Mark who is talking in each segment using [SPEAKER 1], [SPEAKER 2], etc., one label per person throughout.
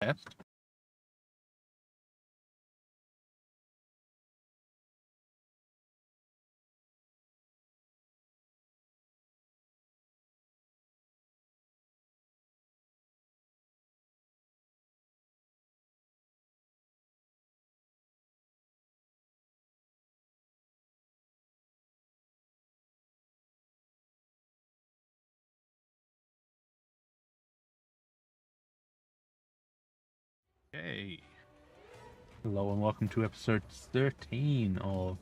[SPEAKER 1] Test. Okay. Hello and welcome to episode 13 of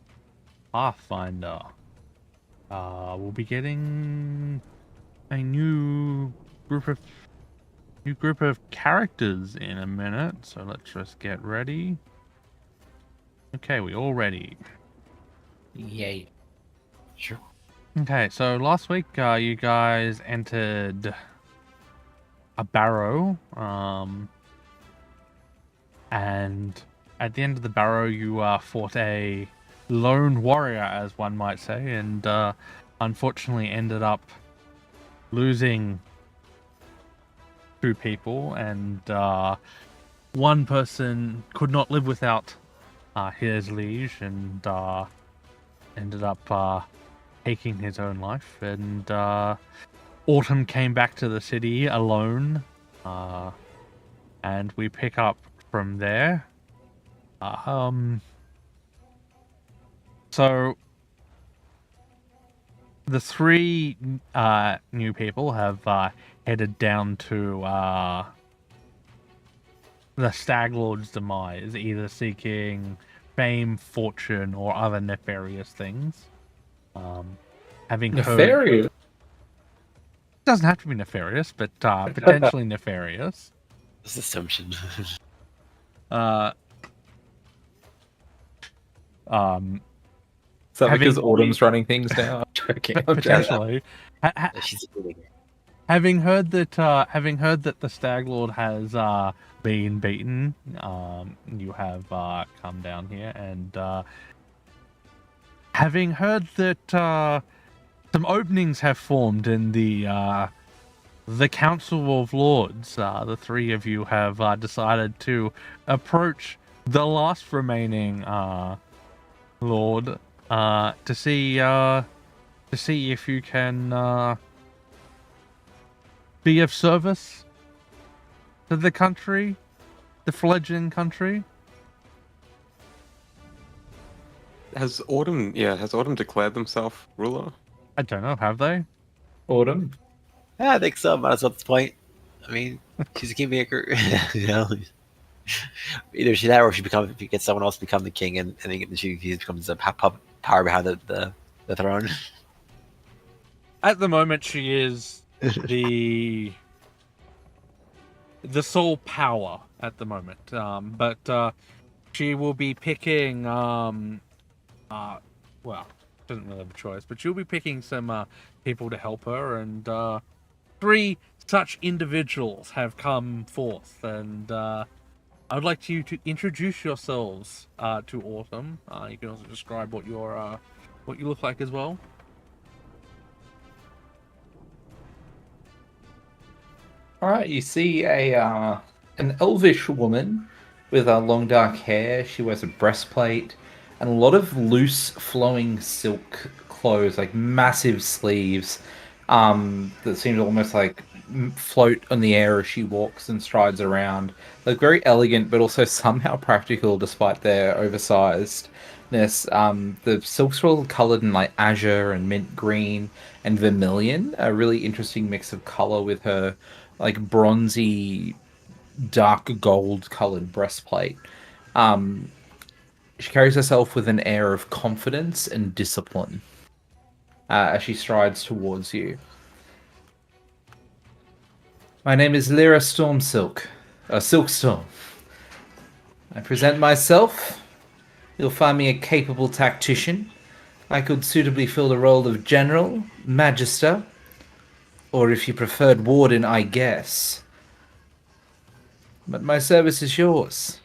[SPEAKER 1] Pathfinder. We'll be getting a new group of characters in a minute, so let's just get ready. Okay, we all ready.
[SPEAKER 2] Yay. Sure.
[SPEAKER 1] Okay, so last week you guys entered a barrow, and at the end of the barrow you fought a lone warrior, as one might say, and unfortunately ended up losing two people, and one person could not live without his liege and ended up taking his own life, and Autumn came back to the city alone, and we pick up from there. So the three new people have headed down to the Stag Lord's demise, either seeking fame, fortune, or other nefarious things. Having
[SPEAKER 2] Nefarious?
[SPEAKER 1] Heard... Doesn't have to be nefarious, but potentially nefarious.
[SPEAKER 3] This assumption.
[SPEAKER 2] Is that because Autumn's running things now?
[SPEAKER 1] Potentially. Having heard that the Stag Lord has been beaten, you have come down here, and having heard that some openings have formed in the Council of Lords, the three of you have decided to approach the last remaining Lord to see if you can be of service to the country, the fledgling country.
[SPEAKER 4] Has Autumn declared themselves ruler?
[SPEAKER 1] I don't know, have they?
[SPEAKER 2] Autumn?
[SPEAKER 3] Yeah, I think so. Might as well at this point. I mean, she's a kingmaker. You know, either she that or she gets someone else to become the king, and then she becomes the power behind the throne.
[SPEAKER 1] At the moment, she is the sole power at the moment. But she will be picking well, doesn't really have a choice, but she'll be picking some people to help her, and three such individuals have come forth, and I would like you to introduce yourselves to Autumn. You can also describe what you look like as well.
[SPEAKER 2] All right, you see an elvish woman with long dark hair. She wears a breastplate and a lot of loose flowing silk clothes, like massive sleeves that seem to almost like float on the air as she walks and strides around. Like very elegant, but also somehow practical despite their oversizedness. The silks are all colored in like azure and mint green and vermilion, a really interesting mix of color with her like bronzy, dark gold colored breastplate. She carries herself with an air of confidence and discipline as she strides towards you. My name is Lyra Stormsilk, Silkstorm. I present myself. You'll find me a capable tactician. I could suitably fill the role of general, magister, or if you preferred warden, I guess. But my service is yours.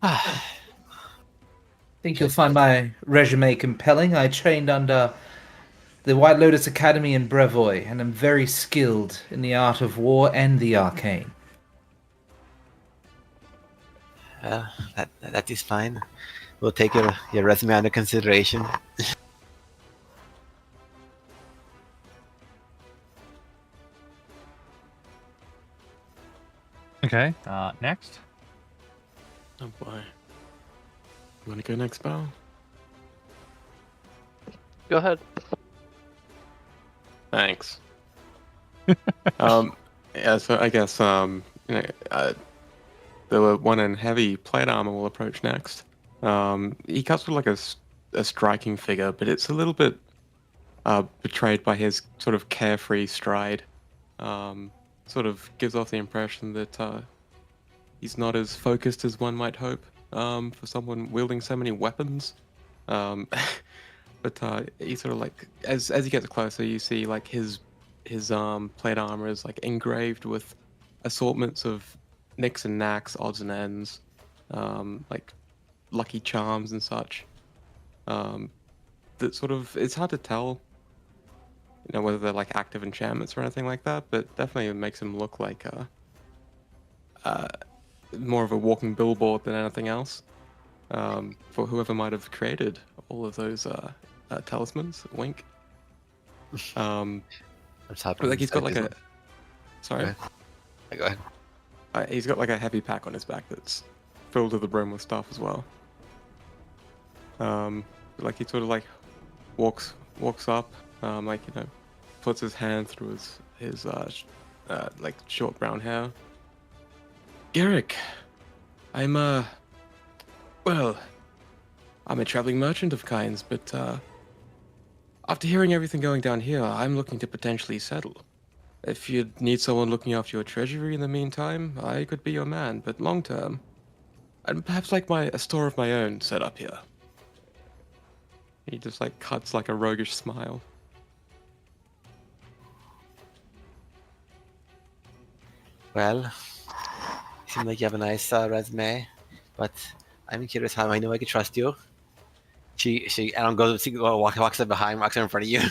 [SPEAKER 2] I think you'll find my resume compelling. I trained under the White Lotus Academy in Brevoy, and am very skilled in the art of war and the arcane.
[SPEAKER 3] That is fine. We'll take your resume under consideration.
[SPEAKER 1] Okay. Next.
[SPEAKER 4] Oh boy. You want to go next, Bao?
[SPEAKER 5] Go ahead.
[SPEAKER 4] Thanks. Yeah, so I guess the one in heavy plate armor will approach next. He cuts with like a striking figure, but it's a little bit betrayed by his sort of carefree stride. Sort of gives off the impression that he's not as focused as one might hope for someone wielding so many weapons. But he sort of like as he gets closer, you see like his plate armor is like engraved with assortments of nicks and knacks, odds and ends, like lucky charms and such. That sort of it's hard to tell, whether they're like active enchantments or anything like that, but definitely it makes him look like more of a walking billboard than anything else. For whoever might have created all of those talismans, wink. But like he's got like a sorry.
[SPEAKER 3] Go ahead.
[SPEAKER 4] He's got like a heavy pack on his back that's filled to the brim with stuff as well. Like he sort of like walks up, like puts his hand through his like short brown hair. Garrick, I'm well, I'm a traveling merchant of kinds, but after hearing everything going down here, I'm looking to potentially settle. If you need someone looking after your treasury in the meantime, I could be your man, but long term, I'd perhaps like a store of my own set up here. He just like cuts like a roguish smile.
[SPEAKER 3] Well, you seem like you have a nice resume, but I'm curious how I know I can trust you. She Adam walks up behind, walks up in front of you,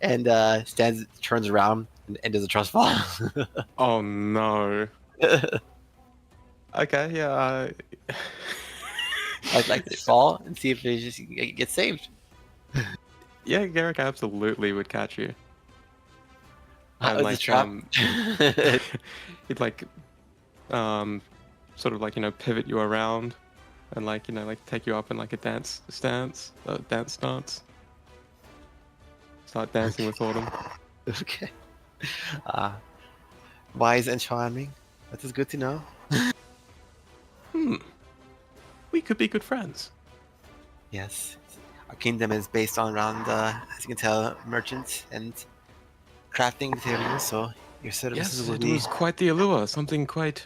[SPEAKER 3] and turns around and does a trust fall.
[SPEAKER 4] Oh no. Okay, yeah.
[SPEAKER 3] I'd like to fall and see if they just get saved.
[SPEAKER 4] Yeah, Garrick absolutely would catch you.
[SPEAKER 3] That was a trap.
[SPEAKER 4] He'd like sort of like pivot you around and like take you up in like a dance stance. Start dancing with Autumn.
[SPEAKER 3] Okay. Wise and charming. That is good to know.
[SPEAKER 4] We could be good friends.
[SPEAKER 3] Yes. Our kingdom is based on around, as you can tell, merchants and crafting materials, so your services
[SPEAKER 4] Yes,
[SPEAKER 3] will
[SPEAKER 4] it
[SPEAKER 3] be...
[SPEAKER 4] was quite the allure. Something quite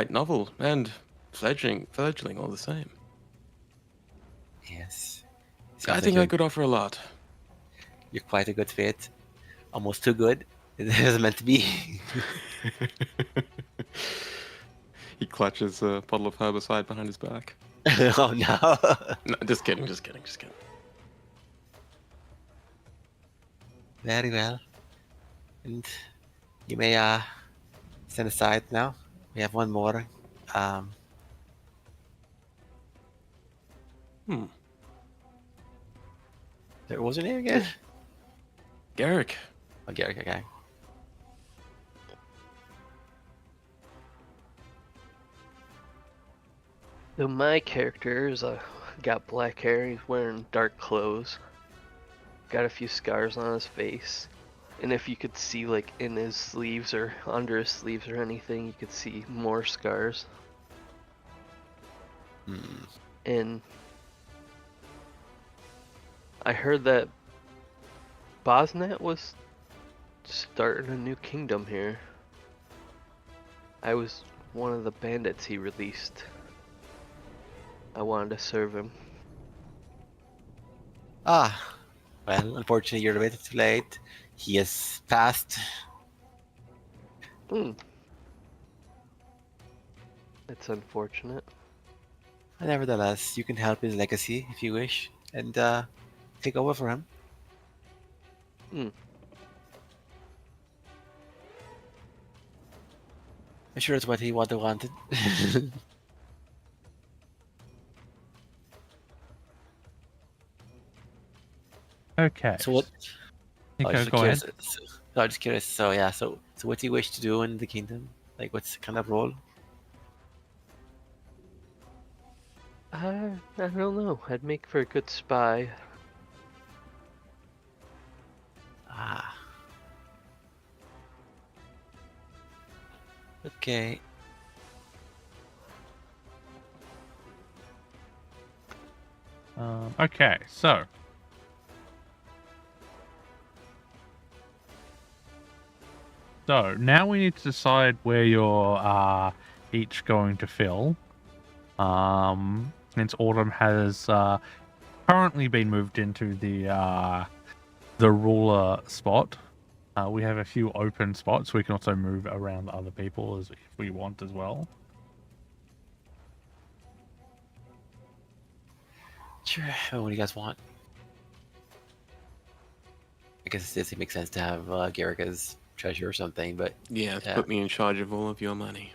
[SPEAKER 4] novel and fledgling all the same.
[SPEAKER 3] Yes.
[SPEAKER 4] I think I could offer a lot.
[SPEAKER 3] You're quite a good fit. Almost too good. It was meant to be.
[SPEAKER 4] He clutches a bottle of herbicide behind his back.
[SPEAKER 3] Oh no.
[SPEAKER 4] No, just kidding.
[SPEAKER 3] Very well. And you may stand aside now. We have one more. What was your name again?
[SPEAKER 4] Garrick.
[SPEAKER 3] Oh, Garrick, okay.
[SPEAKER 5] So my character is got black hair. He's wearing dark clothes. Got a few scars on his face. And if you could see like in his sleeves or under his sleeves or anything, you could see more scars. And I heard that Bosnet was starting a new kingdom here. I was one of the bandits he released. I wanted to serve him.
[SPEAKER 3] Well, unfortunately you're a bit too late. He has passed.
[SPEAKER 5] It's unfortunate.
[SPEAKER 3] Nevertheless, you can help his legacy if you wish, and take over for him.
[SPEAKER 5] Hmm.
[SPEAKER 3] I'm sure that's what he wanted.
[SPEAKER 1] Okay.
[SPEAKER 3] So what?
[SPEAKER 1] You
[SPEAKER 3] Oh,
[SPEAKER 1] go,
[SPEAKER 3] just
[SPEAKER 1] go ahead.
[SPEAKER 3] curious. No, I'm just curious. So yeah. So what do you wish to do in the kingdom? Like, what's the kind of role?
[SPEAKER 5] I don't know. I'd make for a good spy.
[SPEAKER 3] Ah. Okay.
[SPEAKER 1] Okay, so now we need to decide where you're each going to fill. Since Autumn has currently been moved into the ruler spot, we have a few open spots. We can also move around other people if we want as well.
[SPEAKER 3] Sure. What do you guys want? I guess it makes sense to have Garrick treasure or something, but
[SPEAKER 4] Yeah,
[SPEAKER 3] Yeah.
[SPEAKER 4] put me in charge of all of your money.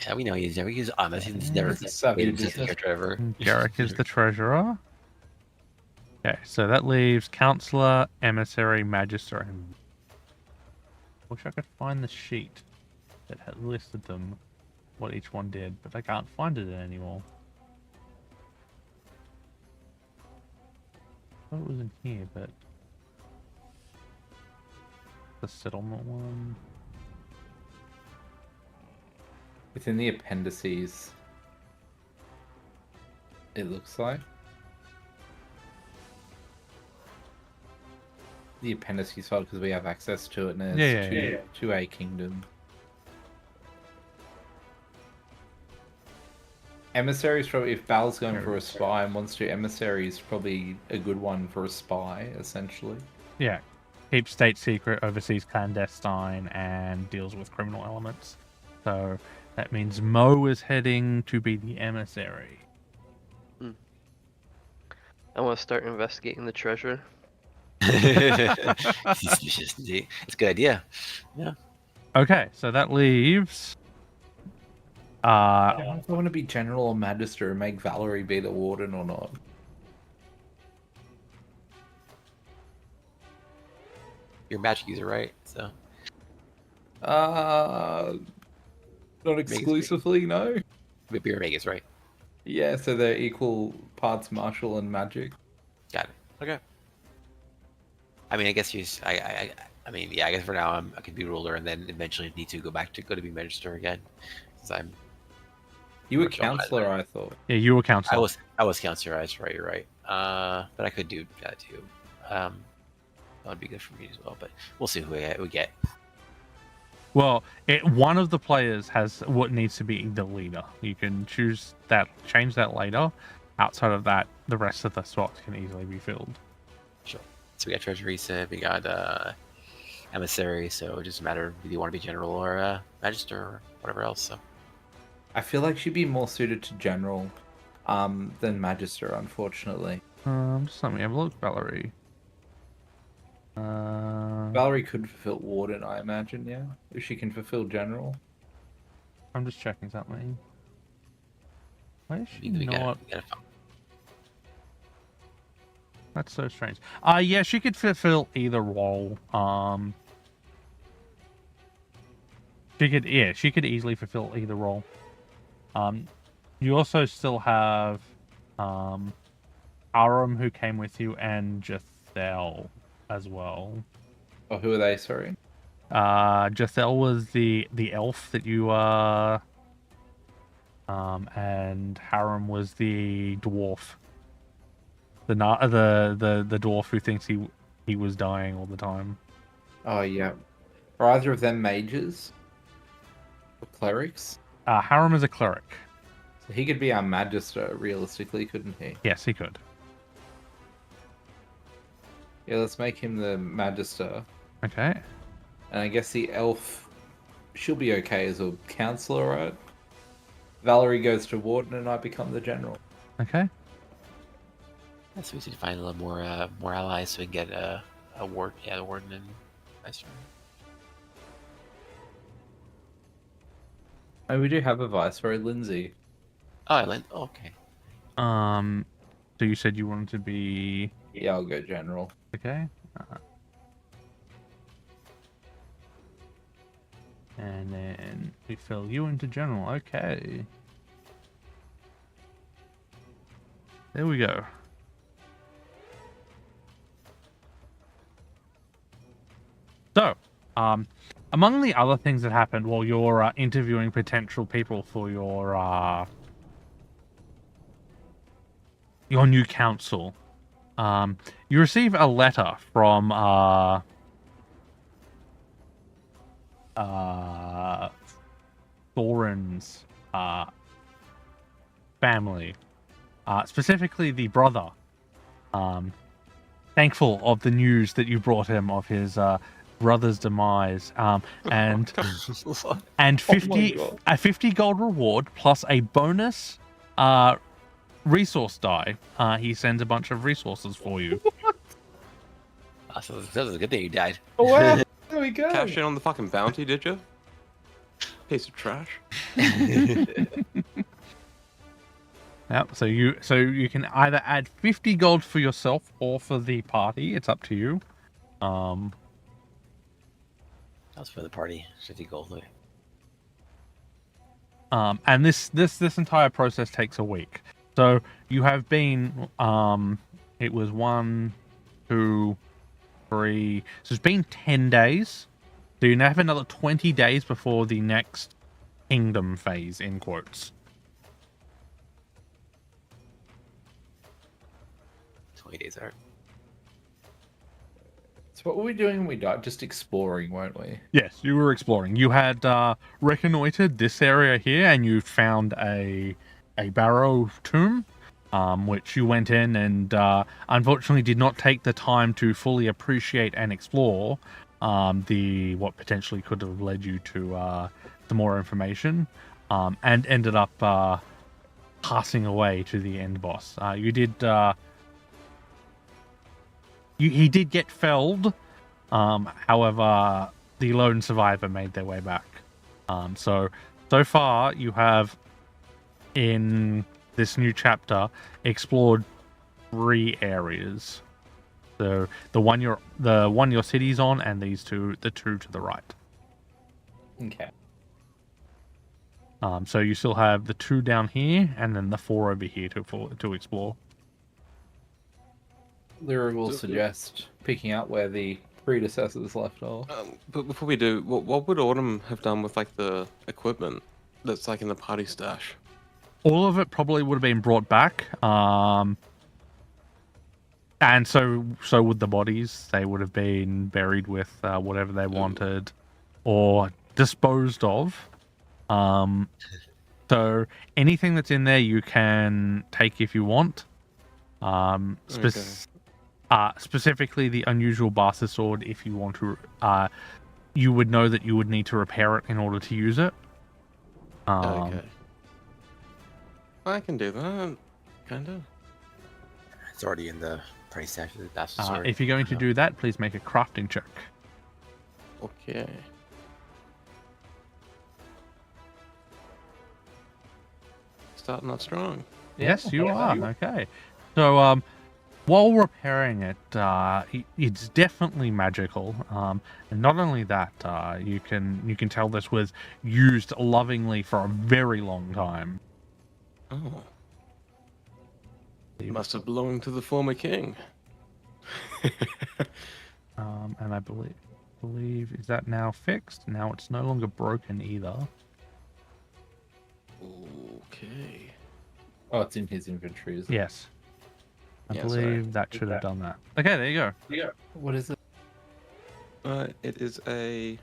[SPEAKER 3] yeah, we know he's honest. He's never
[SPEAKER 2] It's a savvy
[SPEAKER 3] made himself a
[SPEAKER 2] business.
[SPEAKER 3] treasure.
[SPEAKER 1] Garrick is the treasurer. Okay, so that leaves counselor, emissary, magister, and wish I could find the sheet that had listed them, what each one did, but I can't find it anymore. I thought it was in here, but the settlement one.
[SPEAKER 2] Within the appendices, it looks like. The appendices file because we have access to it, and
[SPEAKER 1] Yeah,
[SPEAKER 2] there's two A kingdom. Emissaries probably, if Bal's going for a spy and wants to emissary, is probably a good one for a spy, essentially.
[SPEAKER 1] Yeah, keeps state secret, oversees clandestine, and deals with criminal elements. So that means Mo is heading to be the emissary.
[SPEAKER 5] I want to start investigating the treasure.
[SPEAKER 3] Suspicious. It's a good idea. Yeah.
[SPEAKER 1] Okay, so that leaves.
[SPEAKER 2] I don't know if I want to be general or magister and make Valerie be the warden or not.
[SPEAKER 3] You're a magic user, right? So
[SPEAKER 2] Not exclusively, no.
[SPEAKER 3] maybe you're Vegas, right?
[SPEAKER 2] Yeah, so they're equal parts martial and magic.
[SPEAKER 3] Got it. Okay. I mean, I guess I mean, yeah. I guess for now I could be ruler, and then eventually need to go to be magister again, since I'm.
[SPEAKER 2] You were
[SPEAKER 3] Martial either.
[SPEAKER 2] counselor, I thought.
[SPEAKER 1] Yeah, you were counselor.
[SPEAKER 3] I was counselor. Right. You're right. But I could do that too. That would be good for me as well. But we'll see who we get.
[SPEAKER 1] Well, one of the players has what needs to be the leader. You can change that later. Outside of that, the rest of the slots can easily be filled.
[SPEAKER 3] Sure. So we got treasury. So we got emissary. So it doesn't matter if you want to be general or magister or whatever else. So.
[SPEAKER 2] I feel like she'd be more suited to general than magister, unfortunately.
[SPEAKER 1] Just let me have a look, Valerie.
[SPEAKER 2] Valerie could fulfill warden, I imagine, yeah? If she can fulfill general.
[SPEAKER 1] I'm just checking something. Why is she
[SPEAKER 3] We
[SPEAKER 1] not?
[SPEAKER 3] gotta
[SPEAKER 1] That's so strange. Yeah, she could fulfill either role. She could easily fulfill either role. You also still have Aram who came with you and Jathel as well.
[SPEAKER 2] Oh, who are they, sorry?
[SPEAKER 1] Jathel was the elf that you and Haram was the dwarf. The dwarf who thinks he was dying all the time.
[SPEAKER 2] Oh, yeah. Are either of them mages? Or clerics?
[SPEAKER 1] Haram is a cleric.
[SPEAKER 2] So he could be our magister, realistically, couldn't he?
[SPEAKER 1] Yes, he could.
[SPEAKER 2] Yeah, let's make him the magister.
[SPEAKER 1] Okay.
[SPEAKER 2] And I guess the elf, she'll be okay as a counselor, right? Valerie goes to warden and I become the general.
[SPEAKER 1] Okay.
[SPEAKER 3] So we need to find a little more allies so we can get a ward. Yeah, the warden and Viceroy.
[SPEAKER 2] Oh, we do have a Viceroy, Lindsay.
[SPEAKER 3] Oh, Lynn. Oh, okay.
[SPEAKER 1] So you said you wanted to be
[SPEAKER 2] Yeah, I'll go general.
[SPEAKER 1] okay. And then we fill you into general. Okay. There we go. So, among the other things that happened while you're interviewing potential people for your new council, you receive a letter from Thorin's family, specifically the brother. Thankful of the news that you brought him of his brother's demise, and 50
[SPEAKER 2] God.
[SPEAKER 1] a 50 gold reward plus a bonus resource die. He sends a bunch of resources for you.
[SPEAKER 3] So that was a good thing you died.
[SPEAKER 2] Oh, wow. There we go.
[SPEAKER 4] Cash in on the fucking bounty, did you? Piece of trash.
[SPEAKER 1] Yep. So you can either add 50 gold for yourself or for the party. It's up to you.
[SPEAKER 3] That's for the party. 50 gold.
[SPEAKER 1] And this entire process takes a week. So you have been it was 1, 2, 3. So it's been 10 days. So you now have another 20 days before the next kingdom phase, in quotes.
[SPEAKER 3] 20 days out.
[SPEAKER 2] So what were we doing when we died? Just exploring, weren't we?
[SPEAKER 1] Yes, you were exploring. You had reconnoitered this area here, and you found a barrow tomb, which you went in and unfortunately did not take the time to fully appreciate and explore what potentially could have led you to the more information, and ended up passing away to the end boss. You did. He did get felled, however, the lone survivor made their way back. So far, you have, in this new chapter, explored 3 areas. So the one your city's on, and the 2 to the right.
[SPEAKER 2] Okay.
[SPEAKER 1] So you still have the 2 down here, and then the 4 over here to explore.
[SPEAKER 2] Lyra will suggest picking up where the predecessors left off.
[SPEAKER 4] But before we do, what would Autumn have done with like the equipment that's like in the party stash?
[SPEAKER 1] All of it probably would have been brought back, and so would the bodies. They would have been buried with whatever they wanted, or disposed of. So anything that's in there you can take if you want. Specifically the unusual bastard sword, if you want to, you would know that you would need to repair it in order to use it.
[SPEAKER 4] Okay. I can do that, kinda.
[SPEAKER 3] It's already in the price stash of the bastard sword.
[SPEAKER 1] If you're going to do that, please make a crafting check.
[SPEAKER 4] Okay. Starting off strong.
[SPEAKER 1] Yes, you are. Okay. So, while repairing it, it's definitely magical. And not only that, you can tell this was used lovingly for a very long time.
[SPEAKER 4] Oh. It must have belonged to the former king.
[SPEAKER 1] And I believe is that now fixed? Now it's no longer broken either.
[SPEAKER 4] Okay.
[SPEAKER 2] Oh, it's in his inventory, isn't it?
[SPEAKER 1] Yes. I
[SPEAKER 4] Yeah,
[SPEAKER 1] believe
[SPEAKER 4] sorry.
[SPEAKER 1] that should have done that. Okay, there you go.
[SPEAKER 2] Yeah. What is it?
[SPEAKER 4] It is a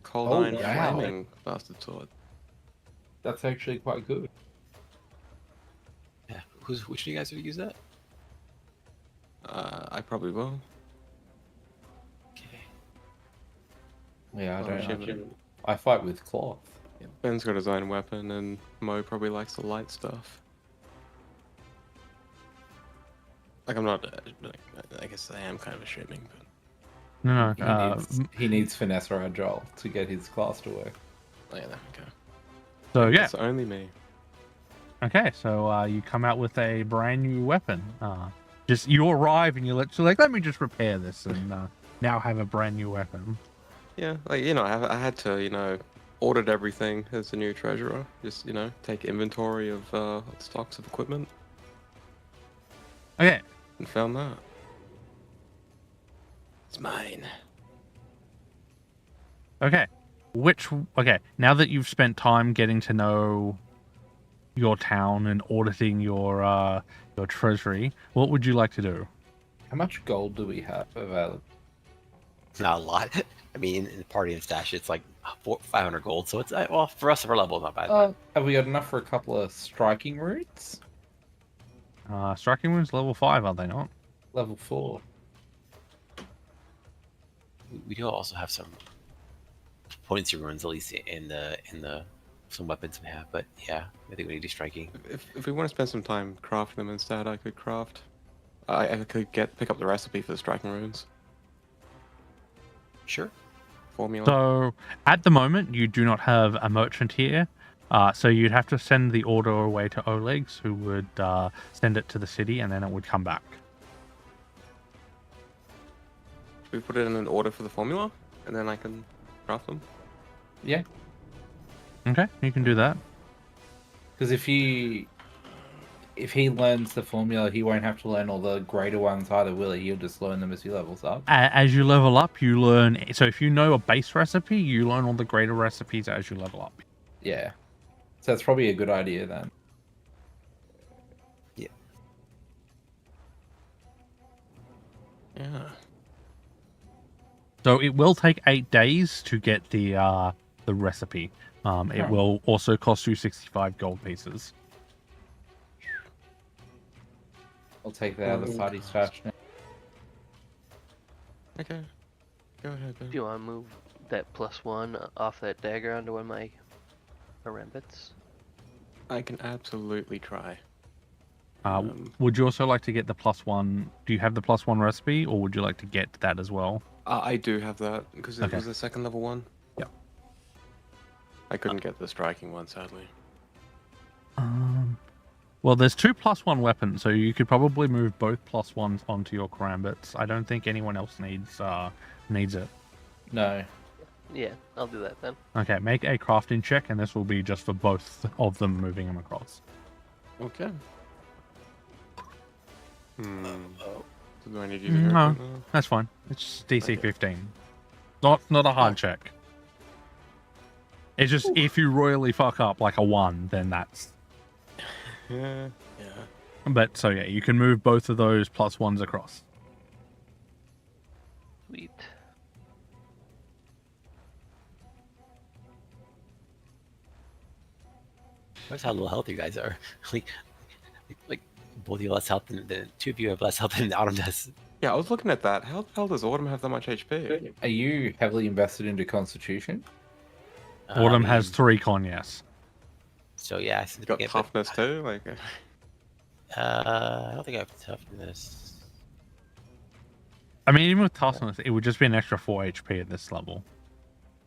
[SPEAKER 4] cold
[SPEAKER 2] Oh,
[SPEAKER 4] iron
[SPEAKER 2] wow.
[SPEAKER 4] flaming bastard sword.
[SPEAKER 2] That's actually quite good.
[SPEAKER 3] Yeah. Which of you guys have used that?
[SPEAKER 4] I probably will.
[SPEAKER 3] Okay.
[SPEAKER 2] Yeah, I
[SPEAKER 4] Oh,
[SPEAKER 2] don't
[SPEAKER 4] shit.
[SPEAKER 2] actually. I fight with cloth.
[SPEAKER 4] Yeah, Ben's got his own weapon, and Mo probably likes the light stuff. Like, I'm not. I guess I am kind of assuming, but
[SPEAKER 1] No,
[SPEAKER 2] He needs finesse or agile to get his class to work.
[SPEAKER 4] Oh, yeah, there we go.
[SPEAKER 1] so yeah.
[SPEAKER 4] It's only me.
[SPEAKER 1] Okay, so you come out with a brand new weapon. Just you arrive and you're like, let me just repair this and now have a brand new weapon.
[SPEAKER 4] Yeah, like, you know, I had to, you know, audit everything as the new treasurer. Just, you know, take inventory of stocks of equipment
[SPEAKER 1] Okay,
[SPEAKER 4] and found that. It's mine.
[SPEAKER 1] okay. Now that you've spent time getting to know your town and auditing your treasury, what would you like to do?
[SPEAKER 2] How much gold do we have available?
[SPEAKER 3] Not a lot. I mean, in the party and stash, it's like 500 gold. So it's well for us, our level, not bad.
[SPEAKER 2] Have we got enough for a couple of striking routes?
[SPEAKER 1] Striking wounds level 5, are they not?
[SPEAKER 2] Level 4.
[SPEAKER 3] We do also have some potency runes, at least in the some weapons we have. But yeah, I think we need to do striking.
[SPEAKER 4] If we want to spend some time crafting them instead, I could craft. I could pick up the recipe for the striking runes.
[SPEAKER 3] Sure.
[SPEAKER 4] Formula.
[SPEAKER 1] So at the moment, you do not have a merchant here. So you'd have to send the order away to Oleg's, who would send it to the city, and then it would come back.
[SPEAKER 4] Should we put it in an order for the formula, and then I can craft them?
[SPEAKER 2] Yeah,
[SPEAKER 1] Okay, you can do that.
[SPEAKER 2] because if he learns the formula, he won't have to learn all the greater ones either, will he? He'll just learn them as he levels up.
[SPEAKER 1] As you level up, you learn. So if you know a base recipe, you learn all the greater recipes as you level up.
[SPEAKER 2] Yeah. So that's probably a good idea then.
[SPEAKER 3] Yeah.
[SPEAKER 4] Yeah.
[SPEAKER 1] So it will take 8 days to get the recipe. It will also cost you 65 gold pieces.
[SPEAKER 2] I'll take that out of the party stash now.
[SPEAKER 4] Okay. Go ahead, Ben.
[SPEAKER 5] Do you want to move that +1 off that dagger onto one of my Arambits?
[SPEAKER 4] I can absolutely try.
[SPEAKER 1] Would you also like to get the +1? Do you have the +1 recipe, or would you like to get that as well?
[SPEAKER 4] I do have that because it
[SPEAKER 1] Okay.
[SPEAKER 4] was a second level one.
[SPEAKER 1] Yeah.
[SPEAKER 4] I couldn't get the striking one, sadly.
[SPEAKER 1] Well, there's 2 +1 weapons, so you could probably move both +1s onto your karambits. I don't think anyone else needs it.
[SPEAKER 2] No.
[SPEAKER 5] Yeah, I'll do that then.
[SPEAKER 1] Okay, make a crafting check, and this will be just for both of them moving them across.
[SPEAKER 4] Okay.
[SPEAKER 3] Oh.
[SPEAKER 4] So do I need you to hear
[SPEAKER 1] No,
[SPEAKER 4] it now?
[SPEAKER 1] that's fine. It's DC
[SPEAKER 4] Okay.
[SPEAKER 1] 15. Not a hard check. It's just if you royally fuck up like a 1, then that's.
[SPEAKER 4] Yeah.
[SPEAKER 1] But so yeah, you can move both of those +1s across.
[SPEAKER 5] Sweet.
[SPEAKER 3] Notice how little health you guys are. like both of you have less health than the two of you have less health than Autumn does.
[SPEAKER 4] Yeah, I was looking at that. How the hell does Autumn have that much HP?
[SPEAKER 2] Are you heavily invested into Constitution?
[SPEAKER 1] Autumn
[SPEAKER 3] I
[SPEAKER 1] has
[SPEAKER 3] mean,
[SPEAKER 1] 3 con, yes.
[SPEAKER 3] So yeah,
[SPEAKER 4] You got toughness too? Like,
[SPEAKER 3] I don't think I have toughness.
[SPEAKER 1] I mean, even with toughness, it would just be an extra 4 HP at this level.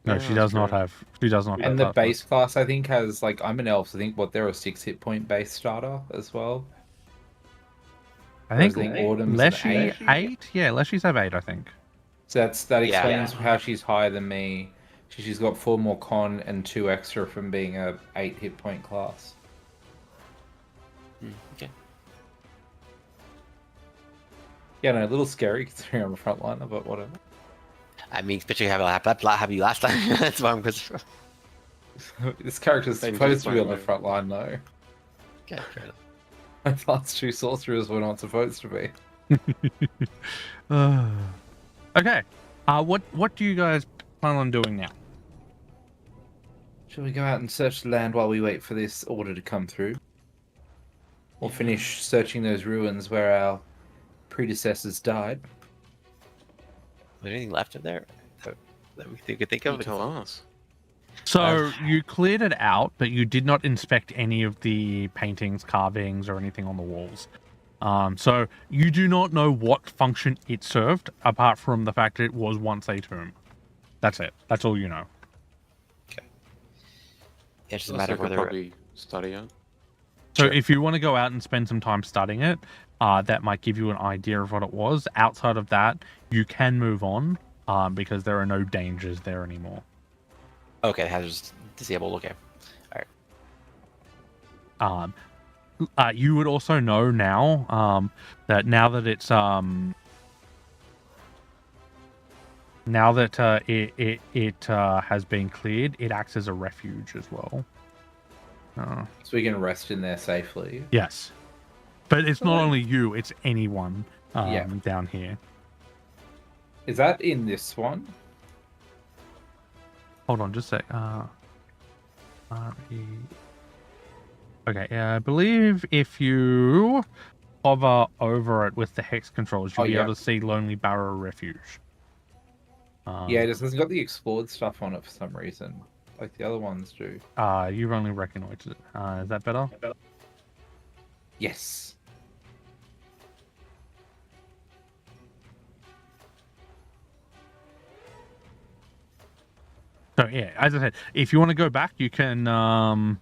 [SPEAKER 1] No,
[SPEAKER 4] Yeah,
[SPEAKER 1] she
[SPEAKER 4] that's
[SPEAKER 1] does not
[SPEAKER 4] true.
[SPEAKER 1] have. She does not have.
[SPEAKER 2] And the
[SPEAKER 1] toughness.
[SPEAKER 2] base class, I think, has, like, I'm an elf, so I think, they're a 6 hit point base starter as well.
[SPEAKER 1] I think
[SPEAKER 2] Whereas the Autumn's an
[SPEAKER 1] Leshy
[SPEAKER 2] 8.
[SPEAKER 1] 8. Yeah, Leshy's have 8. I think.
[SPEAKER 2] So that
[SPEAKER 3] Yeah.
[SPEAKER 2] explains how she's higher than me. She's got 4 more con and 2 extra from being a 8 hit point class.
[SPEAKER 3] Okay.
[SPEAKER 2] Yeah, no, a little scary considering I'm a frontliner, but whatever.
[SPEAKER 3] I mean, especially have you last time. That's why I'm because.
[SPEAKER 2] This character's
[SPEAKER 4] Same
[SPEAKER 2] supposed to be on the
[SPEAKER 4] way.
[SPEAKER 2] front line, though.
[SPEAKER 3] Okay, fair enough.
[SPEAKER 2] My last 2 sorcerers were not supposed to be.
[SPEAKER 1] Okay. What do you guys plan on doing now?
[SPEAKER 2] Shall we go out and search the land while we wait for this order to come through? Or finish searching those ruins where our predecessors died?
[SPEAKER 3] Was there anything left in there that we could think
[SPEAKER 4] you
[SPEAKER 3] of?
[SPEAKER 4] tell us.
[SPEAKER 1] So you cleared it out, but you did not inspect any of the paintings, carvings, or anything on the walls. So you do not know what function it served, apart from the fact that it was once a tomb. That's it. That's all you know.
[SPEAKER 3] Yeah, it's just a
[SPEAKER 4] Also,
[SPEAKER 3] matter
[SPEAKER 4] I
[SPEAKER 3] of
[SPEAKER 4] could
[SPEAKER 3] whether.
[SPEAKER 4] probably study it.
[SPEAKER 1] So
[SPEAKER 3] Sure.
[SPEAKER 1] if you want to go out and spend some time studying it, that might give you an idea of what it was. Outside of that, you can move on because there are no dangers there anymore.
[SPEAKER 3] Okay, hazards disabled. Okay.
[SPEAKER 1] You would also know now that now that it's now that it has been cleared, it acts as a refuge as well.
[SPEAKER 2] So we can rest in there safely.
[SPEAKER 1] Yes, but it's not only you; it's anyone
[SPEAKER 2] Yeah.
[SPEAKER 1] down here.
[SPEAKER 2] Is that in this one?
[SPEAKER 1] Hold on, just a sec. Okay, I believe if you hover over it with the hex controls, you'll be able to see Lonely Barrow Refuge.
[SPEAKER 2] Yeah, it hasn't got the explored stuff on it for some reason, like the other ones do.
[SPEAKER 1] You've only recognized it. Is that better?
[SPEAKER 2] Yes.
[SPEAKER 1] So yeah, as I said, if you want to go back, you can learn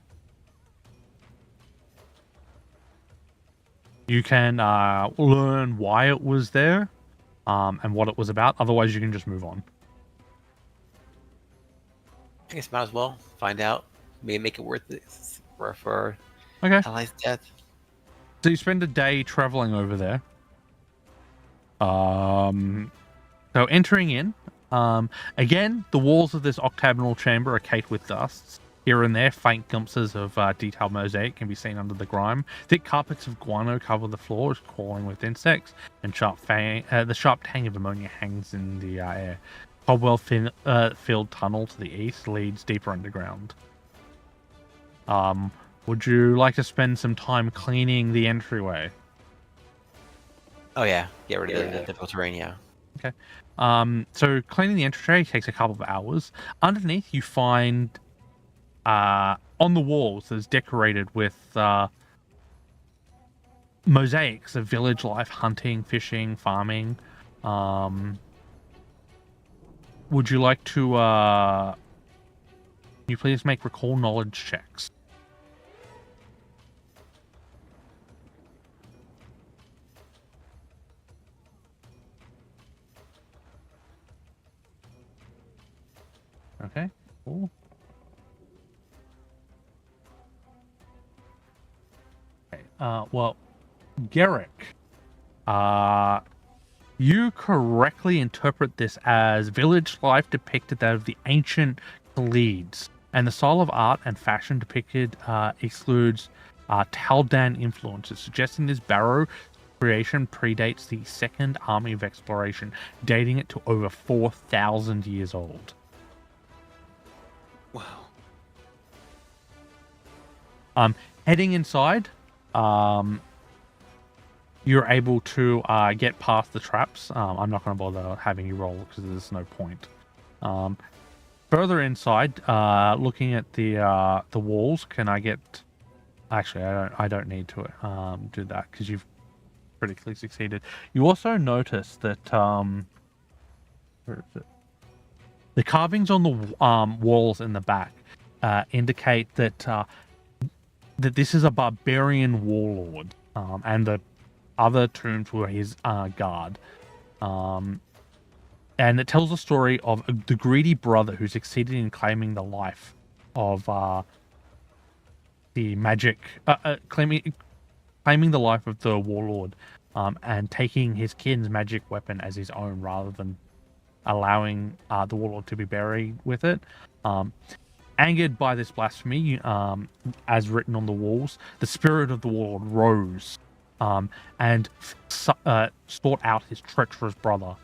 [SPEAKER 1] why it was there, and what it was about. Otherwise, you can just move on.
[SPEAKER 3] I guess might as well find out. Maybe make it worth it for
[SPEAKER 1] Okay.
[SPEAKER 3] ally's death.
[SPEAKER 1] So you spend a day traveling over there. So entering in, again, the walls of this octagonal chamber are caked with dusts. Here and there, faint glimpses of detailed mosaic can be seen under the grime. Thick carpets of guano cover the floors, crawling with insects, and the sharp tang of ammonia hangs in the air. Cobweb-filled tunnel to the east leads deeper underground. Would you like to spend some time cleaning the entryway?
[SPEAKER 3] Oh yeah, get rid of the difficult terrain. Yeah.
[SPEAKER 1] Okay. So cleaning the entryway takes a couple of hours. Underneath, you find on the walls is decorated with mosaics of village life, hunting, fishing, farming. Would you like to can you please make recall knowledge checks? Okay, cool. Okay, well, Garrick, you correctly interpret this as village life depicted that of the ancient Khalids, and the style of art and fashion depicted excludes Taldan influences, suggesting this barrow creation predates the Second Army of Exploration, dating it to over 4,000 years old.
[SPEAKER 4] Wow.
[SPEAKER 1] Heading inside, you're able to get past the traps. I'm not going to bother having you roll because there's no point. Further inside, looking at the walls, can I get? Actually, I don't need to do that because you've critically succeeded. You also notice that where is it? The carvings on the walls in the back indicate that that this is a barbarian warlord, and the other tombs were his guard. And it tells the story of the greedy brother who succeeded in claiming the life of the magic, claiming the life of the warlord, and taking his kin's magic weapon as his own rather than allowing the warlord to be buried with it. Angered by this blasphemy, as written on the walls, the spirit of the warlord rose and sought out his treacherous brother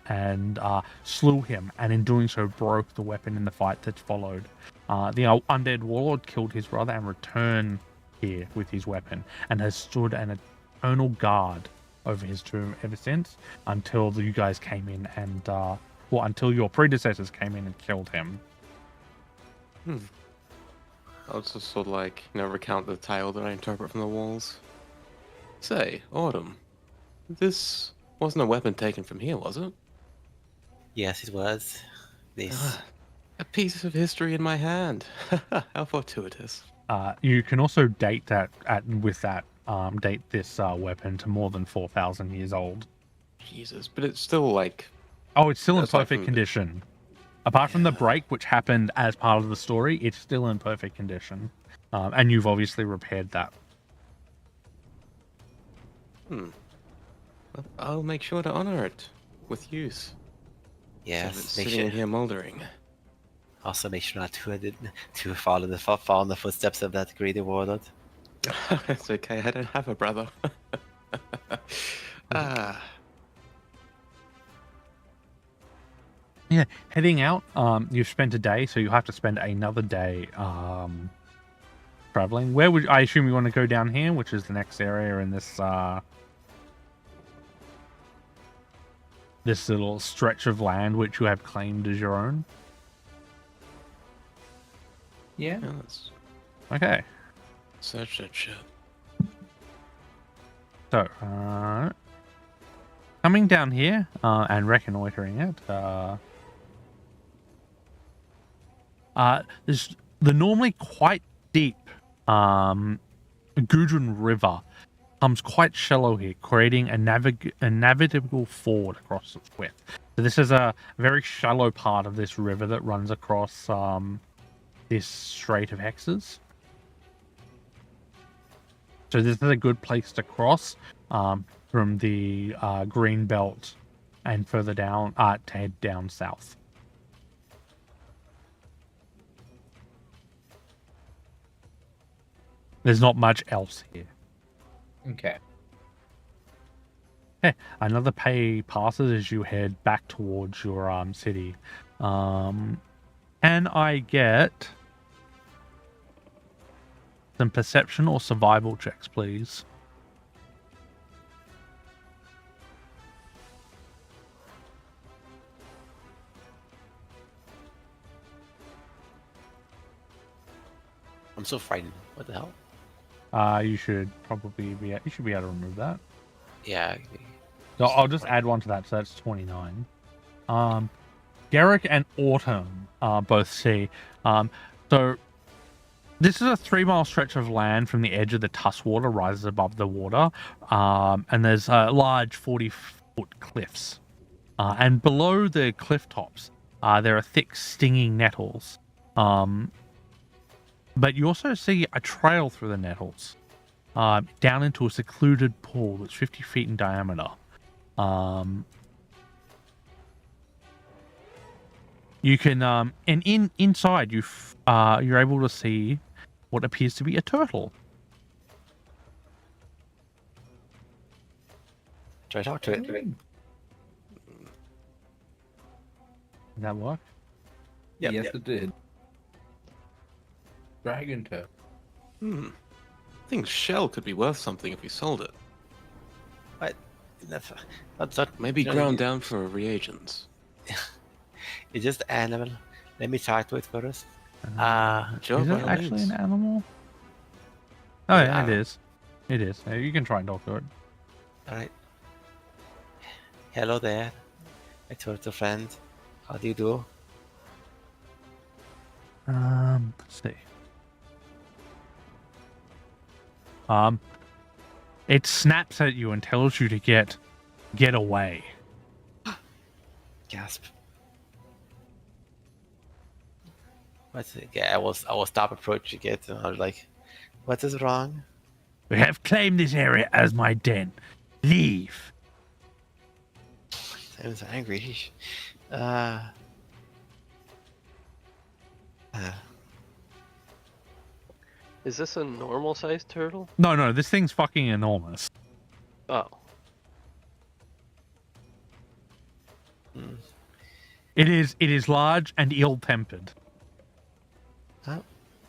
[SPEAKER 1] and slew him, and in doing so broke the weapon in the fight that followed. The undead warlord killed his brother and returned here with his weapon, and has stood an eternal guard over his tomb ever since, until you guys came in and until your predecessors came in and killed him.
[SPEAKER 4] I'll just sort of recount the tale that I interpret from the walls. Say, Autumn, this wasn't a weapon taken from here, was it?
[SPEAKER 3] Yes, it was. This.
[SPEAKER 4] Ah, a piece of history in my hand. How fortuitous.
[SPEAKER 1] You can also date that date this weapon to more than 4,000 years old.
[SPEAKER 4] Jesus, but it's still like...
[SPEAKER 1] Oh, it's still in
[SPEAKER 4] Aside
[SPEAKER 1] perfect
[SPEAKER 4] from-
[SPEAKER 1] condition. Apart from the
[SPEAKER 3] Yeah.
[SPEAKER 1] break, which happened as part of the story, it's still in perfect condition. And you've obviously repaired that.
[SPEAKER 4] Well, I'll make sure to honor it with use.
[SPEAKER 3] Yes,
[SPEAKER 4] So it's
[SPEAKER 3] make
[SPEAKER 4] sitting
[SPEAKER 3] sure.
[SPEAKER 4] here moldering.
[SPEAKER 3] Also, make sure not to follow in the footsteps of that greedy warlord.
[SPEAKER 4] It's okay, I don't have a brother. Ah,
[SPEAKER 1] Yeah, heading out, you've spent a day, so you'll have to spend another day traveling. Where would I assume you want to go down here, which is the next area in this this little stretch of land which you have claimed as your own?
[SPEAKER 2] Yeah.
[SPEAKER 4] yeah, let's
[SPEAKER 1] Okay.
[SPEAKER 4] search that shit.
[SPEAKER 1] So, coming down here and reconnoitering it, there's the normally quite deep Gudrun River comes quite shallow here, creating a navigable ford across its width. So this is a very shallow part of this river that runs across this Strait of Hexes. So this is a good place to cross from the green belt and further down to head down south. There's not much else here.
[SPEAKER 2] Okay.
[SPEAKER 1] Okay, another pay passes as you head back towards your city. Can I get some perception or survival checks, please?
[SPEAKER 3] I'm so frightened. What the hell?
[SPEAKER 1] You should probably be. You should be able to remove that.
[SPEAKER 3] Yeah.
[SPEAKER 1] So I'll just add one to that. So that's 29. Garrick and Autumn both see. So this is a 3-mile stretch of land from the edge of the Tusswater rises above the water, and there's large 40-foot cliffs. And below the cliff tops, there are thick, stinging nettles. But you also see a trail through the nettles, down into a secluded pool that's 50 feet in diameter. You can, and inside you're able to see what appears to be a turtle.
[SPEAKER 3] Try to talk to it.
[SPEAKER 1] Does that work?
[SPEAKER 3] Yep,
[SPEAKER 2] Yes,
[SPEAKER 3] yep.
[SPEAKER 2] it did. Dragon turtle.
[SPEAKER 4] I think shell could be worth something if we sold it.
[SPEAKER 3] What? That's not.
[SPEAKER 4] Maybe
[SPEAKER 3] you know,
[SPEAKER 4] ground down for reagents.
[SPEAKER 3] It's just animal. Let me talk to it first.
[SPEAKER 4] Sure,
[SPEAKER 1] Is
[SPEAKER 4] by
[SPEAKER 1] it
[SPEAKER 4] all
[SPEAKER 1] actually
[SPEAKER 4] means.
[SPEAKER 1] an animal? Oh yeah,
[SPEAKER 3] Yeah.
[SPEAKER 1] it is. It is. You can try and talk to it.
[SPEAKER 3] All right. Hello there, my turtle friend. How do you do?
[SPEAKER 1] Let's see. It snaps at you and tells you to get away.
[SPEAKER 3] Gasp. What's it? Yeah, I will stop approaching it, and I was like, "What is wrong?"
[SPEAKER 1] We have claimed this area as my den. Leave.
[SPEAKER 3] Sounds angry.
[SPEAKER 5] Is this a normal sized turtle?
[SPEAKER 1] No, this thing's fucking enormous.
[SPEAKER 5] Oh.
[SPEAKER 1] It is large and ill-tempered.
[SPEAKER 3] Oh,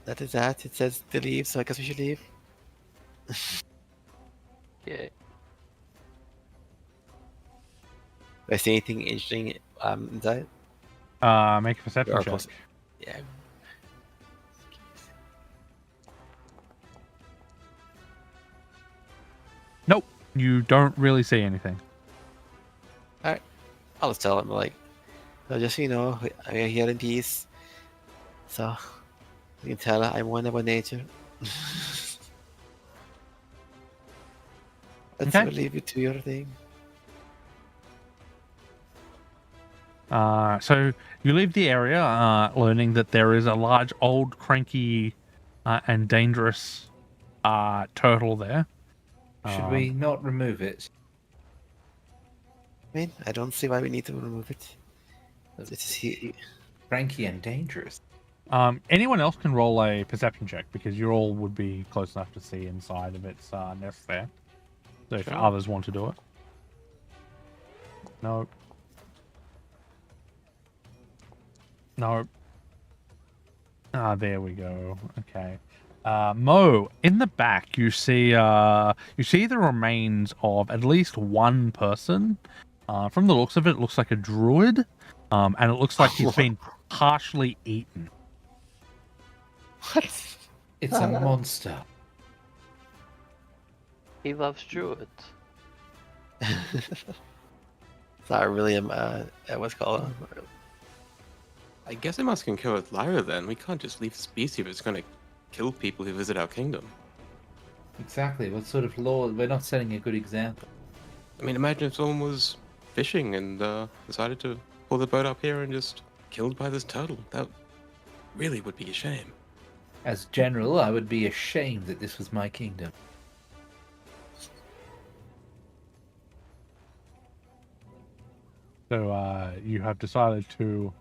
[SPEAKER 3] that is that. It says to leave, so I guess we should leave.
[SPEAKER 5] Yeah.
[SPEAKER 3] Do I see anything interesting inside?
[SPEAKER 1] Make a perception
[SPEAKER 3] Or
[SPEAKER 1] check.
[SPEAKER 3] close- Yeah.
[SPEAKER 1] Nope. You don't really see anything.
[SPEAKER 3] Alright. I'll just tell him, like, so just so you know, I'm here in peace. So, you can tell I'm one about nature. Let's
[SPEAKER 1] Okay.
[SPEAKER 3] leave it to your thing.
[SPEAKER 1] So you leave the area, learning that there is a large, old, cranky, and dangerous turtle there.
[SPEAKER 2] Should we not remove it?
[SPEAKER 3] I mean, I don't see why we need to remove it.
[SPEAKER 2] Cranky and dangerous.
[SPEAKER 1] Anyone else can roll a perception check because you all would be close enough to see inside of its nest there. So if others want to do it. No. No. There we go. Okay. Mo, in the back, you see the remains of at least one person. From the looks of it, it looks like a druid, and it looks like he's been partially eaten.
[SPEAKER 3] What?
[SPEAKER 2] It's a monster.
[SPEAKER 5] He loves druids.
[SPEAKER 3] Sorry, William. What's it called?
[SPEAKER 4] I guess I must concur with Lyra then. We can't just leave the species if it's going to kill people who visit our kingdom.
[SPEAKER 2] Exactly. What sort of law? We're not setting a good example.
[SPEAKER 4] I mean, imagine if someone was fishing and decided to pull the boat up here and just killed by this turtle. That really would be a shame.
[SPEAKER 2] As general, I would be ashamed that this was my kingdom.
[SPEAKER 1] So you have decided to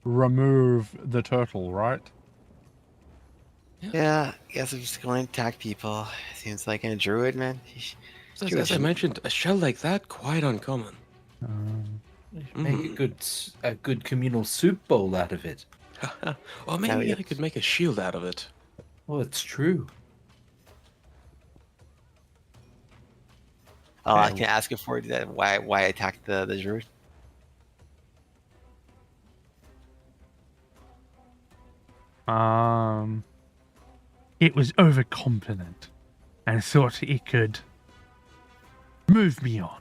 [SPEAKER 1] remove the turtle, right?
[SPEAKER 3] Yeah, I guess I'm just going to attack people. Seems like a druid, man.
[SPEAKER 4] So, as I mentioned, a shell like that, quite uncommon.
[SPEAKER 2] Make a good communal soup bowl out of it.
[SPEAKER 4] Or maybe I could make a shield out of it.
[SPEAKER 2] Well, it's true.
[SPEAKER 3] Oh, I can ask him for that. Why I attacked the druid?
[SPEAKER 1] It was overconfident and thought it could move me on.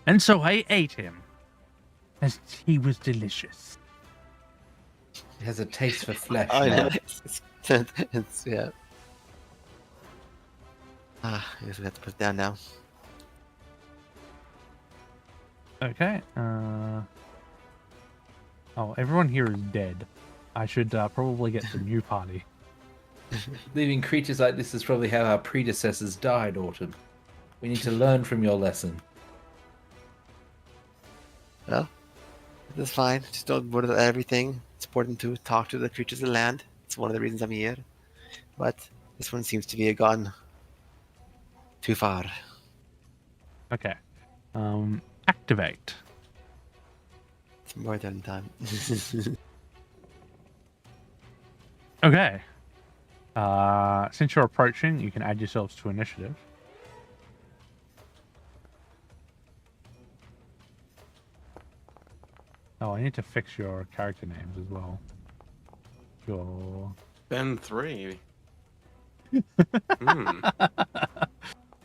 [SPEAKER 1] And so I ate him, as he was delicious.
[SPEAKER 2] It has a taste for flesh.
[SPEAKER 3] Oh,
[SPEAKER 2] now.
[SPEAKER 3] yeah. Yeah. I guess we have to put it down now.
[SPEAKER 1] Okay. Oh, everyone here is dead. I should probably get the new party.
[SPEAKER 2] Leaving creatures like this is probably how our predecessors died, Autumn. We need to learn from your lesson.
[SPEAKER 3] Well, that's fine. Just don't worry about everything. It's important to talk to the creatures of the land. It's one of the reasons I'm here. But this one seems to be gone too far.
[SPEAKER 1] Okay. Activate.
[SPEAKER 3] It's more than time.
[SPEAKER 1] Okay. Since you're approaching, you can add yourselves to initiative. Oh, I need to fix your character names as well. Your...
[SPEAKER 4] Ben 3.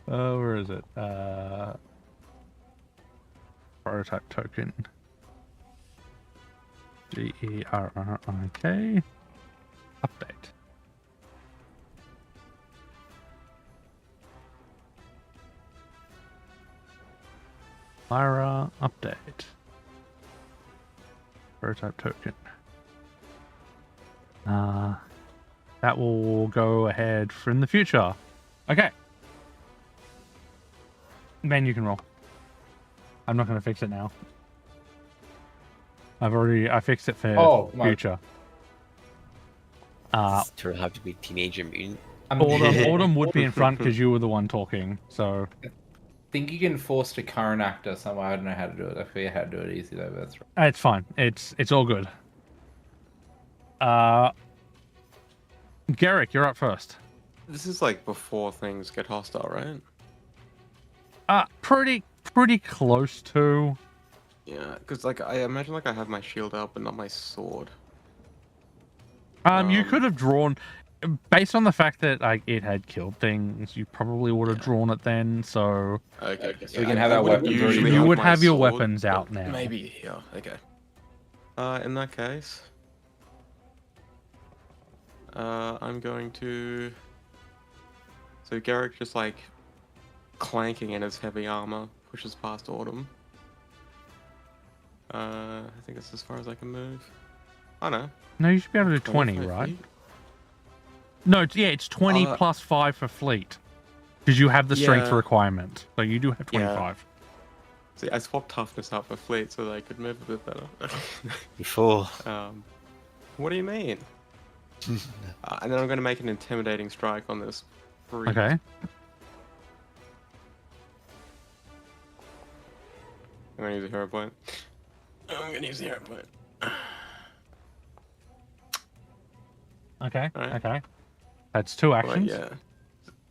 [SPEAKER 1] Where is it? Prototype token. GERRIK. Update. Lyra update. Prototype token. That will go ahead from the future. Okay. Ben, you can roll. I'm not going to fix it now. I fixed it for future.
[SPEAKER 3] Turtle have to be teenager mutant.
[SPEAKER 1] Autumn would be in front because you were the one talking. So
[SPEAKER 2] I think you can force the current actor somewhere. I don't know how to do it. I forget how to do it easy though. But that's right.
[SPEAKER 1] it's fine. It's all good. Garrick, you're up first.
[SPEAKER 4] This is like before things get hostile, right?
[SPEAKER 1] Pretty close to.
[SPEAKER 4] Yeah, because like I imagine like I have my shield out but not my sword.
[SPEAKER 1] You could have drawn. Based on the fact that like it had killed things, you probably would have drawn it then. So
[SPEAKER 4] Okay.
[SPEAKER 2] So we can have our
[SPEAKER 4] wouldn't
[SPEAKER 2] weapons
[SPEAKER 4] usually
[SPEAKER 2] ready.
[SPEAKER 1] you
[SPEAKER 4] with
[SPEAKER 1] would
[SPEAKER 4] my
[SPEAKER 1] have your
[SPEAKER 4] sword,
[SPEAKER 1] weapons
[SPEAKER 4] but
[SPEAKER 1] out now.
[SPEAKER 4] Maybe here. Okay. In that case, I'm going to. So Garrick just like clanking in his heavy armor pushes past Autumn. I think that's as far as I can move. Oh no.
[SPEAKER 1] No, you should be able to do 20,
[SPEAKER 4] 25
[SPEAKER 1] right?
[SPEAKER 4] feet?
[SPEAKER 1] No, it's 20 plus 5 for fleet. Because you have the strength
[SPEAKER 4] Yeah.
[SPEAKER 1] requirement. So you do have
[SPEAKER 4] Yeah.
[SPEAKER 1] 25.
[SPEAKER 4] See, I swapped toughness out for fleet so that I could move a bit better.
[SPEAKER 3] You fool.
[SPEAKER 4] What do you mean? And then I'm going to make an intimidating strike on this freak.
[SPEAKER 1] Okay.
[SPEAKER 4] I'm going to use a hero point. I'm going to use the hero point.
[SPEAKER 1] Okay.
[SPEAKER 4] Alright.
[SPEAKER 1] Okay. That's 2
[SPEAKER 4] Well,
[SPEAKER 1] actions.
[SPEAKER 4] yeah.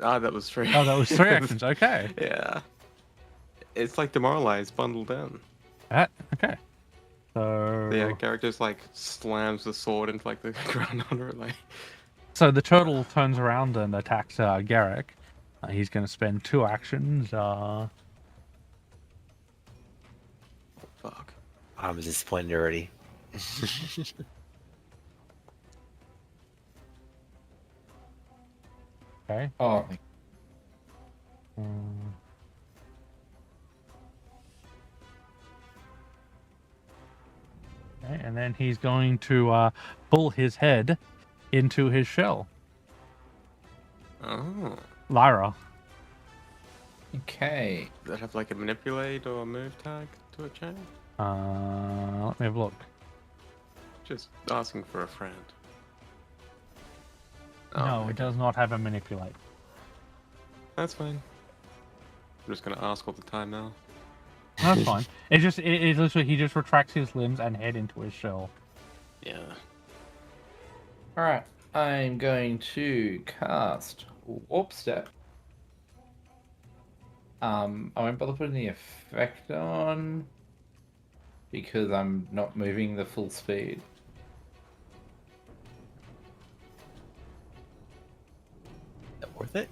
[SPEAKER 4] Ah, that was 3.
[SPEAKER 1] Oh, that was 3 actions. Okay.
[SPEAKER 4] Yeah. It's like demoralized, bundled in.
[SPEAKER 1] Okay. So
[SPEAKER 4] The character like slams the sword into like the ground under it. Like,
[SPEAKER 1] So the turtle turns around and attacks Garrick. He's going to spend 2 actions.
[SPEAKER 4] fuck.
[SPEAKER 3] I'm disappointed already.
[SPEAKER 1] Okay.
[SPEAKER 2] Oh,
[SPEAKER 1] Okay, and then he's going to pull his head into his shell.
[SPEAKER 4] Oh.
[SPEAKER 1] Lyra.
[SPEAKER 2] okay.
[SPEAKER 4] Does that have like a manipulate or a move tag to it, Jane?
[SPEAKER 1] Let me have a look.
[SPEAKER 4] Just asking for a friend.
[SPEAKER 1] No,
[SPEAKER 4] okay.
[SPEAKER 1] it does not have a manipulate.
[SPEAKER 4] That's fine. I'm just gonna ask all the time now.
[SPEAKER 1] That's fine. It's literally he just retracts his limbs and head into his shell.
[SPEAKER 4] Yeah.
[SPEAKER 2] Alright. I'm going to cast Warp Step. I won't bother putting the effect on because I'm not moving the full speed.
[SPEAKER 3] Is that worth it?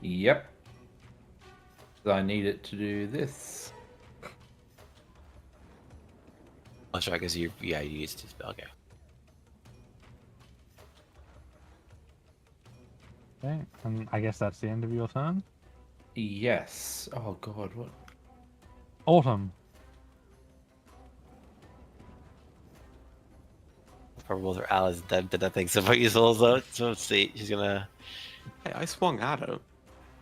[SPEAKER 2] Yep. So I need it to do this.
[SPEAKER 3] Oh, sure, I guess you used to spell. Okay.
[SPEAKER 1] Okay, and I guess that's the end of your turn.
[SPEAKER 2] Yes. Oh god, what?
[SPEAKER 1] Autumn.
[SPEAKER 3] Probably both her allies did that thing so useful, though. So let's see. She's gonna.
[SPEAKER 4] Hey, I swung at her.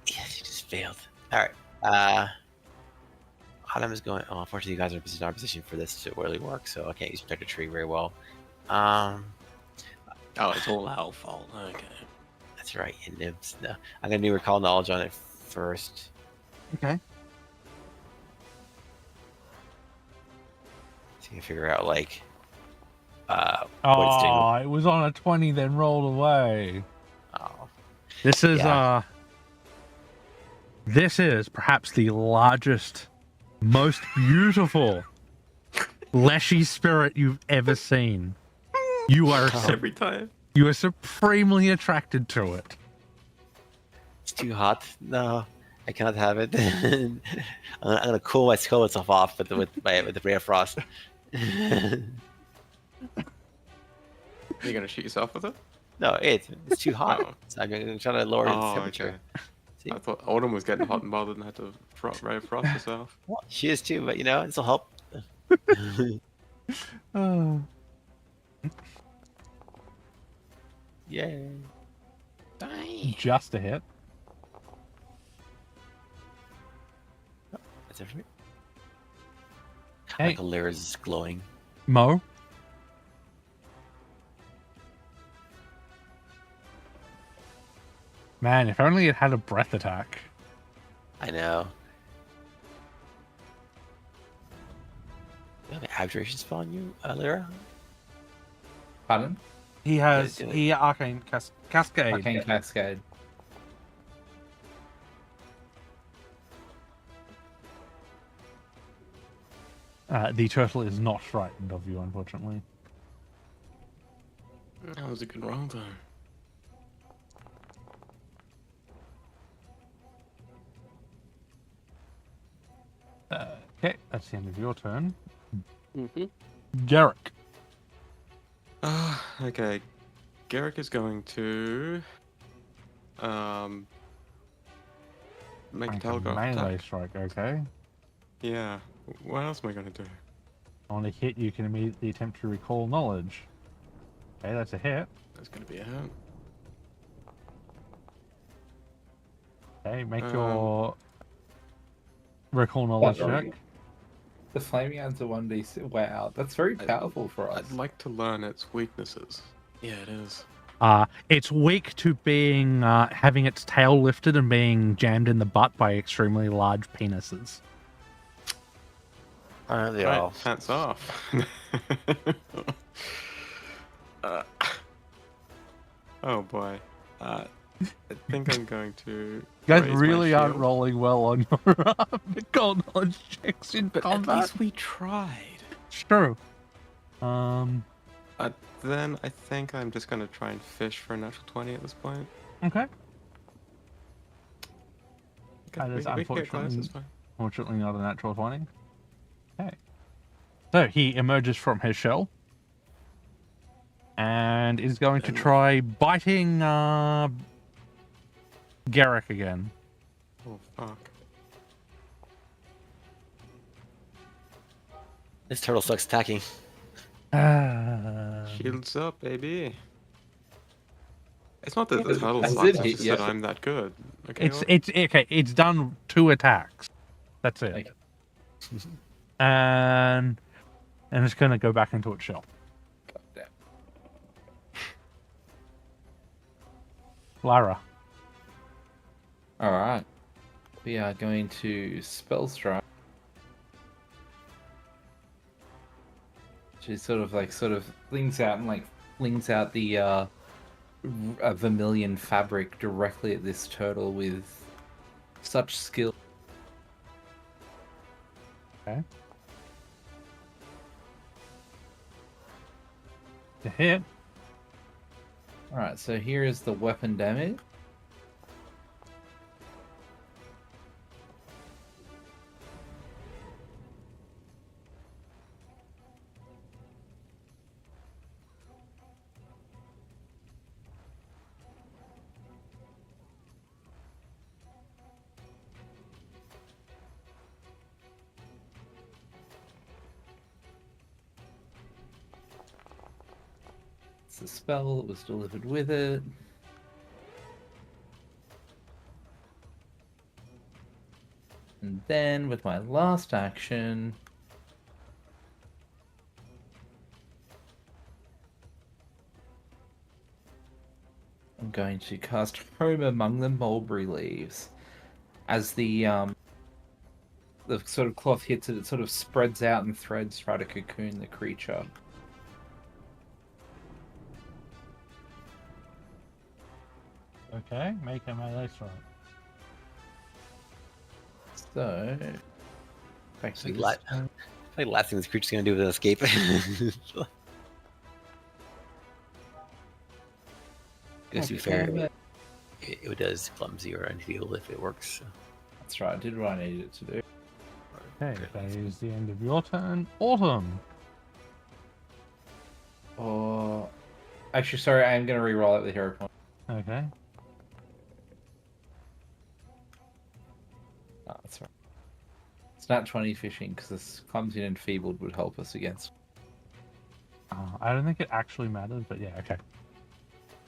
[SPEAKER 3] Yeah, she just failed. Alright. Autumn is going. Oh, unfortunately, you guys are in our position for this to really work, so I can't use Protector Tree very well.
[SPEAKER 4] Oh, it's all our fault. Okay.
[SPEAKER 3] That's right, and nibs. No, I'm gonna do Recall Knowledge on it first.
[SPEAKER 1] Okay.
[SPEAKER 3] So you can figure out, like, what it's doing.
[SPEAKER 1] Oh, it was on a 20, then rolled away.
[SPEAKER 3] Oh.
[SPEAKER 1] This is
[SPEAKER 3] Yeah.
[SPEAKER 1] This is perhaps the largest, most beautiful leshy spirit you've ever seen. You are
[SPEAKER 4] Every time.
[SPEAKER 1] you are supremely attracted to it.
[SPEAKER 3] It's too hot. No, I cannot have it. I'm gonna cool my skull itself off with the ray of frost.
[SPEAKER 4] You're gonna shoot yourself with it?
[SPEAKER 3] No, it's too hot.
[SPEAKER 4] Oh.
[SPEAKER 3] So I'm trying to lower its
[SPEAKER 4] Oh,
[SPEAKER 3] temperature.
[SPEAKER 4] okay.
[SPEAKER 3] See?
[SPEAKER 4] I thought Autumn was getting hot and bothered and had to ray of frost herself.
[SPEAKER 3] Well, she is too, but this will help.
[SPEAKER 1] Oh.
[SPEAKER 3] Yay!
[SPEAKER 1] Just a hit.
[SPEAKER 3] That's it for me.
[SPEAKER 1] Hey.
[SPEAKER 3] Michael Lyra's is glowing.
[SPEAKER 1] Mo. Man, if only it had a breath attack.
[SPEAKER 3] I know. You have an abjuration spell on you, Lyra?
[SPEAKER 2] Pardon?
[SPEAKER 1] He has
[SPEAKER 3] Yeah,
[SPEAKER 1] arcane cascade.
[SPEAKER 2] Arcane Cascade.
[SPEAKER 1] The turtle is not frightened of you, unfortunately.
[SPEAKER 4] That was a good roll, though.
[SPEAKER 1] Okay, that's the end of your turn.
[SPEAKER 5] Mm-hmm.
[SPEAKER 1] Garrick.
[SPEAKER 4] Okay. Garrick is going to make a
[SPEAKER 1] Make a
[SPEAKER 4] telegraph
[SPEAKER 1] melee
[SPEAKER 4] attack.
[SPEAKER 1] strike, okay.
[SPEAKER 4] Yeah. What else am I gonna do?
[SPEAKER 1] On a hit, you can immediately attempt to recall knowledge. Okay, that's a hit.
[SPEAKER 4] That's gonna be a hit.
[SPEAKER 1] Okay, make
[SPEAKER 4] Um,
[SPEAKER 1] your recall knowledge check.
[SPEAKER 2] The flaming hands are 1d6. Wow, that's very powerful for us.
[SPEAKER 4] I'd like to learn its weaknesses. Yeah, it is.
[SPEAKER 1] It's weak to being having its tail lifted and being jammed in the butt by extremely large penises.
[SPEAKER 3] Aren't they
[SPEAKER 4] Right,
[SPEAKER 3] all?
[SPEAKER 4] pants off. uh, oh boy. I think I'm going to.
[SPEAKER 1] You guys
[SPEAKER 4] raise my
[SPEAKER 1] really aren't
[SPEAKER 4] shield.
[SPEAKER 1] rolling well on your recall knowledge checks in
[SPEAKER 4] But
[SPEAKER 1] combat.
[SPEAKER 4] at least we tried.
[SPEAKER 1] It's true.
[SPEAKER 4] Then I think I'm just gonna try and fish for a natural 20 at this point.
[SPEAKER 1] Okay.
[SPEAKER 4] Okay,
[SPEAKER 1] That is
[SPEAKER 4] we can get close, it's fine.
[SPEAKER 1] unfortunately not a natural 20. Okay. So he emerges from his shell and is going to try biting Garrick again.
[SPEAKER 4] Oh fuck.
[SPEAKER 3] This turtle sucks attacking.
[SPEAKER 4] Shields up, baby. It's not that the turtle
[SPEAKER 2] Has
[SPEAKER 4] sucks,
[SPEAKER 2] it
[SPEAKER 4] it's
[SPEAKER 2] hit
[SPEAKER 4] just
[SPEAKER 2] yet?
[SPEAKER 4] that I'm that good. Okay,
[SPEAKER 1] It's okay. It's done 2 attacks. That's it.
[SPEAKER 2] Okay.
[SPEAKER 1] And it's gonna go back into its shell.
[SPEAKER 2] God damn.
[SPEAKER 1] Lyra.
[SPEAKER 2] Alright. We are going to spell strike. She sort of flings out and flings out the a vermilion fabric directly at this turtle with such skill.
[SPEAKER 1] Okay. To hit.
[SPEAKER 2] Alright, so here is the weapon damage. It's a spell that was delivered with it. And then with my last action, I'm going to cast Home Among the Mulberry Leaves. As the sort of cloth hits it, it sort of spreads out and threads try to cocoon the creature.
[SPEAKER 1] Okay, make a melee strike.
[SPEAKER 2] So,
[SPEAKER 3] It's like the last thing this creature's gonna do is an escape. Guess to be fair, it does clumsy or unhealed if it works. So.
[SPEAKER 2] That's right, I did what I needed it to do.
[SPEAKER 1] Okay, that is the end of your turn. Autumn.
[SPEAKER 2] Or actually, sorry, I am going to re-roll it with hero point.
[SPEAKER 1] Okay.
[SPEAKER 2] Oh, that's right. It's not 20 fishing because this clumsy and enfeebled would help us against.
[SPEAKER 1] I don't think it actually matters, but yeah, okay.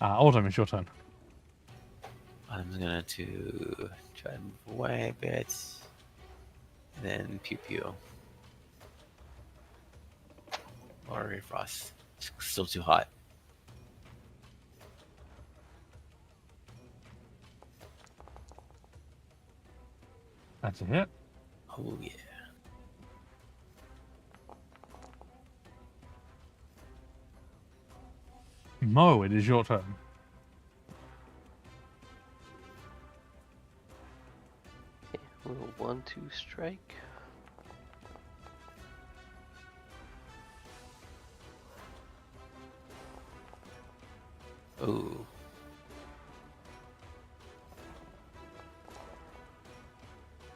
[SPEAKER 1] Autumn, it's your turn.
[SPEAKER 3] I'm gonna to try to move away a bit, and then pew pew. Or frost. It's still too hot.
[SPEAKER 1] That's a hit.
[SPEAKER 3] Oh yeah.
[SPEAKER 1] Mo, it is your turn.
[SPEAKER 5] Little 1-2 strike.
[SPEAKER 3] Oh.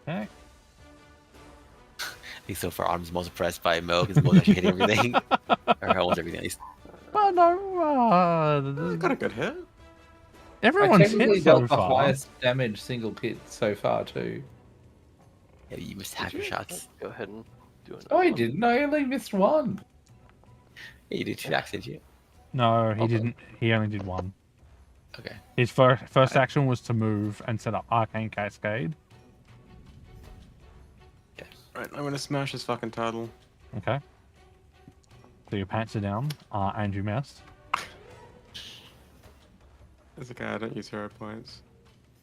[SPEAKER 1] Okay.
[SPEAKER 3] think so far I'm most impressed by Mo because Mo's actually hitting everything. Or almost everything at least.
[SPEAKER 1] Well, no,
[SPEAKER 4] I got a good hit.
[SPEAKER 2] I
[SPEAKER 1] everyone's
[SPEAKER 2] technically
[SPEAKER 1] hit so
[SPEAKER 2] dealt the
[SPEAKER 1] far.
[SPEAKER 2] highest damage single hit so far too.
[SPEAKER 3] Yeah, you missed half your shots.
[SPEAKER 5] Go ahead and do another
[SPEAKER 2] Oh, I
[SPEAKER 5] one.
[SPEAKER 2] didn't. I only missed one.
[SPEAKER 3] Yeah, you did 2 attacks, didn't you?
[SPEAKER 1] No, he
[SPEAKER 2] Okay.
[SPEAKER 1] didn't. He only did one.
[SPEAKER 3] Okay.
[SPEAKER 1] His first action was to move and set up Arcane Cascade.
[SPEAKER 4] Right, I'm gonna smash his fucking turtle.
[SPEAKER 1] Okay. So your pants are down, and you missed.
[SPEAKER 4] It's okay, I don't use hero points.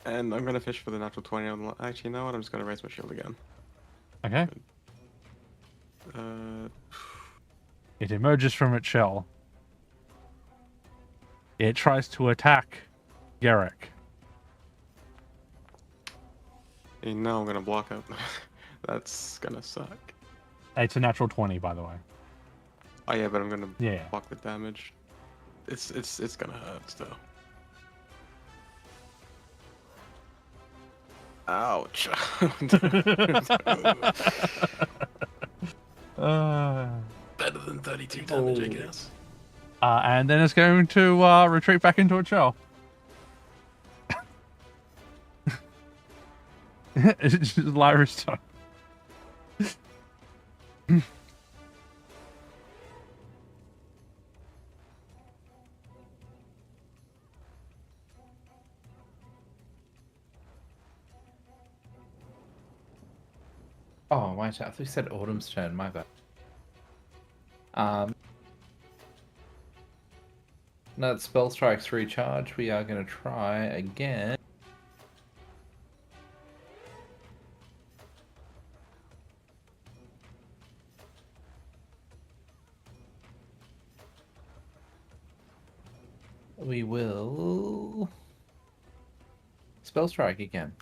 [SPEAKER 4] And I'm gonna fish for the natural 20 on the... Actually, you know what? I'm just gonna raise my shield again.
[SPEAKER 1] Okay.
[SPEAKER 4] Uh,
[SPEAKER 1] It emerges from its shell. It tries to attack Garrick.
[SPEAKER 4] and now I'm gonna block it. That's gonna suck.
[SPEAKER 1] It's a natural 20, by the way.
[SPEAKER 4] Oh yeah, but I'm gonna
[SPEAKER 1] Yeah.
[SPEAKER 4] block the damage. It's gonna hurt still. Ouch. Better than 32 damage, I guess.
[SPEAKER 1] And then it's going to retreat back into its shell. It's just Lyra's turn.
[SPEAKER 2] Oh, my turn. I thought you said Autumn's turn. My bad. Now that spell strikes recharge, we are going to try again. We will spell strike again.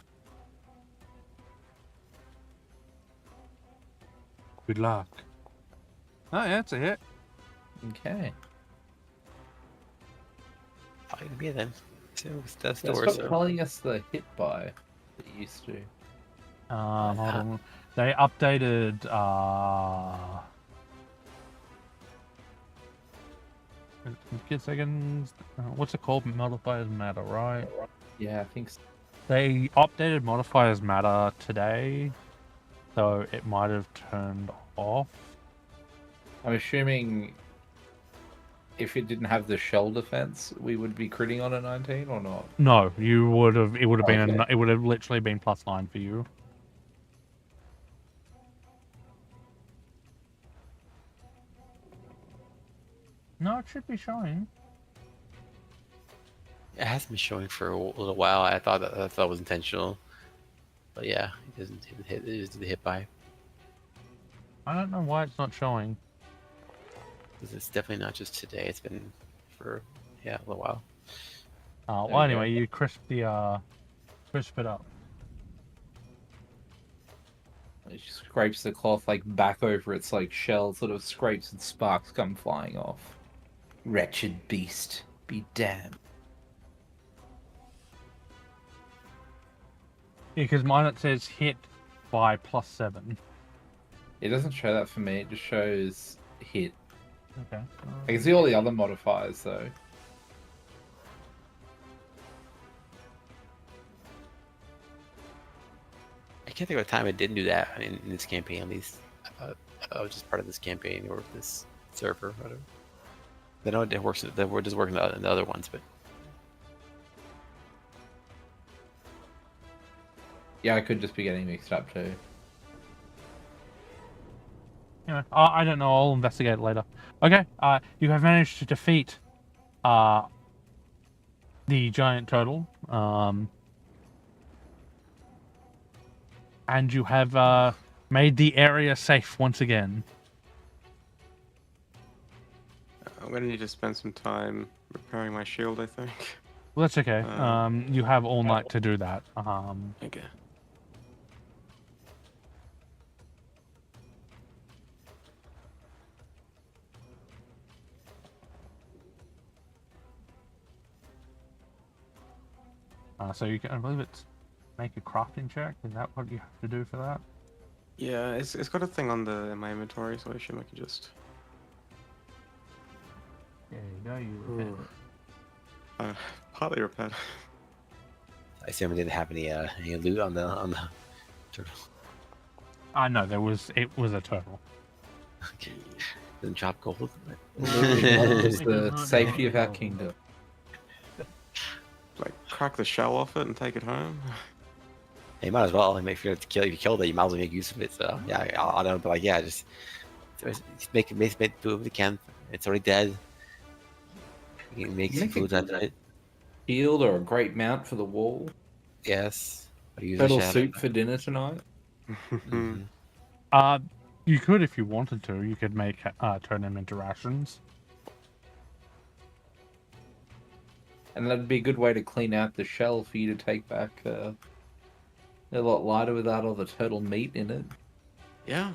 [SPEAKER 1] Good luck. Oh, yeah, it's a hit.
[SPEAKER 2] Okay.
[SPEAKER 3] Fine with me then. So that's the
[SPEAKER 2] That's
[SPEAKER 3] worst.
[SPEAKER 2] not telling us the hit by it used to.
[SPEAKER 1] Hold on. They updated. Get seconds. What's it called? Modifiers matter, right?
[SPEAKER 2] Yeah, I think so.
[SPEAKER 1] They updated modifiers matter today, so it might have turned off.
[SPEAKER 2] I'm assuming if it didn't have the shell defense, we would be critting on a 19 or not?
[SPEAKER 1] No, you would have. It would have been.
[SPEAKER 2] Okay.
[SPEAKER 1] It would have literally been +9 for you. No, it should be showing.
[SPEAKER 3] It hasn't been showing for a little while. I thought it was intentional, but yeah, it doesn't hit. It is the hit by.
[SPEAKER 1] I don't know why it's not showing.
[SPEAKER 3] 'Cause it's definitely not just today. It's been for a little while.
[SPEAKER 1] Well,
[SPEAKER 2] There you go.
[SPEAKER 1] anyway, you crisp it up.
[SPEAKER 2] It just scrapes the cloth like back over its like shell, sort of scrapes and sparks come flying off. Wretched beast, be damned.
[SPEAKER 1] Yeah, because mine it says hit by +7.
[SPEAKER 2] It doesn't show that for me, it just shows hit.
[SPEAKER 1] Okay.
[SPEAKER 2] I can see all the other modifiers though.
[SPEAKER 3] I can't think of a time it didn't do that in this campaign. At least I was just part of this campaign or this server, or whatever. I know it works. That we're just working in the other ones, but
[SPEAKER 2] Yeah, I could just be getting mixed up too.
[SPEAKER 1] Anyway, I don't know. I'll investigate it later. Okay. You have managed to defeat the giant turtle. And you have made the area safe once again.
[SPEAKER 4] I'm gonna need to spend some time repairing my shield, I think.
[SPEAKER 1] Well, that's okay. You have all night to do that.
[SPEAKER 4] Okay.
[SPEAKER 1] So you can, I believe it's make a crafting check. Is that what you have to do for that?
[SPEAKER 4] Yeah, it's got a thing on the in my inventory, so I assume I can just
[SPEAKER 1] There you go. You
[SPEAKER 4] partly repair.
[SPEAKER 3] I assume it didn't have any loot on the turtle.
[SPEAKER 1] no, it was a turtle.
[SPEAKER 3] Okay. Didn't drop gold.
[SPEAKER 2] It is
[SPEAKER 1] It
[SPEAKER 2] the
[SPEAKER 1] does not
[SPEAKER 2] safety
[SPEAKER 1] drop
[SPEAKER 2] of our
[SPEAKER 1] gold.
[SPEAKER 2] kingdom.
[SPEAKER 4] Like crack the shell off it and take it home.
[SPEAKER 3] You might as well. If you killed it, you might as well make use of it. So yeah, I don't know, but like yeah, just make do what you can. It's already dead. You can make some
[SPEAKER 2] Make
[SPEAKER 3] food out of it.
[SPEAKER 2] Shield or a great mount for the wall.
[SPEAKER 3] Yes. Or use
[SPEAKER 2] Turtle
[SPEAKER 3] a shadow.
[SPEAKER 2] soup for dinner tonight.
[SPEAKER 3] Mhm.
[SPEAKER 1] You could if you wanted to. You could make turn them into rations.
[SPEAKER 2] And that'd be a good way to clean out the shell for you to take back. A lot lighter without all the turtle meat in it.
[SPEAKER 4] Yeah.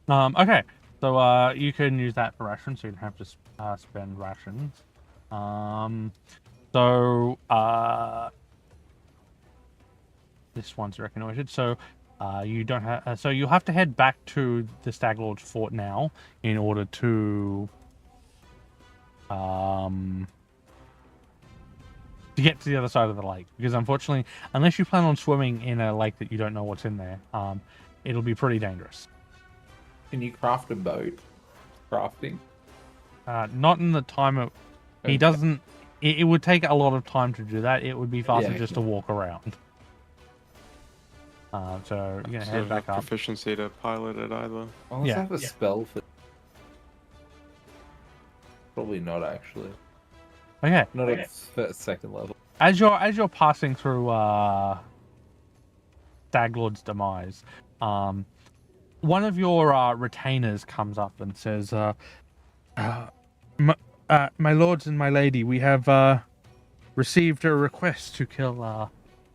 [SPEAKER 1] Okay, so you can use that for rations, so you don't have to spend rations. This one's reconnoitered. So you don't have. So you'll have to head back to the Stag Lord's fort now in order to get to the other side of the lake. Because unfortunately, unless you plan on swimming in a lake that you don't know what's in there, it'll be pretty dangerous.
[SPEAKER 2] Can you craft a boat? Crafting?
[SPEAKER 1] Not in the time of. He
[SPEAKER 2] Okay.
[SPEAKER 1] doesn't. It would take a lot of time to do that. It would be faster
[SPEAKER 2] Yeah,
[SPEAKER 1] just to walk around. So you're gonna
[SPEAKER 4] So
[SPEAKER 1] head back
[SPEAKER 4] have
[SPEAKER 1] up.
[SPEAKER 4] proficiency to pilot it either.
[SPEAKER 2] Oh, let's
[SPEAKER 1] Yeah,
[SPEAKER 2] have a spell for. Probably not actually.
[SPEAKER 1] Okay.
[SPEAKER 2] Not at second level.
[SPEAKER 1] As you're passing through Staglord's demise, one of your retainers comes up and says, my lords and my lady, we have received a request to kill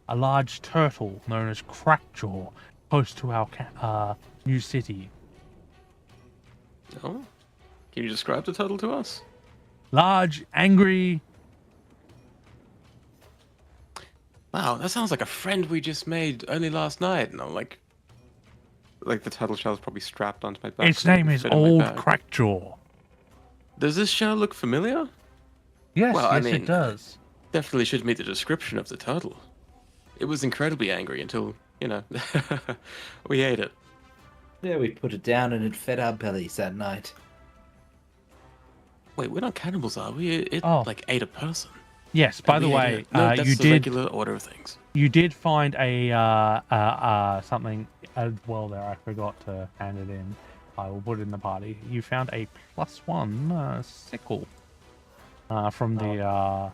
[SPEAKER 1] a large turtle known as Crackjaw, close to our new city.
[SPEAKER 4] Oh, can you describe the turtle to us?
[SPEAKER 1] Large, angry.
[SPEAKER 4] Wow, that sounds like a friend we just made only last night. And I'm like the turtle shell is probably strapped onto my back.
[SPEAKER 1] Its
[SPEAKER 4] so it
[SPEAKER 1] name
[SPEAKER 4] would
[SPEAKER 1] is
[SPEAKER 4] fit in my
[SPEAKER 1] Old
[SPEAKER 4] bag.
[SPEAKER 1] Crackjaw.
[SPEAKER 4] Does this shell look familiar?
[SPEAKER 1] Yes,
[SPEAKER 4] Well, I
[SPEAKER 1] yes,
[SPEAKER 4] mean,
[SPEAKER 1] it does.
[SPEAKER 4] Definitely should meet the description of the turtle. It was incredibly angry until, we ate it.
[SPEAKER 2] Yeah, we put it down and it fed our bellies that night.
[SPEAKER 4] Wait, we're not cannibals, are we? It
[SPEAKER 1] Oh.
[SPEAKER 4] like ate a person.
[SPEAKER 1] Yes. By
[SPEAKER 4] And
[SPEAKER 1] the
[SPEAKER 4] we ate
[SPEAKER 1] way,
[SPEAKER 4] it. No, that's
[SPEAKER 1] you
[SPEAKER 4] the
[SPEAKER 1] did.
[SPEAKER 4] regular order of things.
[SPEAKER 1] You did find a something as well there. I forgot to hand it in. I will put it in the party. You found a +1 sickle from the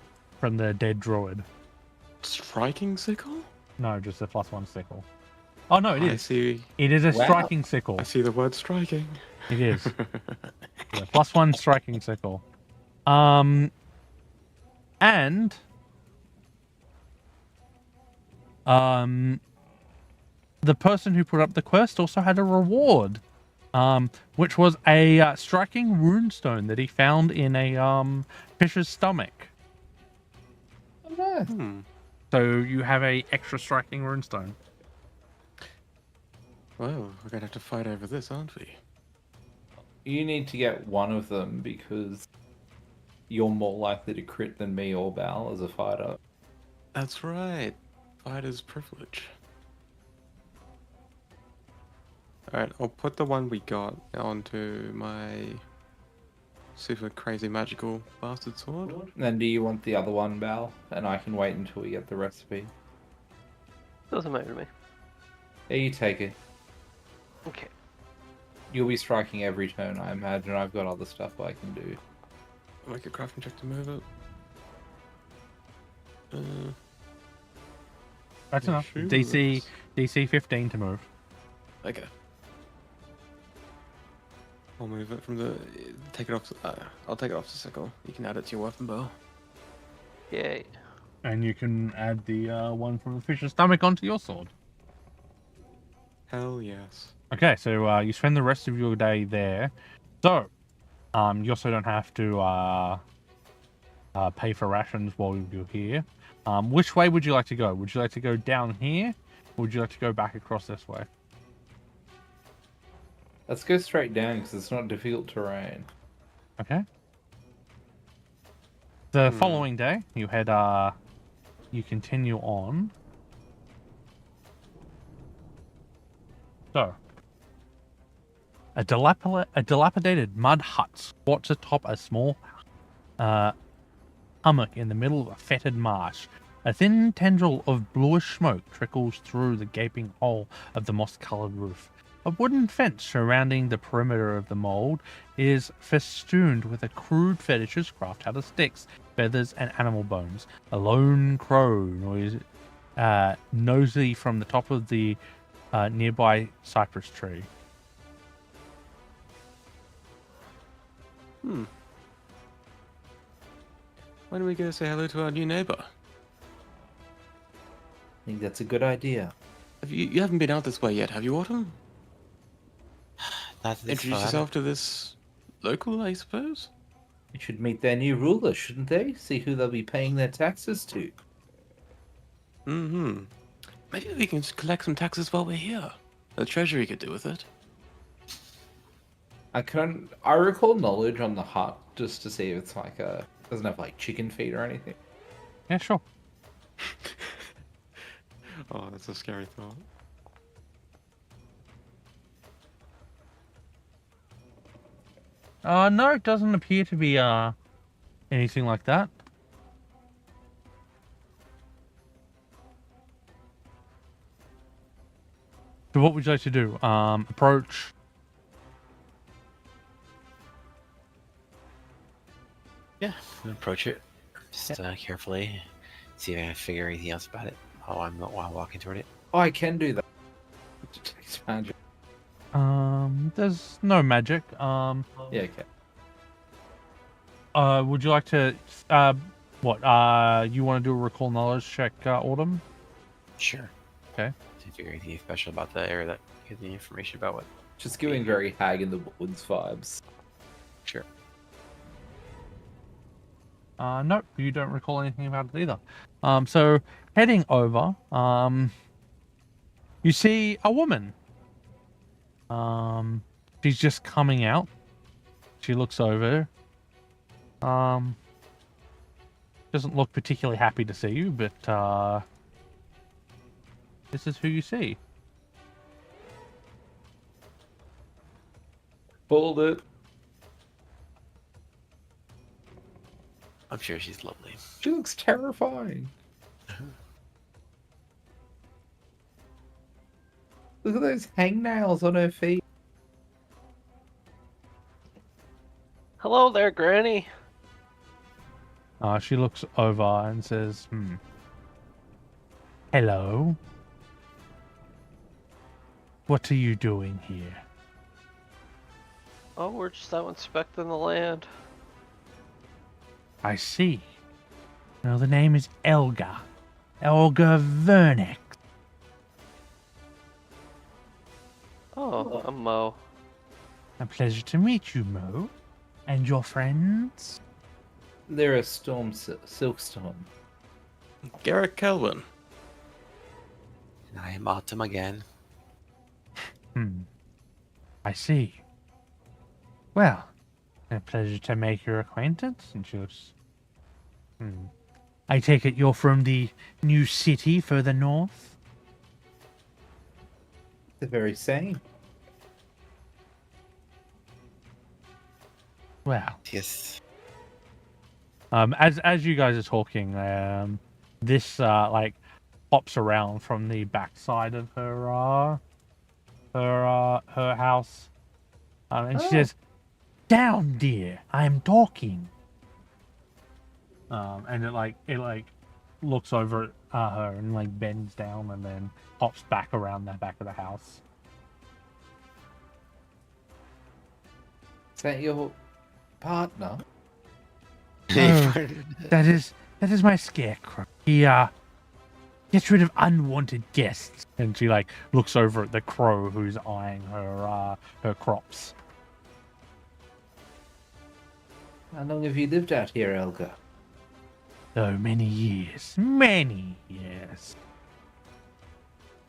[SPEAKER 1] dead druid.
[SPEAKER 4] Striking sickle?
[SPEAKER 1] No, just a +1 sickle. Oh no, it
[SPEAKER 4] I
[SPEAKER 1] is.
[SPEAKER 4] see.
[SPEAKER 1] It is a
[SPEAKER 2] Wow.
[SPEAKER 1] striking sickle.
[SPEAKER 4] I see the word striking.
[SPEAKER 1] It is. Yeah, +1 striking sickle. And the person who put up the quest also had a reward, which was a striking runestone that he found in a fish's stomach.
[SPEAKER 2] Oh, nice.
[SPEAKER 1] So you have a extra striking runestone.
[SPEAKER 4] Well, we're gonna have to fight over this, aren't we?
[SPEAKER 2] You need to get one of them because you're more likely to crit than me or Bal as a fighter.
[SPEAKER 4] That's right. Fighter's privilege. Alright, I'll put the one we got onto my super crazy magical bastard sword.
[SPEAKER 2] Then do you want the other one, Bal? And I can wait until we get the recipe.
[SPEAKER 5] Doesn't matter to me.
[SPEAKER 2] There, you take it.
[SPEAKER 5] Okay.
[SPEAKER 2] You'll be striking every turn, I imagine. I've got other stuff I can do.
[SPEAKER 4] Make a crafting check to move it.
[SPEAKER 1] That's enough.
[SPEAKER 4] shoes.
[SPEAKER 1] DC 15 to move.
[SPEAKER 4] Okay. I'll move it from the. Take it off. I'll take it off the sickle. You can add it to your weapon bow.
[SPEAKER 5] Yay.
[SPEAKER 1] And you can add the one from the fish's stomach onto your sword.
[SPEAKER 4] Hell yes.
[SPEAKER 1] Okay, so you spend the rest of your day there. So, you also don't have to pay for rations while you're here. Which way would you like to go? Would you like to go down here, Or would you like to go back across this way?
[SPEAKER 2] Let's go straight down because it's not difficult terrain.
[SPEAKER 1] Okay. The following day, you continue on. So, a dilapidated mud hut squats atop a small hummock in the middle of a fetid marsh. A thin tendril of bluish smoke trickles through the gaping hole of the moss-coloured roof. A wooden fence surrounding the perimeter of the mould is festooned with a crude fetishes crafted out of sticks, feathers, and animal bones. A lone crow nosy from the top of the nearby cypress tree.
[SPEAKER 4] Why don't we go say hello to our new neighbor?
[SPEAKER 2] I think that's a good idea.
[SPEAKER 4] You haven't been out this way yet, have you, Autumn?
[SPEAKER 3] Not this
[SPEAKER 4] Introduce
[SPEAKER 3] far.
[SPEAKER 4] yourself to this local, I suppose?
[SPEAKER 2] They should meet their new ruler, shouldn't they? See who they'll be paying their taxes to.
[SPEAKER 4] Mm-hmm. Maybe we can just collect some taxes while we're here. The treasury could do with it.
[SPEAKER 2] I recall knowledge on the hut just to see if it's like doesn't have like chicken feet or anything.
[SPEAKER 1] Yeah, sure.
[SPEAKER 4] Oh, that's a scary thought.
[SPEAKER 1] No, it doesn't appear to be anything like that. So what would you like to do? Approach.
[SPEAKER 3] Yeah, approach it. Just carefully. See if I can figure anything else about it while walking toward it.
[SPEAKER 2] Oh, I can do that. It's magic.
[SPEAKER 1] There's no magic.
[SPEAKER 2] Yeah, okay.
[SPEAKER 1] Would you like to, what, you want to do a recall knowledge check, Autumn?
[SPEAKER 3] Sure.
[SPEAKER 1] Okay.
[SPEAKER 3] See if figure anything special about the area that gives me information about what.
[SPEAKER 2] Just giving very Hag in the Woods vibes.
[SPEAKER 3] Sure.
[SPEAKER 1] Nope, you don't recall anything about it either. So heading over, you see a woman. She's just coming out. She looks over. Doesn't look particularly happy to see you, but this is who you see.
[SPEAKER 2] Pulled it.
[SPEAKER 3] I'm sure she's lovely.
[SPEAKER 2] She looks terrifying. Look at those hangnails on her feet.
[SPEAKER 5] Hello there, Granny.
[SPEAKER 1] She looks over and says, Hello. What are you doing here?
[SPEAKER 5] Oh, we're just out inspecting the land.
[SPEAKER 1] I see. Well, the name is Elga. Elga Vernex.
[SPEAKER 5] Oh, I'm Mo.
[SPEAKER 1] A pleasure to meet you, Mo. And your friends?
[SPEAKER 2] They're a Silkstorm.
[SPEAKER 4] Garrett Kelvin.
[SPEAKER 3] And I am Autumn again.
[SPEAKER 1] I see. Well, a pleasure to make your acquaintance. And she looks... I take it you're from the new city further north?
[SPEAKER 2] The very same.
[SPEAKER 1] Well,
[SPEAKER 3] Yes.
[SPEAKER 1] as you guys are talking, this like hops around from the backside of her house, and she says, "Down, dear, I'm talking." And it looks over at her and like bends down and then hops back around the back of the house.
[SPEAKER 2] Is that your partner?
[SPEAKER 1] Oh, that is my scarecrow. He gets rid of unwanted guests. And she like looks over at the crow who's eyeing her crops.
[SPEAKER 2] How long have you lived out here, Elga?
[SPEAKER 1] Oh, many years. Many years.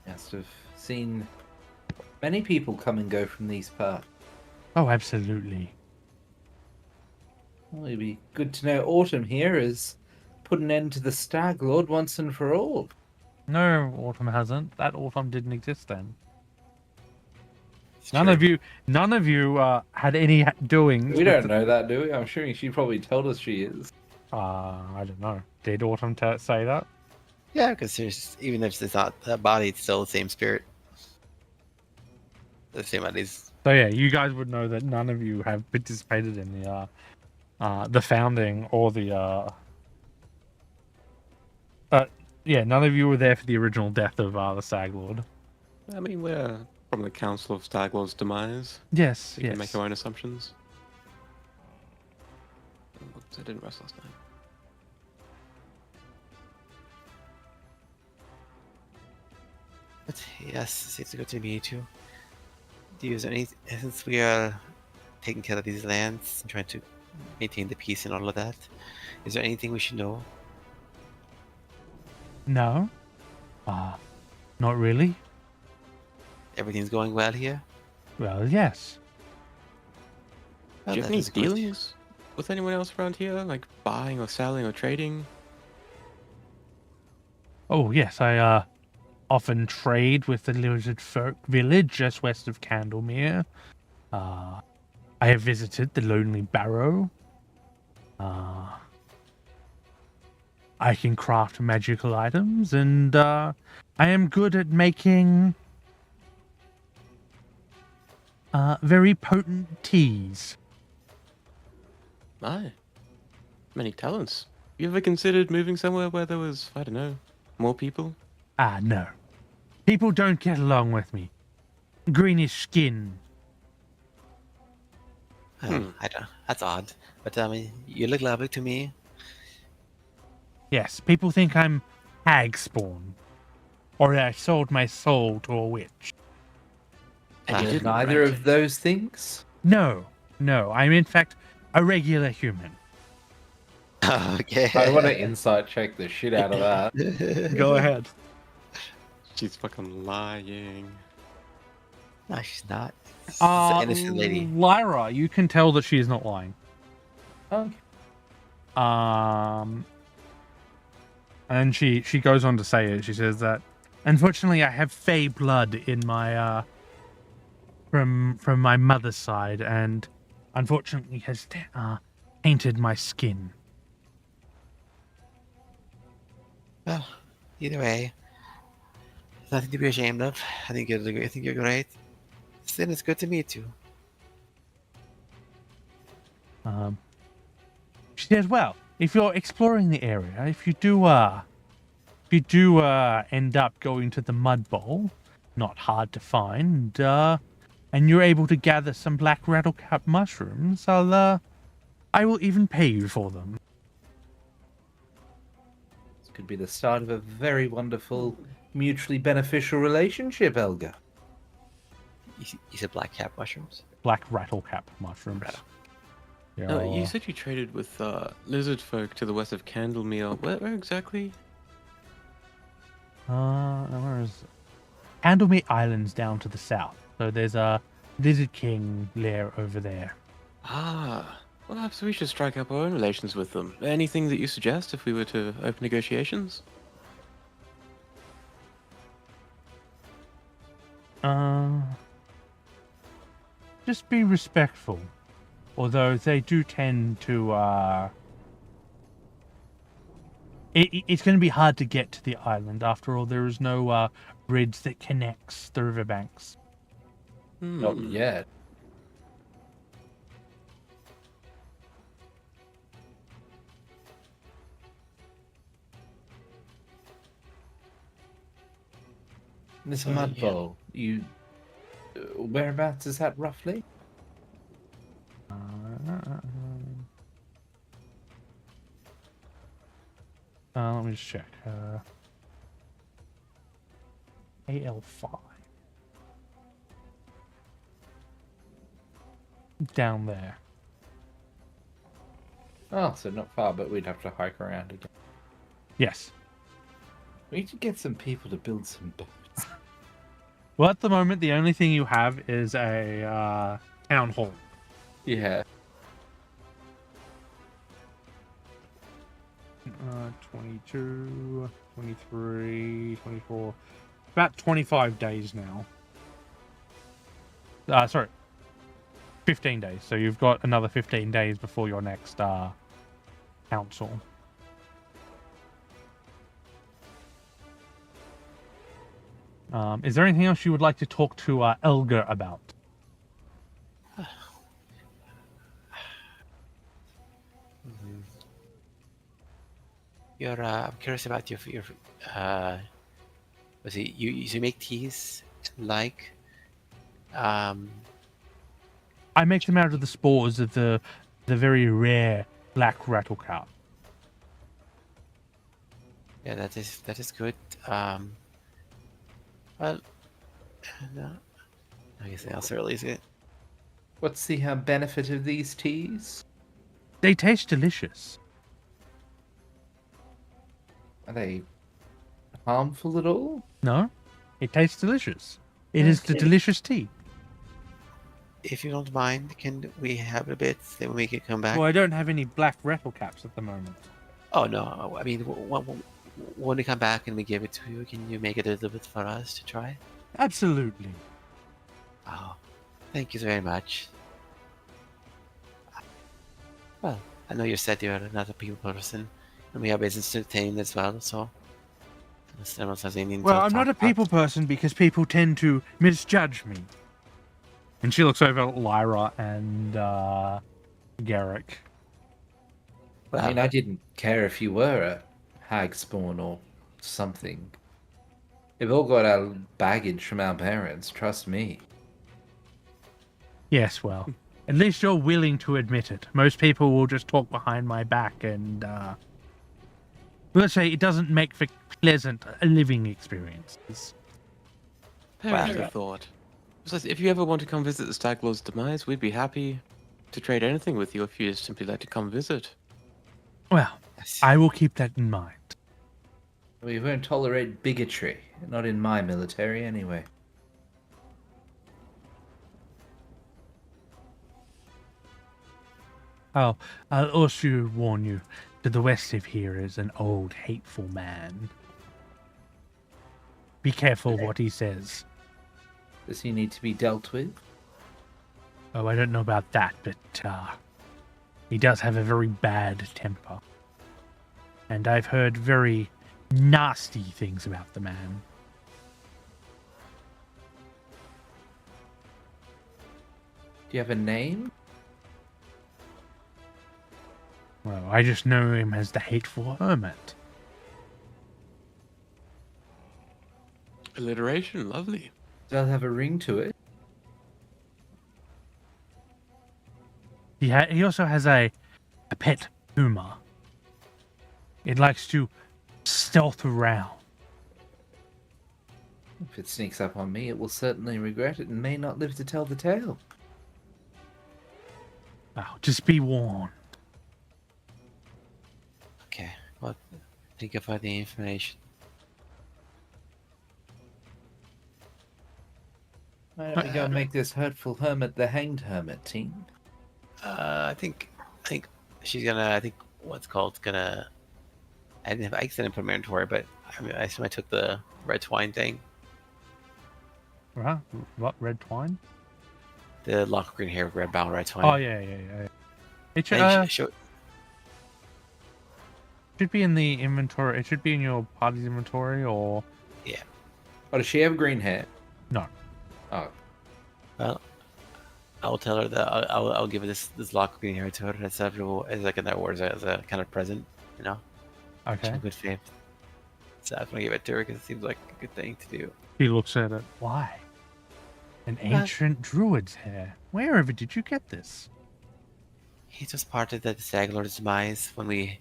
[SPEAKER 2] Must have seen many people come and go from these parts.
[SPEAKER 1] Oh, absolutely.
[SPEAKER 2] Well, it'd be good to know Autumn here has put an end to the Stag Lord once and for all.
[SPEAKER 1] No, Autumn hasn't. That Autumn didn't exist then.
[SPEAKER 3] It's
[SPEAKER 1] None
[SPEAKER 3] true.
[SPEAKER 1] of you had any doings.
[SPEAKER 2] We don't know that, do we? I'm sure she probably told us she is.
[SPEAKER 1] I don't know. Did Autumn say that?
[SPEAKER 3] Yeah, because there's even if it's not that body, it's still the same spirit. The same bodies.
[SPEAKER 1] So yeah, you guys would know that none of you have participated in the founding or the yeah, none of you were there for the original death of the Stag Lord.
[SPEAKER 4] I mean, we're from the Council of Staglord's demise.
[SPEAKER 1] Yes,
[SPEAKER 4] We
[SPEAKER 1] yes.
[SPEAKER 4] can make our own assumptions. I didn't rest last night.
[SPEAKER 3] But yes, it's good to meet you. Do you use any since we are taking care of these lands and trying to maintain the peace and all of that? Is there anything we should know?
[SPEAKER 1] No. Not really.
[SPEAKER 3] Everything's going well here.
[SPEAKER 1] Well, yes.
[SPEAKER 3] Well,
[SPEAKER 4] Do you have
[SPEAKER 3] that
[SPEAKER 4] any
[SPEAKER 3] is good.
[SPEAKER 4] dealings with anyone else around here? Like buying or selling or trading?
[SPEAKER 1] Oh, yes. I often trade with the lizard folk village just west of Candlemere. I have visited the Lonely Barrow. I can craft magical items, and I am good at making very potent teas.
[SPEAKER 4] My, many talents. You ever considered moving somewhere where there was, I don't know, more people?
[SPEAKER 1] No. People don't get along with me. Greenish skin.
[SPEAKER 3] I don't. That's odd. But I mean, you look lovely to me.
[SPEAKER 1] Yes, people think I'm hag spawn. Or that I sold my soul to a witch.
[SPEAKER 2] And
[SPEAKER 3] Ah,
[SPEAKER 2] you're
[SPEAKER 4] didn't,
[SPEAKER 2] neither
[SPEAKER 4] right?
[SPEAKER 2] of those things?
[SPEAKER 1] No, I'm in fact a regular human.
[SPEAKER 3] Okay.
[SPEAKER 2] I want to insight check the shit out of that.
[SPEAKER 1] Go ahead.
[SPEAKER 4] She's fucking lying.
[SPEAKER 3] No, she's not. She's an innocent lady.
[SPEAKER 1] Lyra, you can tell that she is not lying.
[SPEAKER 2] Okay.
[SPEAKER 1] And she goes on to say it. She says that, unfortunately, I have Fey blood in my from my mother's side, and unfortunately has tainted my skin.
[SPEAKER 3] Well, either way, there's nothing to be ashamed of. I think you're great. Then it's good to meet you.
[SPEAKER 1] She says, "Well, if you're exploring the area, if you do end up going to the Mud Bowl, not hard to find, and you're able to gather some black rattlecap mushrooms, I will even pay you for them."
[SPEAKER 2] This could be the start of a very wonderful, mutually beneficial relationship, Elga.
[SPEAKER 3] You said black cap mushrooms.
[SPEAKER 1] Black rattlecap mushrooms. Yeah.
[SPEAKER 4] No, you said you traded with lizard folk to the west of Candlemere. Where exactly?
[SPEAKER 1] Where is Candlemere Island's down to the south. So there's a Lizard King lair over there.
[SPEAKER 4] Ah, well, perhaps we should strike up our own relations with them. Anything that you suggest if we were to open negotiations?
[SPEAKER 1] Just be respectful. Although they do tend to, it's going to be hard to get to the island. After all, there is no bridge that connects the riverbanks.
[SPEAKER 2] Not yet. This Mud
[SPEAKER 3] yeah.
[SPEAKER 2] Bowl, you... whereabouts is that roughly?
[SPEAKER 1] Let me just check. AL5. Down there.
[SPEAKER 2] Oh, so not far, but we'd have to hike around again.
[SPEAKER 1] Yes.
[SPEAKER 2] We need to get some people to build some boats.
[SPEAKER 1] Well, at the moment, the only thing you have is a town hall.
[SPEAKER 2] Yeah.
[SPEAKER 1] 22, 23, 24. About 25 days now. Sorry. 15 days. So you've got another 15 days before your next council. Is there anything else you would like to talk to Elgar about?
[SPEAKER 3] I'm curious about your was it you make teas like
[SPEAKER 1] I make them out of the spores of the very rare black rattlecow.
[SPEAKER 3] yeah, that is good. Well, no, I guess else really is it.
[SPEAKER 2] What's the benefit of these teas?
[SPEAKER 1] They taste delicious.
[SPEAKER 2] Are they harmful at all?
[SPEAKER 1] No, it tastes delicious. It is the
[SPEAKER 2] Okay.
[SPEAKER 1] delicious tea.
[SPEAKER 3] If you don't mind, can we have a bit? Then we can come back.
[SPEAKER 1] Well, I don't have any black rattlecaps at the moment.
[SPEAKER 3] Oh no, I mean, when we come back and we give it to you, can you make it a little bit for us to try?
[SPEAKER 1] Absolutely.
[SPEAKER 3] Oh, thank you very much. Well, I know you said you're not a people person, and we have business to entertain as well, so... unless anyone has anything
[SPEAKER 1] Well,
[SPEAKER 3] to
[SPEAKER 1] I'm not a
[SPEAKER 3] talk about.
[SPEAKER 1] people person because people tend to misjudge me. And she looks over at Lyra and Garrick.
[SPEAKER 3] Well,
[SPEAKER 2] I mean, I didn't care if you were a hag spawn or something. We've all got our baggage from our parents, trust me.
[SPEAKER 1] Yes, well, at least you're willing to admit it. Most people will just talk behind my back and, let's say it doesn't make for pleasant living experiences.
[SPEAKER 4] Perish
[SPEAKER 3] Well,
[SPEAKER 4] the thought. Besides, if you ever want to come visit the Stag Lord's demise, we'd be happy to trade anything with you if you just simply like to come visit.
[SPEAKER 1] Well,
[SPEAKER 3] yes.
[SPEAKER 1] I will keep that in mind.
[SPEAKER 2] We won't tolerate bigotry. Not in my military, anyway.
[SPEAKER 1] Oh, I'll also warn you, to the west of here is an old, hateful man. Be careful what he says.
[SPEAKER 2] Does he need to be dealt with?
[SPEAKER 1] Oh, I don't know about that, but he does have a very bad temper. And I've heard very nasty things about the man.
[SPEAKER 2] Do you have a name?
[SPEAKER 1] Well, I just know him as the Hateful Hermit.
[SPEAKER 4] Alliteration, lovely.
[SPEAKER 2] Does it have a ring to it?
[SPEAKER 1] He also has a pet puma. It likes to stealth around.
[SPEAKER 2] If it sneaks up on me, it will certainly regret it and may not live to tell the tale.
[SPEAKER 1] Oh, just be warned.
[SPEAKER 3] Okay, well, thank you for the information.
[SPEAKER 2] Why don't we go and make this hurtful hermit the hanged hermit, team?
[SPEAKER 3] I think she's gonna. I think what's called gonna. I didn't have accident put in my inventory, but I assume I took the red twine thing,
[SPEAKER 1] Right? What, red twine?
[SPEAKER 3] the lock of green hair, red bound red twine.
[SPEAKER 1] Oh, yeah. It should,
[SPEAKER 3] I think
[SPEAKER 1] should be in the inventory. It should be in your party's inventory, or...
[SPEAKER 2] Oh, does she have green hair?
[SPEAKER 1] No.
[SPEAKER 2] Oh,
[SPEAKER 3] well, I'll tell her that I'll give her this lock of green hair to her as like an award as a kind of present, you know.
[SPEAKER 1] Okay.
[SPEAKER 3] Good faith. So I was gonna give it to her because it seems like a good thing to do.
[SPEAKER 1] He looks at it. Why? An ancient druid's hair. Wherever did you get this?
[SPEAKER 3] He was part of the Stag Lord's demise when I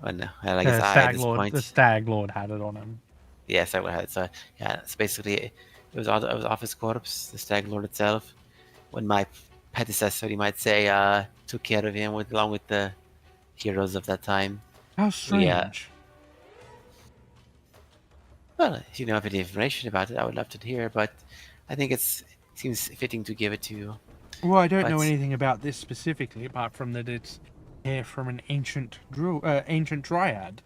[SPEAKER 1] The
[SPEAKER 3] guess I at
[SPEAKER 1] Stag
[SPEAKER 3] this
[SPEAKER 1] Lord.
[SPEAKER 3] point.
[SPEAKER 1] The Stag Lord had it on him.
[SPEAKER 3] Yes, I would have. So yeah, it's basically it was off his corpse, the Stag Lord itself. When my predecessor, you might say, took care of him along with the heroes of that time.
[SPEAKER 1] How strange.
[SPEAKER 3] Well, if you know of any information about it, I would love to hear. But I think it seems fitting to give it to you.
[SPEAKER 1] Well, I don't know
[SPEAKER 3] But-
[SPEAKER 1] anything about this specifically, apart from that it's hair from an ancient ancient dryad.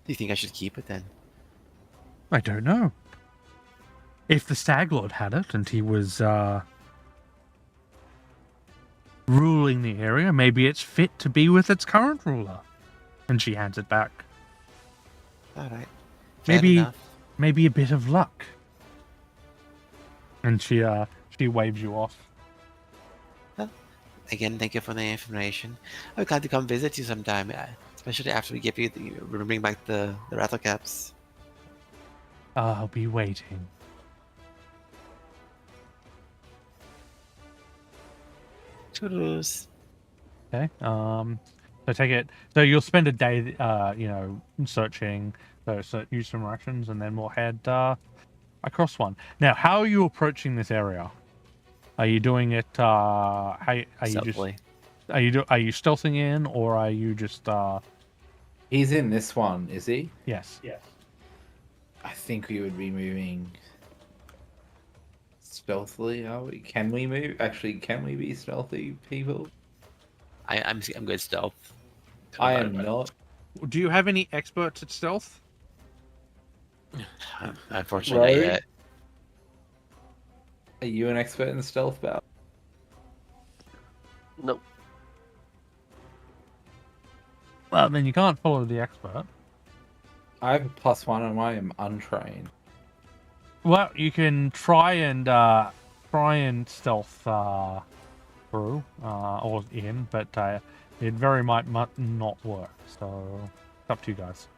[SPEAKER 3] Do you think I should keep it then?
[SPEAKER 1] I don't know. If the Stag Lord had it and he was ruling the area, maybe it's fit to be with its current ruler. And she hands it back.
[SPEAKER 3] All right. Fair
[SPEAKER 1] Maybe
[SPEAKER 3] enough.
[SPEAKER 1] maybe a bit of luck. And she waves you off.
[SPEAKER 3] Again, thank you for the information. I'm glad to come visit you sometime, especially after we give you bring back the rattle caps.
[SPEAKER 1] I'll be waiting.
[SPEAKER 3] Toodles.
[SPEAKER 1] Okay. So take it. So you'll spend a day, searching. So use some rations, and then we'll head across one. Now, how are you approaching this area? Are you doing it? Are you
[SPEAKER 3] Stealthily.
[SPEAKER 1] are you stealthing in, or are you just?
[SPEAKER 2] He's in this one, is he?
[SPEAKER 1] Yes.
[SPEAKER 2] I think we would be moving stealthily. Are we? Can we move? Actually, can we be stealthy people?
[SPEAKER 3] I'm good stealth.
[SPEAKER 2] I am not.
[SPEAKER 1] Do you have any experts at stealth?
[SPEAKER 3] Unfortunately, not
[SPEAKER 2] Rogue?
[SPEAKER 3] yet.
[SPEAKER 2] Are you an expert in stealth, Val?
[SPEAKER 5] Nope.
[SPEAKER 1] Well, then you can't follow the expert.
[SPEAKER 2] I have a +1 and I am untrained.
[SPEAKER 1] Well, you can try and stealth through or in, but it very might not work. So it's up to you guys.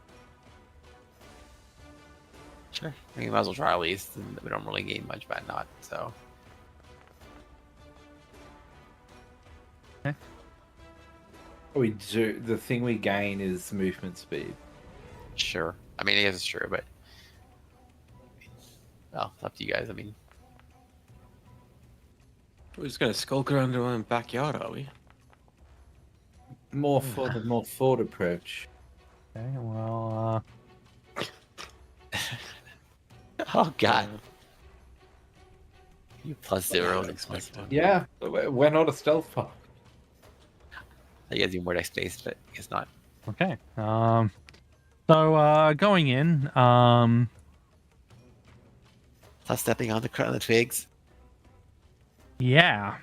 [SPEAKER 3] Sure. I mean, might as well try at least. And we don't really gain much by not. So
[SPEAKER 2] We do. The thing we gain is movement speed.
[SPEAKER 3] sure. I mean, I guess it's true, but well, it's up to you guys. I mean,
[SPEAKER 4] We're just gonna skulk around our own backyard, are we?
[SPEAKER 2] More for the more forward approach.
[SPEAKER 1] Okay. Well,
[SPEAKER 3] oh god, you +0
[SPEAKER 4] Yeah,
[SPEAKER 3] next
[SPEAKER 4] that's
[SPEAKER 3] one.
[SPEAKER 2] Yeah, we're not a stealth pod.
[SPEAKER 3] I guess you more dex based, but I guess not.
[SPEAKER 1] okay. So going in.
[SPEAKER 3] Stop stepping on the twigs.
[SPEAKER 1] Yeah.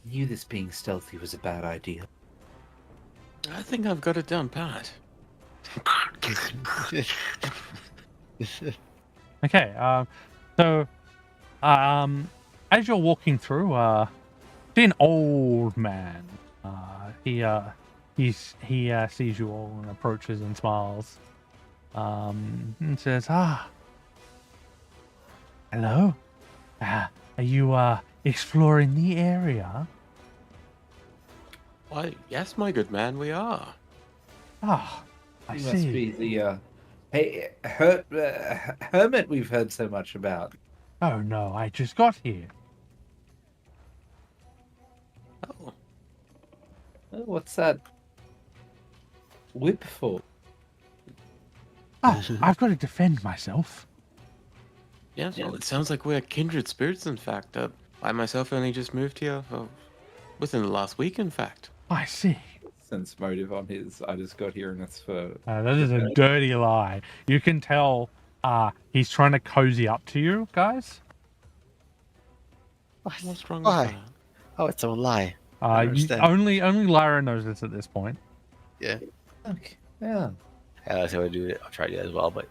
[SPEAKER 2] Knew this being stealthy was a bad idea.
[SPEAKER 4] I think I've got it down pat.
[SPEAKER 1] Okay. So, as you're walking through, see an old man. He sees you all and approaches and smiles. And says, hello. Are you exploring the area?
[SPEAKER 4] Why, yes, my good man, we are.
[SPEAKER 1] Ah, I
[SPEAKER 2] He must
[SPEAKER 1] see.
[SPEAKER 2] be the hermit we've heard so much about.
[SPEAKER 1] Oh no, I just got here.
[SPEAKER 4] Oh,
[SPEAKER 2] Oh, what's that whip for?
[SPEAKER 1] Oh, I've got to defend myself.
[SPEAKER 4] yes, well, it sounds like we're kindred spirits, in fact. I myself only just moved here within the last week, in fact.
[SPEAKER 1] I see.
[SPEAKER 2] Sense motive on his. I just got here and it's for.
[SPEAKER 1] That is a dirty lie. You can tell he's trying to cozy up to you guys.
[SPEAKER 4] What's wrong
[SPEAKER 3] Why?
[SPEAKER 4] with that?
[SPEAKER 3] Oh, it's a lie. I understand.
[SPEAKER 1] Only Lyra knows this at this point.
[SPEAKER 3] Yeah.
[SPEAKER 2] Okay. Yeah.
[SPEAKER 3] Yeah, that's how I do it. I'll try to do that as well, but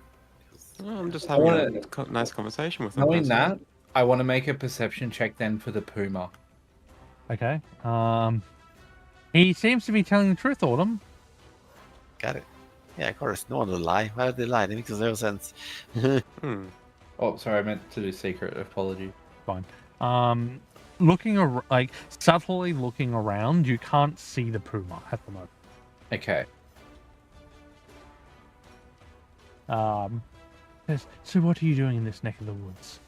[SPEAKER 4] Well, I'm just
[SPEAKER 2] I
[SPEAKER 4] having
[SPEAKER 2] wanna-
[SPEAKER 4] a nice conversation with him.
[SPEAKER 2] Knowing
[SPEAKER 4] that's all.
[SPEAKER 2] that, I want to make a perception check then for the puma.
[SPEAKER 1] Okay. He seems to be telling the truth, Autumn.
[SPEAKER 3] got it. Yeah, of course. No one will lie. Why would they lie? That makes zero sense.
[SPEAKER 4] Hmm.
[SPEAKER 2] Oh, sorry, I meant to do secret. Apology.
[SPEAKER 1] Fine. Like subtly looking around, you can't see the puma at the moment.
[SPEAKER 2] Okay.
[SPEAKER 1] Says, so what are you doing in this neck of the woods?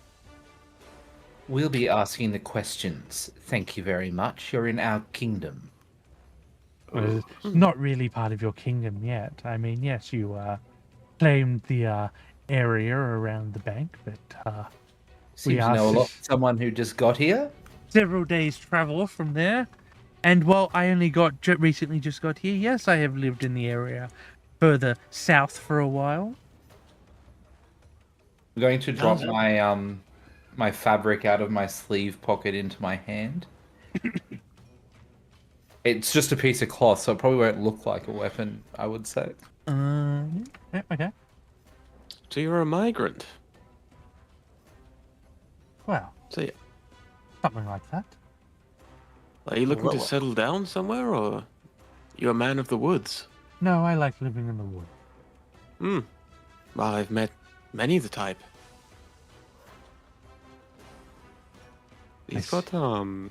[SPEAKER 2] We'll be asking the questions. Thank you very much. You're in our kingdom.
[SPEAKER 1] Well, it's not really part of your kingdom yet. I mean, yes, you claimed the area around the bank, but
[SPEAKER 2] Seem to
[SPEAKER 1] are
[SPEAKER 2] know a lot. Someone who just got here.
[SPEAKER 1] several days' travel from there. And while I only recently just got here, yes, I have lived in the area further south for a while.
[SPEAKER 2] I'm going to drop
[SPEAKER 3] Oh.
[SPEAKER 2] my my fabric out of my sleeve pocket into my hand. It's just a piece of cloth, so it probably won't look like a weapon, I would say.
[SPEAKER 1] Yeah, okay.
[SPEAKER 4] So you're a migrant.
[SPEAKER 1] Well,
[SPEAKER 4] So
[SPEAKER 1] something like that.
[SPEAKER 4] are you looking to
[SPEAKER 3] Well,
[SPEAKER 4] settle down somewhere, or you're a man of the woods?
[SPEAKER 1] No, I like living in the wood.
[SPEAKER 4] Hmm. Well, I've met many the type. He's got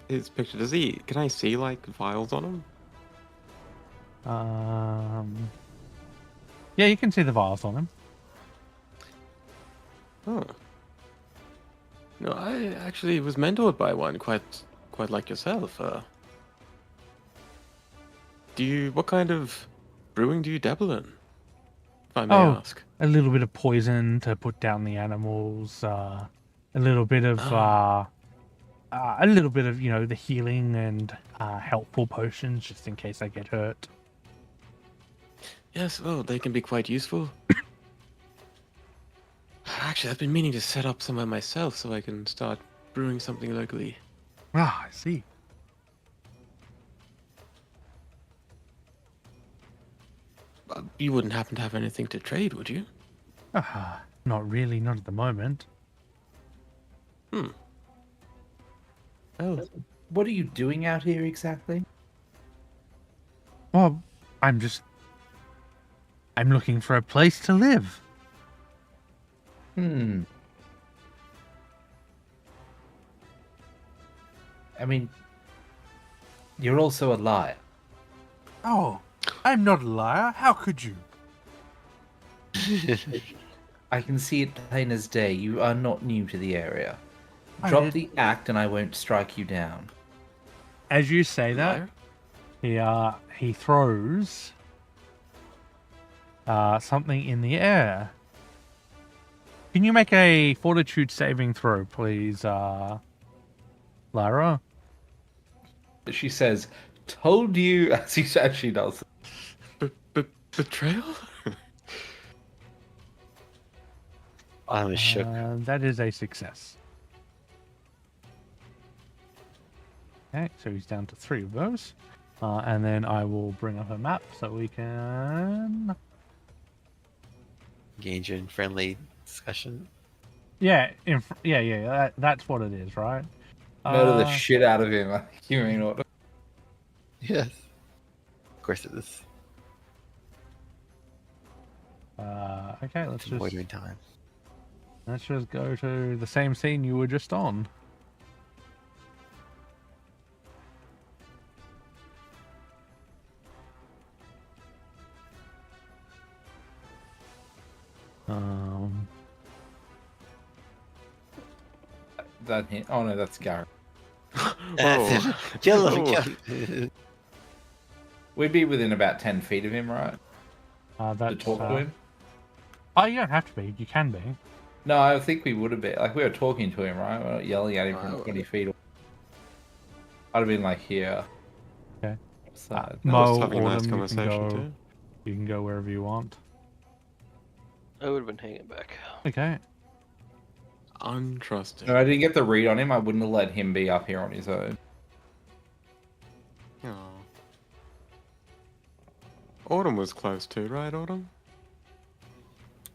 [SPEAKER 4] his picture. Does he? Can I see like vials on him?
[SPEAKER 1] Yeah, you can see the vials on him.
[SPEAKER 4] Oh. No, I actually was mentored by one, quite like yourself. What kind of brewing do you dabble in? If I may ask.
[SPEAKER 1] A little bit of poison to put down the animals. A little bit of the healing and helpful potions, just in case I get hurt.
[SPEAKER 4] Yes, well, they can be quite useful. Actually, I've been meaning to set up somewhere myself so I can start brewing something locally.
[SPEAKER 1] Ah, I see.
[SPEAKER 4] You wouldn't happen to have anything to trade, would you?
[SPEAKER 1] Not really, not at the moment.
[SPEAKER 4] Oh,
[SPEAKER 2] What are you doing out here exactly?
[SPEAKER 1] Well, I'm looking for a place to live.
[SPEAKER 2] I mean, you're also a liar.
[SPEAKER 1] Oh, I'm not a liar. How could you?
[SPEAKER 2] I can see it plain as day. You are not new to the area.
[SPEAKER 1] I
[SPEAKER 2] Drop
[SPEAKER 1] did-
[SPEAKER 2] the act and I won't strike you down.
[SPEAKER 1] As you say that, he throws something in the air. Can you make a fortitude saving throw, please, Lara?
[SPEAKER 2] She says, told you, as she does.
[SPEAKER 4] betrayal?
[SPEAKER 3] I'm shook.
[SPEAKER 1] That is a success. Okay, so he's down to 3 of those. And then I will bring up a map so we can...
[SPEAKER 3] Engage in friendly discussion.
[SPEAKER 1] Yeah, that's what it is, right?
[SPEAKER 2] Murder the shit out of him. You mean what?
[SPEAKER 3] Yes. Of course it is.
[SPEAKER 1] Okay, let's
[SPEAKER 3] Avoiding time.
[SPEAKER 1] just go to the same scene you were just on.
[SPEAKER 2] That hit. Oh no, that's Garrett.
[SPEAKER 4] Whoa.
[SPEAKER 3] Kill him!
[SPEAKER 4] Whoa.
[SPEAKER 3] Kill him.
[SPEAKER 2] We'd be within about 10 feet of him, right? To
[SPEAKER 1] That's,
[SPEAKER 2] talk to him?
[SPEAKER 1] Oh, you don't have to be. You can be.
[SPEAKER 2] No, I think we would have been. Like, we were talking to him, right? We're not yelling at him from
[SPEAKER 4] Oh.
[SPEAKER 2] 20 feet away. I'd have been like here.
[SPEAKER 1] Okay.
[SPEAKER 2] Side.
[SPEAKER 4] That
[SPEAKER 1] Mo,
[SPEAKER 4] was having a nice
[SPEAKER 1] Autumn,
[SPEAKER 4] conversation too.
[SPEAKER 1] you can go wherever you want.
[SPEAKER 5] I would have been hanging back.
[SPEAKER 1] Okay.
[SPEAKER 4] Untrusting.
[SPEAKER 2] If I didn't get the read on him, I wouldn't have let him be up here on his own.
[SPEAKER 4] Aw. Autumn was close too, right, Autumn?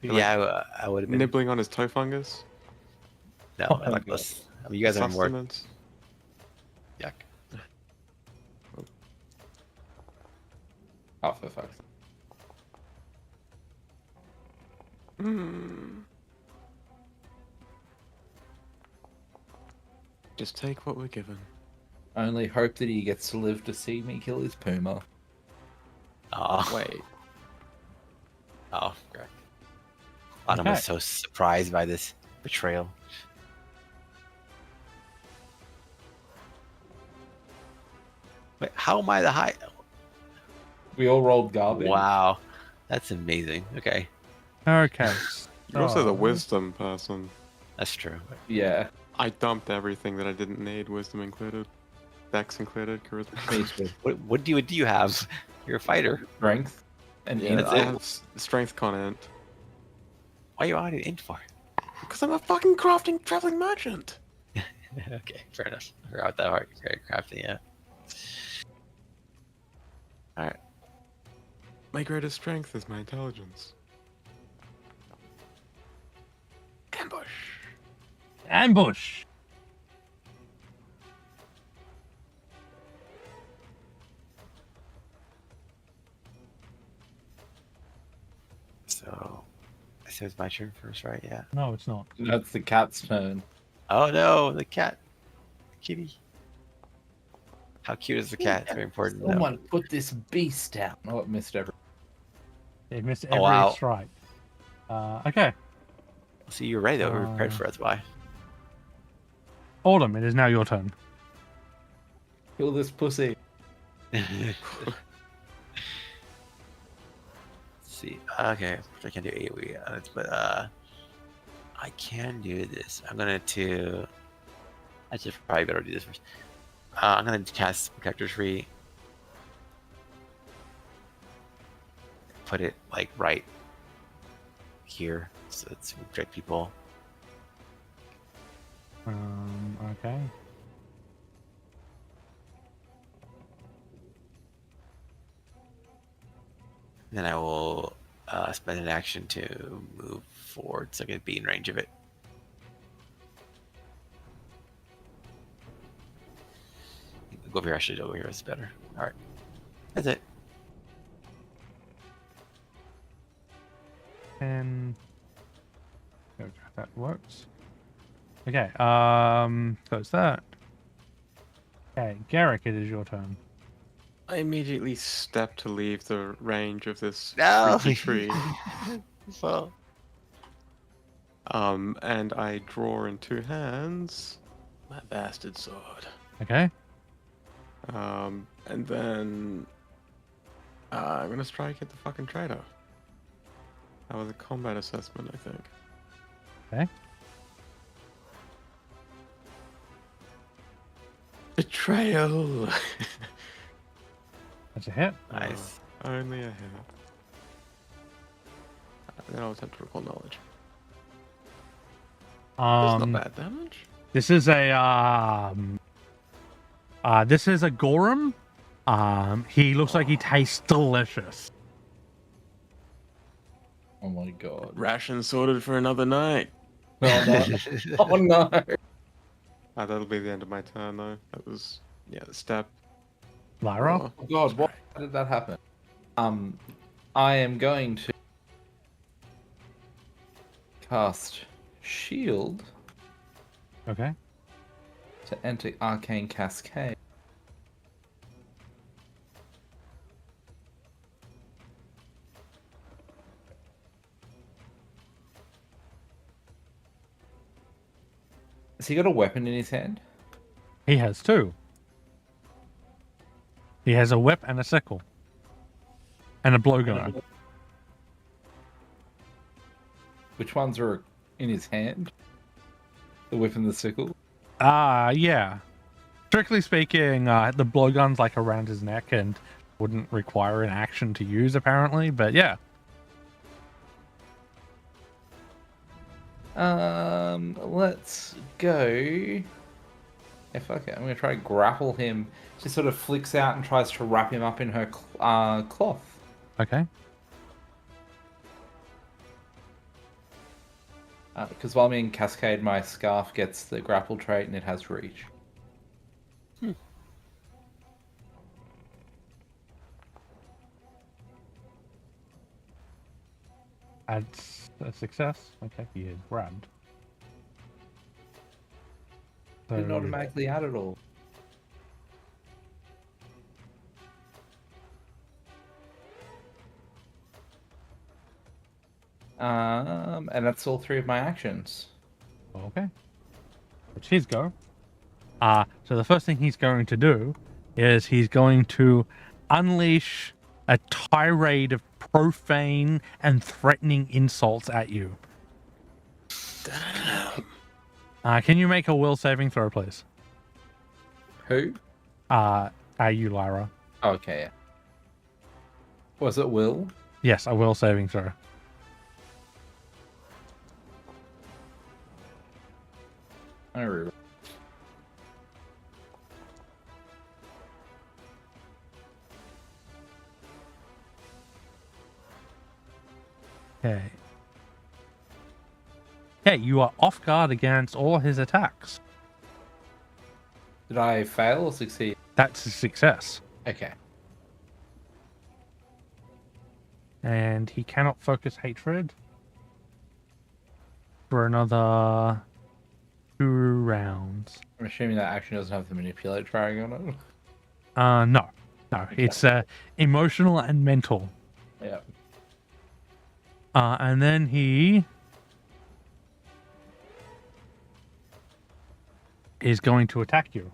[SPEAKER 3] Yeah, I would have been.
[SPEAKER 4] Nibbling on his toe fungus.
[SPEAKER 3] No,
[SPEAKER 2] Oh
[SPEAKER 3] I'm
[SPEAKER 2] my
[SPEAKER 3] not close. I mean, you guys are more.
[SPEAKER 4] Sustenance.
[SPEAKER 3] Yuck.
[SPEAKER 2] Oh, for fuck's sake.
[SPEAKER 4] Just take what we're given.
[SPEAKER 2] I only hope that he gets to live to see me kill his puma.
[SPEAKER 3] Oh,
[SPEAKER 4] Wait.
[SPEAKER 3] oh, okay. Autumn
[SPEAKER 1] Okay.
[SPEAKER 3] was so surprised by this betrayal. Wait, how am I the high?
[SPEAKER 2] We all rolled garbage.
[SPEAKER 3] Wow, that's amazing. Okay,
[SPEAKER 1] Okay.
[SPEAKER 4] You're also the
[SPEAKER 1] so-
[SPEAKER 4] wisdom person.
[SPEAKER 3] that's true.
[SPEAKER 2] Yeah,
[SPEAKER 4] I dumped everything that I didn't need, wisdom included, dex included, charisma.
[SPEAKER 2] me too.
[SPEAKER 3] What do you have? You're a fighter.
[SPEAKER 2] Strength and
[SPEAKER 4] Yeah,
[SPEAKER 3] That's
[SPEAKER 4] I
[SPEAKER 3] it.
[SPEAKER 4] have strength con int.
[SPEAKER 3] Why are you on it in for?
[SPEAKER 4] Because I'm a fucking crafting traveling merchant.
[SPEAKER 3] Okay, fair enough. I forgot that part. Very crafty, yeah. All right.
[SPEAKER 4] My greatest strength is my intelligence. Ambush.
[SPEAKER 1] Ambush.
[SPEAKER 3] So, I think it's my turn first, right? Yeah.
[SPEAKER 1] No, it's not.
[SPEAKER 2] That's the cat's turn.
[SPEAKER 3] Oh no, the cat, the kitty. How cute is the cat? It's very important. to know.
[SPEAKER 2] Someone put this beast down. Oh, it missed every.
[SPEAKER 1] It missed
[SPEAKER 3] Oh,
[SPEAKER 1] every
[SPEAKER 3] wow.
[SPEAKER 1] strike. Okay.
[SPEAKER 3] See, you're right though. We're prepared for it, that's why.
[SPEAKER 1] Autumn, it is now your turn.
[SPEAKER 2] Kill this pussy.
[SPEAKER 3] Let's see. Okay, I can do AoE, but I can do this. I'm gonna to. I should probably better do this first. I'm gonna cast Protector's Tree. Put it like right here, so it's protect people.
[SPEAKER 1] Okay.
[SPEAKER 3] Then I will spend an action to move forward, so I can be in range of it. Go over here. Actually, over here is better. All right, that's it.
[SPEAKER 1] And okay, that works. Okay. So it's that. Okay, Garrick, it is your turn.
[SPEAKER 4] I immediately step to leave the range of this
[SPEAKER 3] No.
[SPEAKER 4] freaky tree.
[SPEAKER 3] Well,
[SPEAKER 4] And I draw in two hands my bastard sword.
[SPEAKER 1] Okay.
[SPEAKER 4] And then I'm gonna strike at the fucking traitor. That was a combat assessment, I think.
[SPEAKER 1] Okay.
[SPEAKER 4] Betrayal.
[SPEAKER 1] That's a hit.
[SPEAKER 3] nice.
[SPEAKER 4] Only a hit. Then I'll attempt to recall knowledge. That's not bad damage.
[SPEAKER 1] This is a Gorham. He looks like he tastes delicious.
[SPEAKER 2] Oh my god.
[SPEAKER 4] Ration sorted for another night.
[SPEAKER 2] Oh no. Oh no.
[SPEAKER 4] That'll be the end of my turn, though. That was, the step.
[SPEAKER 1] Lyra.
[SPEAKER 2] Oh god, what? How did that happen? I am going to cast Shield
[SPEAKER 1] Okay.
[SPEAKER 2] to enter Arcane Cascade. Has he got a weapon in his hand?
[SPEAKER 1] He has two. He has a whip and a sickle. And a blowgun.
[SPEAKER 2] Which ones are in his hand? The whip and the sickle?
[SPEAKER 1] Yeah. Strictly speaking, the blowgun's like around his neck and wouldn't require an action to use, apparently. But yeah.
[SPEAKER 2] Let's go. Yeah, fuck it. I'm gonna try to grapple him. She sort of flicks out and tries to wrap him up in her cloth.
[SPEAKER 1] Okay.
[SPEAKER 2] Because while I'm in Cascade, my scarf gets the grapple trait and it has reach.
[SPEAKER 1] That's a success. Okay, he is grabbed. So,
[SPEAKER 2] Didn't automatically add it all. And that's all three of my actions.
[SPEAKER 1] okay. It's his go. So the first thing he's going to do is he's going to unleash a tirade of profane and threatening insults at you. Can you make a will saving throw, please?
[SPEAKER 2] Who?
[SPEAKER 1] You, Lyra.
[SPEAKER 2] Okay. Yeah. Was it Will?
[SPEAKER 1] Yes, a will saving throw.
[SPEAKER 2] I remember.
[SPEAKER 1] Okay. Okay, you are off guard against all his attacks.
[SPEAKER 2] Did I fail or succeed?
[SPEAKER 1] That's a success.
[SPEAKER 2] Okay.
[SPEAKER 1] And he cannot focus hatred for another 2 rounds.
[SPEAKER 2] I'm assuming that action doesn't have the manipulate trying on it.
[SPEAKER 1] No. No, it's emotional and mental.
[SPEAKER 2] Yeah.
[SPEAKER 1] And then he is going to attack you.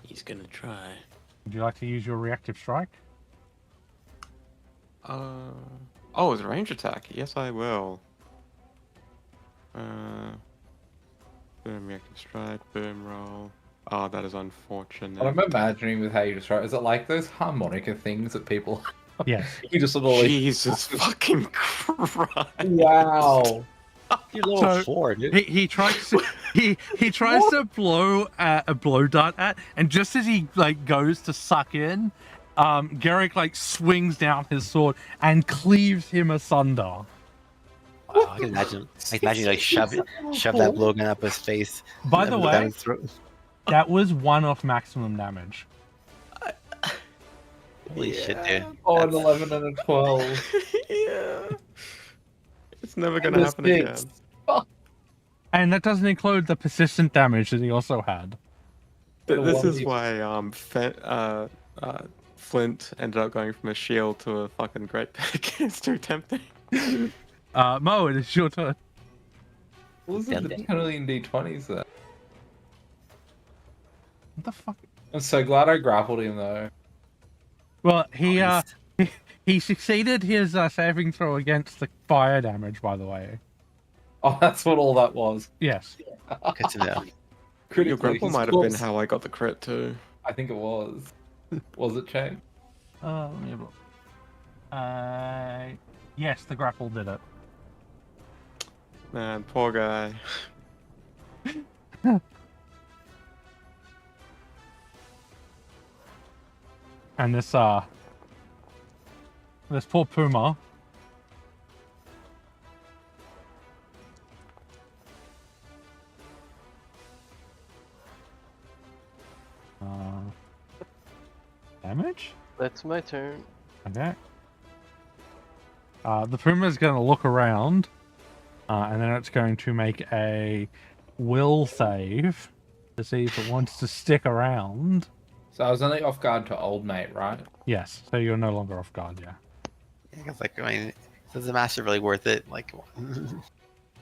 [SPEAKER 4] He's gonna try.
[SPEAKER 1] Would you like to use your reactive strike?
[SPEAKER 4] Oh, it's a range attack. Yes, I will. Boom, reactive strike, boom roll. Oh, that is unfortunate.
[SPEAKER 2] What I'm imagining with how you describe is it like those harmonica things that people
[SPEAKER 1] Yes.
[SPEAKER 2] you just sort of like
[SPEAKER 4] Jesus fucking Christ.
[SPEAKER 2] wow.
[SPEAKER 3] You're level
[SPEAKER 1] So,
[SPEAKER 3] 4, dude.
[SPEAKER 1] He tries to he tries to blow a blow dart at, and just as he like goes to suck in, Garrick like swings down his sword and cleaves him asunder.
[SPEAKER 3] Wow, I can imagine you like shove that blowgun up his face.
[SPEAKER 1] By
[SPEAKER 3] and
[SPEAKER 1] the
[SPEAKER 3] then down
[SPEAKER 1] way,
[SPEAKER 3] his throat.
[SPEAKER 1] that was 1 off maximum damage.
[SPEAKER 3] Holy shit, dude.
[SPEAKER 2] Oh, an
[SPEAKER 3] That's-
[SPEAKER 2] 11 and a 12.
[SPEAKER 4] Yeah. It's never gonna
[SPEAKER 2] And a
[SPEAKER 4] happen again.
[SPEAKER 2] 6.
[SPEAKER 1] And that doesn't include the persistent damage that he also had.
[SPEAKER 4] This is why Flint ended up going from a shield to a fucking great pick. It's too tempting.
[SPEAKER 1] Mo, it is your turn.
[SPEAKER 2] What was it? The penalty in D20s there.
[SPEAKER 1] What the fuck?
[SPEAKER 2] I'm so glad I grappled him though.
[SPEAKER 1] Well, he
[SPEAKER 3] Honest.
[SPEAKER 1] he succeeded his saving throw against the fire damage, by the way.
[SPEAKER 2] Oh, that's what all that was.
[SPEAKER 1] Yes.
[SPEAKER 3] Good to know.
[SPEAKER 4] Your
[SPEAKER 2] Critically,
[SPEAKER 4] grapple
[SPEAKER 2] his
[SPEAKER 4] might have been
[SPEAKER 2] corpse-
[SPEAKER 4] how I got the crit too.
[SPEAKER 2] I think it was. Was it, Shane?
[SPEAKER 1] Let me have a look. Yes, the grapple did it.
[SPEAKER 4] Man, poor guy.
[SPEAKER 1] And this poor puma damage?
[SPEAKER 5] That's my turn.
[SPEAKER 1] Okay. The puma is going to look around, and then it's going to make a will save to see if it wants to stick around.
[SPEAKER 2] So I was only off guard to old mate, right?
[SPEAKER 1] Yes, so you're no longer off guard, yeah.
[SPEAKER 3] Yeah, 'cause, like, I mean, is the master really worth it? Like,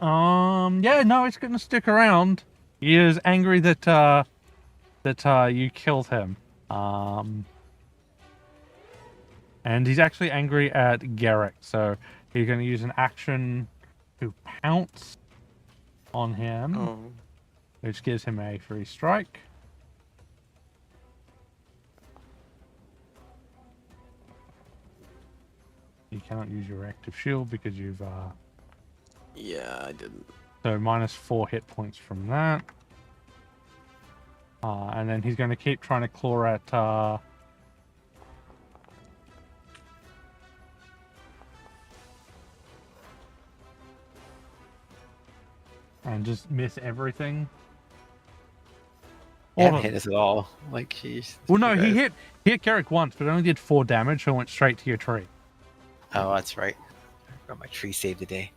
[SPEAKER 1] Yeah, no, it's going to stick around. He is angry that you killed him. And he's actually angry at Garrick, so he's going to use an action to pounce on him,
[SPEAKER 4] Oh.
[SPEAKER 1] which gives him a free strike. You cannot use your active shield because you've
[SPEAKER 4] Yeah, I didn't.
[SPEAKER 1] so -4 hit points from that. And then he's going to keep trying to claw at and just miss everything.
[SPEAKER 3] he hadn't hit us at all. Like, he's.
[SPEAKER 1] Well, no, he hit Garrick once, but it only did 4 damage, so it went straight to your tree.
[SPEAKER 3] Oh, that's right. I got my tree saved today.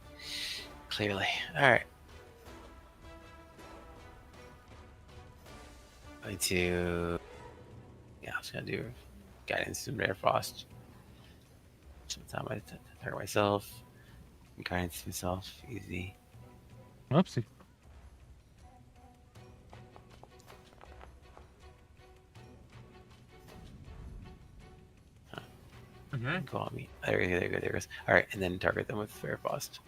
[SPEAKER 3] Clearly. Alright. Going to. Yeah, I was going to do guidance and rare frost. Sometime I target myself. Guidance myself. Easy.
[SPEAKER 1] Oopsie. Okay.
[SPEAKER 3] Go on me. There you go. There it goes. All right, and then target them with Fair Frost.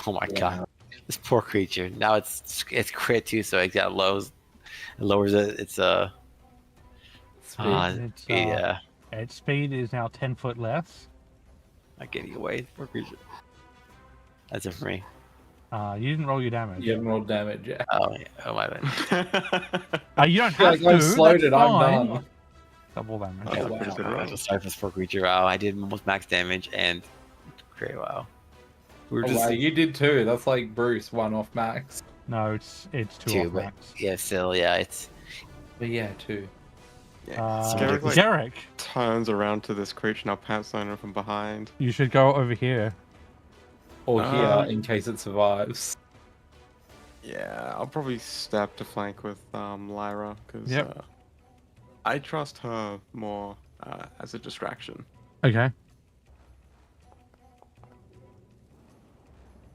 [SPEAKER 3] Oh my god, this poor creature. Now it's crit too, so it got lowers its
[SPEAKER 1] It's,
[SPEAKER 3] yeah,
[SPEAKER 1] its speed is now 10 foot less.
[SPEAKER 3] not getting away. Poor creature. That's it for me.
[SPEAKER 1] You didn't roll your damage.
[SPEAKER 2] You haven't rolled damage yet.
[SPEAKER 3] Oh yeah. Oh my bad.
[SPEAKER 1] You don't
[SPEAKER 2] Yeah,
[SPEAKER 1] have
[SPEAKER 2] like, I've
[SPEAKER 1] to.
[SPEAKER 2] slowed
[SPEAKER 1] That's
[SPEAKER 2] it, I'm
[SPEAKER 1] fine.
[SPEAKER 2] done.
[SPEAKER 1] Double damage.
[SPEAKER 4] That's
[SPEAKER 2] Oh,
[SPEAKER 4] a pretty
[SPEAKER 2] wow.
[SPEAKER 4] good
[SPEAKER 3] I
[SPEAKER 4] roll.
[SPEAKER 3] just sorry for this poor creature. Wow, I did almost max damage and great. Wow. We were
[SPEAKER 2] Oh,
[SPEAKER 3] just
[SPEAKER 2] wow, you did too. That's like Bruce, 1 off max.
[SPEAKER 1] No, it's 2
[SPEAKER 3] two,
[SPEAKER 1] off
[SPEAKER 3] but
[SPEAKER 1] max.
[SPEAKER 3] yeah, still, yeah, it's
[SPEAKER 2] But yeah, 2.
[SPEAKER 4] Yeah. Garrick like
[SPEAKER 1] Garrick,
[SPEAKER 4] turns around to this creature now, pants on him from behind.
[SPEAKER 1] you should go over here.
[SPEAKER 2] Or here,
[SPEAKER 4] Um,
[SPEAKER 2] in case it survives.
[SPEAKER 4] Yeah, I'll probably step to flank with Lyra because
[SPEAKER 1] Yep.
[SPEAKER 4] I trust her more as a distraction.
[SPEAKER 1] Okay.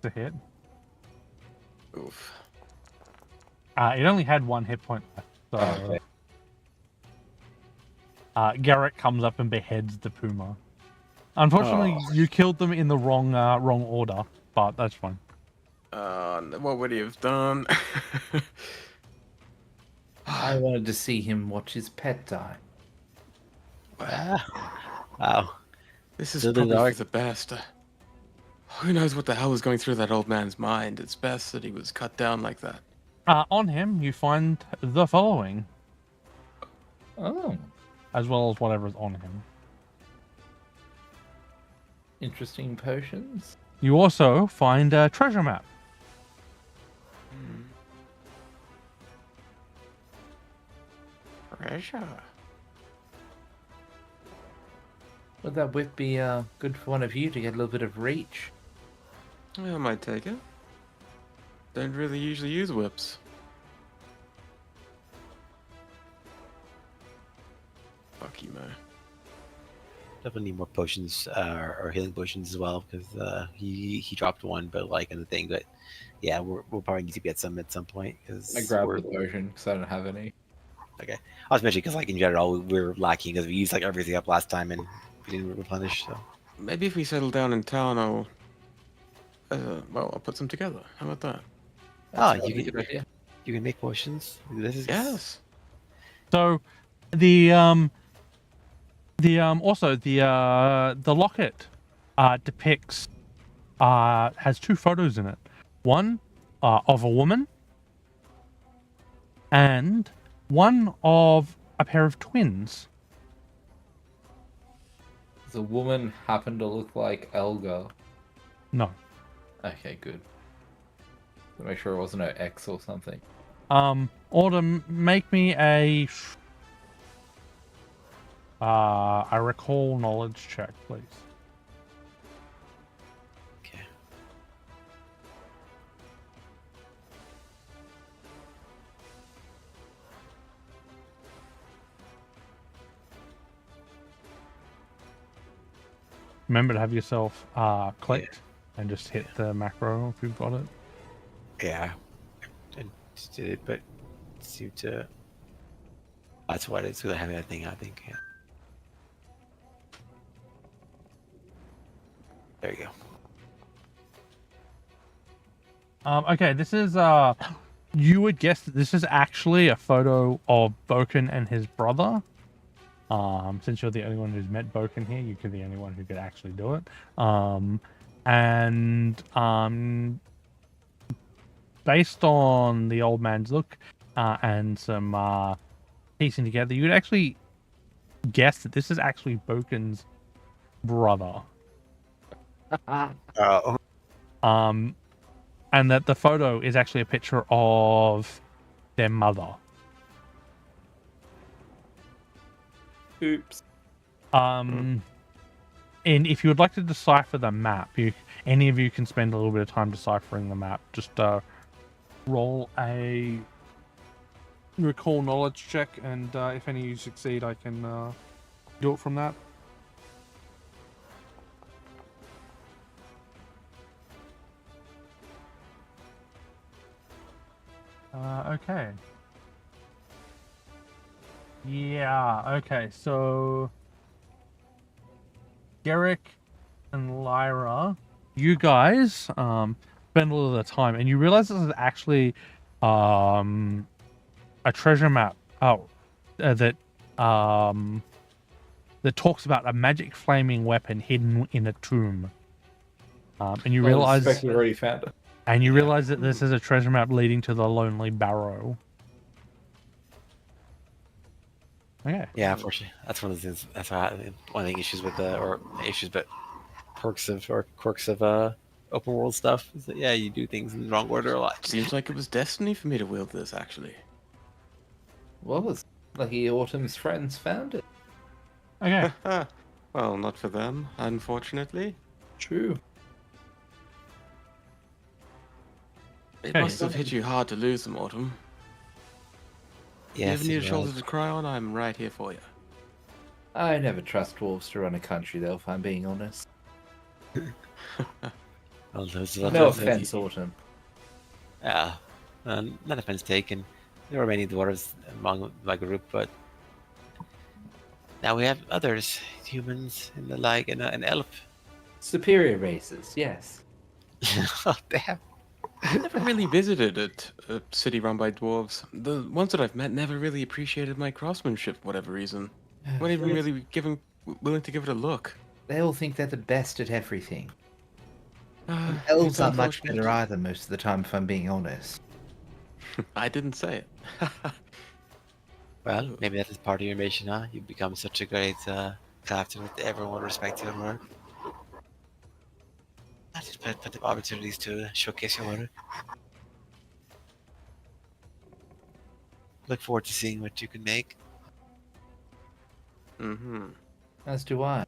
[SPEAKER 1] It's a hit.
[SPEAKER 4] Oof.
[SPEAKER 1] It only had 1 hit point left. So,
[SPEAKER 2] Okay.
[SPEAKER 1] Garrett comes up and beheads the puma. Unfortunately, you killed them in the wrong order, but that's fine.
[SPEAKER 4] What would he have done?
[SPEAKER 2] I wanted to see him watch his pet die.
[SPEAKER 3] wow.
[SPEAKER 4] This is
[SPEAKER 3] So the
[SPEAKER 4] probably
[SPEAKER 3] dark-
[SPEAKER 4] for the best. Who knows what the hell was going through that old man's mind? It's best that he was cut down like that.
[SPEAKER 1] On him, you find the following,
[SPEAKER 2] Oh,
[SPEAKER 1] as well as whatever's on him.
[SPEAKER 2] interesting potions.
[SPEAKER 1] You also find a treasure map.
[SPEAKER 4] Treasure.
[SPEAKER 2] Would that whip be good for one of you to get a little bit of reach?
[SPEAKER 4] I might take it. Don't really usually use whips. Fuck you, man.
[SPEAKER 3] Definitely need more potions or healing potions as well because he dropped one, but like in the thing. But yeah, we'll probably need to get some at some point because
[SPEAKER 2] I grabbed the potion because I don't have any.
[SPEAKER 3] Okay, I was mentioning because like in general we're lacking because we used like everything up last time and we didn't replenish. So
[SPEAKER 4] Maybe if we settle down in town, I'll put some together. How about that?
[SPEAKER 3] oh,
[SPEAKER 2] a good idea.
[SPEAKER 3] you can make potions. This is
[SPEAKER 4] Yes.
[SPEAKER 1] So, the locket depicts has 2 photos in it. One of a woman, and one of a pair of twins.
[SPEAKER 2] Does the woman happen to look like Elga?
[SPEAKER 1] No.
[SPEAKER 2] Okay, good. To make sure it wasn't her ex or something.
[SPEAKER 1] Autumn, make me a recall knowledge check, please.
[SPEAKER 3] okay.
[SPEAKER 1] Remember to have yourself clicked and just hit the macro if you've got it.
[SPEAKER 3] Yeah, I just did it, but it seemed to. That's what it's gonna have that thing. I think. Yeah. There you go.
[SPEAKER 1] Okay, this is you would guess that this is actually a photo of Boken and his brother. Since you're the only one who's met Boken here, you could be the only one who could actually do it. Based on the old man's look and some piecing together, you'd actually guess that this is actually Boken's brother.
[SPEAKER 3] Oh.
[SPEAKER 1] And that the photo is actually a picture of their mother.
[SPEAKER 2] Oops.
[SPEAKER 1] And if you would like to decipher the map, any of you can spend a little bit of time deciphering the map. Just roll a recall knowledge check, and if any of you succeed, I can do it from that. Okay. Yeah, okay, so Garrick and Lyra, you guys spend a little of the time, and you realize this is actually a treasure map that that talks about a magic flaming weapon hidden in a tomb. And you
[SPEAKER 2] Well, I
[SPEAKER 1] realize
[SPEAKER 2] suspect we already found it.
[SPEAKER 1] and you realize that this is a treasure map leading to the Lonely Barrow. Okay.
[SPEAKER 3] Yeah, unfortunately, that's one of the things. That's one of the issues with or issues, but quirks of open world stuff is that yeah, you do things in the wrong order a lot.
[SPEAKER 4] Seems like it was destiny for me to wield this, actually.
[SPEAKER 2] Well, it's lucky Autumn's friends found it.
[SPEAKER 1] Okay.
[SPEAKER 4] Well, not for them, unfortunately.
[SPEAKER 2] True.
[SPEAKER 4] It
[SPEAKER 1] Okay.
[SPEAKER 4] must have hit you hard to lose them, Autumn.
[SPEAKER 3] Yes,
[SPEAKER 4] you ever need a
[SPEAKER 3] it
[SPEAKER 4] shoulder
[SPEAKER 3] was.
[SPEAKER 4] to cry on? I'm right here for you.
[SPEAKER 2] I never trust dwarves to run a country, though, if I'm being honest.
[SPEAKER 3] Well, those
[SPEAKER 2] No offense, Autumn.
[SPEAKER 3] Yeah, not offense taken. There were many dwarves among my group, but now we have others, humans and the like, and an elf.
[SPEAKER 2] Superior races, yes.
[SPEAKER 3] Oh, damn.
[SPEAKER 4] I never really visited a city run by dwarves. The ones that I've met never really appreciated my craftsmanship for whatever reason. Weren't even really willing to give it a look.
[SPEAKER 2] They all think they're the best at everything.
[SPEAKER 4] It's
[SPEAKER 2] Elves aren't much
[SPEAKER 4] unfortunate.
[SPEAKER 2] better either most of the time, if I'm being honest.
[SPEAKER 4] I didn't say it.
[SPEAKER 3] Well, maybe that is part of your mission, huh? You become such a great crafter with everyone respect your work. I just put the opportunities to showcase your work. Look forward to seeing what you can make.
[SPEAKER 4] Mm-hmm.
[SPEAKER 2] As do I.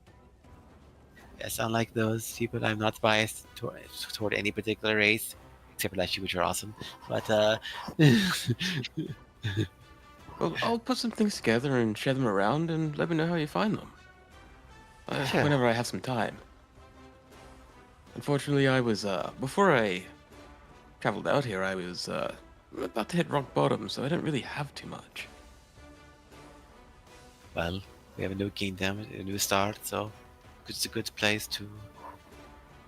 [SPEAKER 3] Yes, unlike those people, I'm not biased toward any particular race, except for that you, which are awesome. But
[SPEAKER 4] Well, I'll put some things together and share them around, and let me know how you find them.
[SPEAKER 3] Sure.
[SPEAKER 4] Whenever I have some time. Unfortunately, I was before I traveled out here, I was about to hit rock bottom, so I didn't really have too much.
[SPEAKER 3] well, we have a new kingdom, a new start, so it's a good place to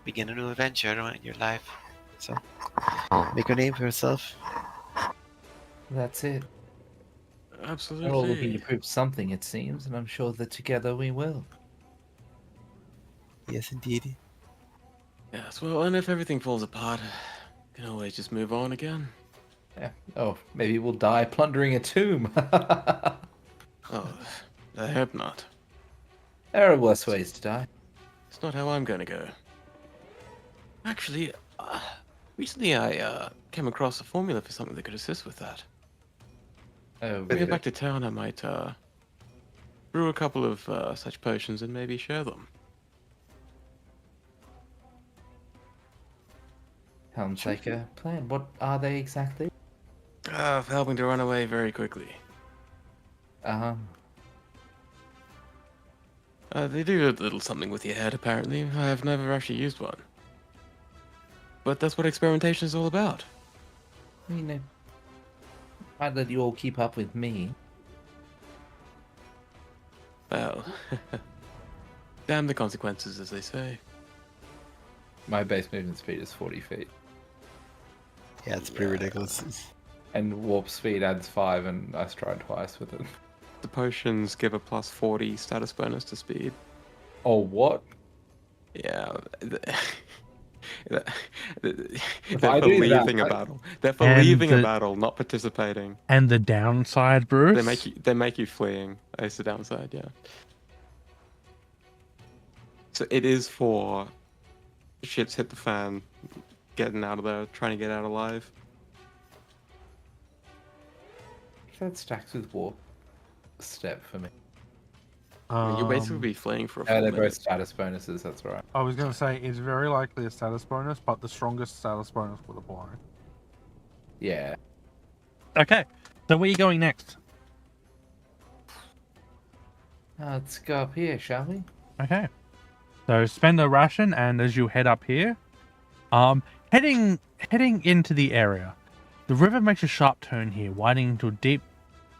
[SPEAKER 3] begin a new adventure in your life. So make a name for yourself.
[SPEAKER 2] That's it.
[SPEAKER 4] Absolutely.
[SPEAKER 2] We're all looking to prove something, it seems, and I'm sure that together we will.
[SPEAKER 3] Yes, indeed.
[SPEAKER 4] Yes, well, and if everything falls apart, you can always just move on again.
[SPEAKER 2] Yeah. Oh, maybe we'll die plundering a tomb.
[SPEAKER 4] Oh, I hope not.
[SPEAKER 2] There are worse ways to die.
[SPEAKER 4] It's not how I'm gonna go. Actually, recently I came across a formula for something that could assist with that.
[SPEAKER 2] Oh,
[SPEAKER 4] When I
[SPEAKER 2] really?
[SPEAKER 4] get back to town, I might brew a couple of such potions and maybe share them.
[SPEAKER 2] Sounds like a plan. What are they exactly?
[SPEAKER 4] For helping to run away very quickly. They do a little something with your head, apparently. I have never actually used one. But that's what experimentation is all about.
[SPEAKER 2] I mean, I might let you all keep up with me.
[SPEAKER 4] Well, damn the consequences, as they say.
[SPEAKER 2] My base movement speed is 40 feet.
[SPEAKER 3] Yeah, it's pretty ridiculous.
[SPEAKER 2] And warp speed adds 5, and I stride twice with it.
[SPEAKER 4] The potions give a plus 40 status bonus to speed.
[SPEAKER 2] Oh, what?
[SPEAKER 4] Yeah.
[SPEAKER 2] I
[SPEAKER 4] They're for
[SPEAKER 2] do that,
[SPEAKER 4] leaving a
[SPEAKER 2] I-
[SPEAKER 4] battle. They're for
[SPEAKER 1] And
[SPEAKER 4] leaving a
[SPEAKER 1] the-
[SPEAKER 4] battle, not participating.
[SPEAKER 1] And the downside, Bruce.
[SPEAKER 4] They make you fleeing. That's the downside, yeah. So it is for shit's hit the fan, getting out of there, trying to get out alive.
[SPEAKER 2] That stacks with warp step for me.
[SPEAKER 4] You'll basically be fleeing for a full
[SPEAKER 2] They're both
[SPEAKER 4] minute.
[SPEAKER 2] status bonuses, that's right.
[SPEAKER 1] I was going to say it's very likely a status bonus, but the strongest status bonus would apply.
[SPEAKER 2] Yeah.
[SPEAKER 1] Okay, so where are you going next?
[SPEAKER 2] Let's go up here, shall we?
[SPEAKER 1] Okay, so spend a ration, and as you head up here, heading into the area, The river makes a sharp turn here, widening into a deep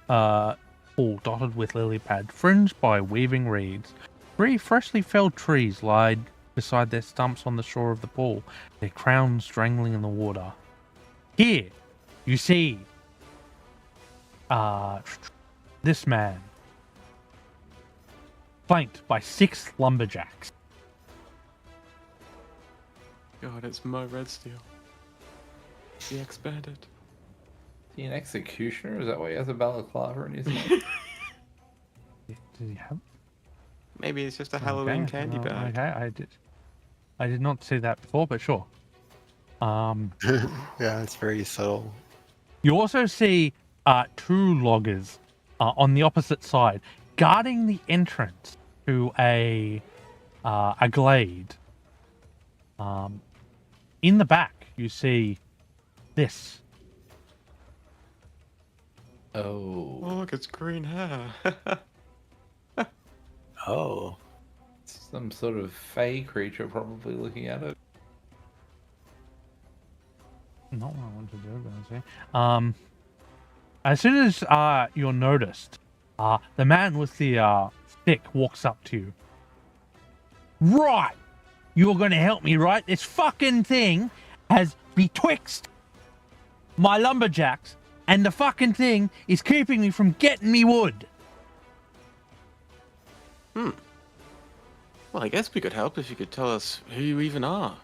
[SPEAKER 1] pool dotted with lily pad, fringed by weaving reeds. 3 freshly felled trees lie beside their stumps on the shore of the pool, their crowns strangling in the water. Here, you see this man, flanked by 6 lumberjacks.
[SPEAKER 4] God, it's Mo Redsteel. The ex-bandit.
[SPEAKER 2] Is he an executioner? Is that why he has a balaclava in his mouth?
[SPEAKER 1] Did he have?
[SPEAKER 4] Maybe it's just a Halloween
[SPEAKER 1] Okay,
[SPEAKER 4] candy bag.
[SPEAKER 1] Okay, I did not see that before, but sure.
[SPEAKER 3] Yeah, it's very subtle.
[SPEAKER 1] You also see 2 loggers on the opposite side, guarding the entrance to a glade. In the back, you see this.
[SPEAKER 2] Oh.
[SPEAKER 4] Oh, look, it's green hair.
[SPEAKER 3] Oh.
[SPEAKER 2] Some sort of fey creature probably looking at it.
[SPEAKER 1] Not what I want to do, but see. As soon as you're noticed, the man with the stick walks up to you. Right! You're going to help me, right? This fucking thing has betwixt my lumberjacks, and the fucking thing is keeping me from getting me wood.
[SPEAKER 4] Well, I guess we could help if you could tell us who you even are.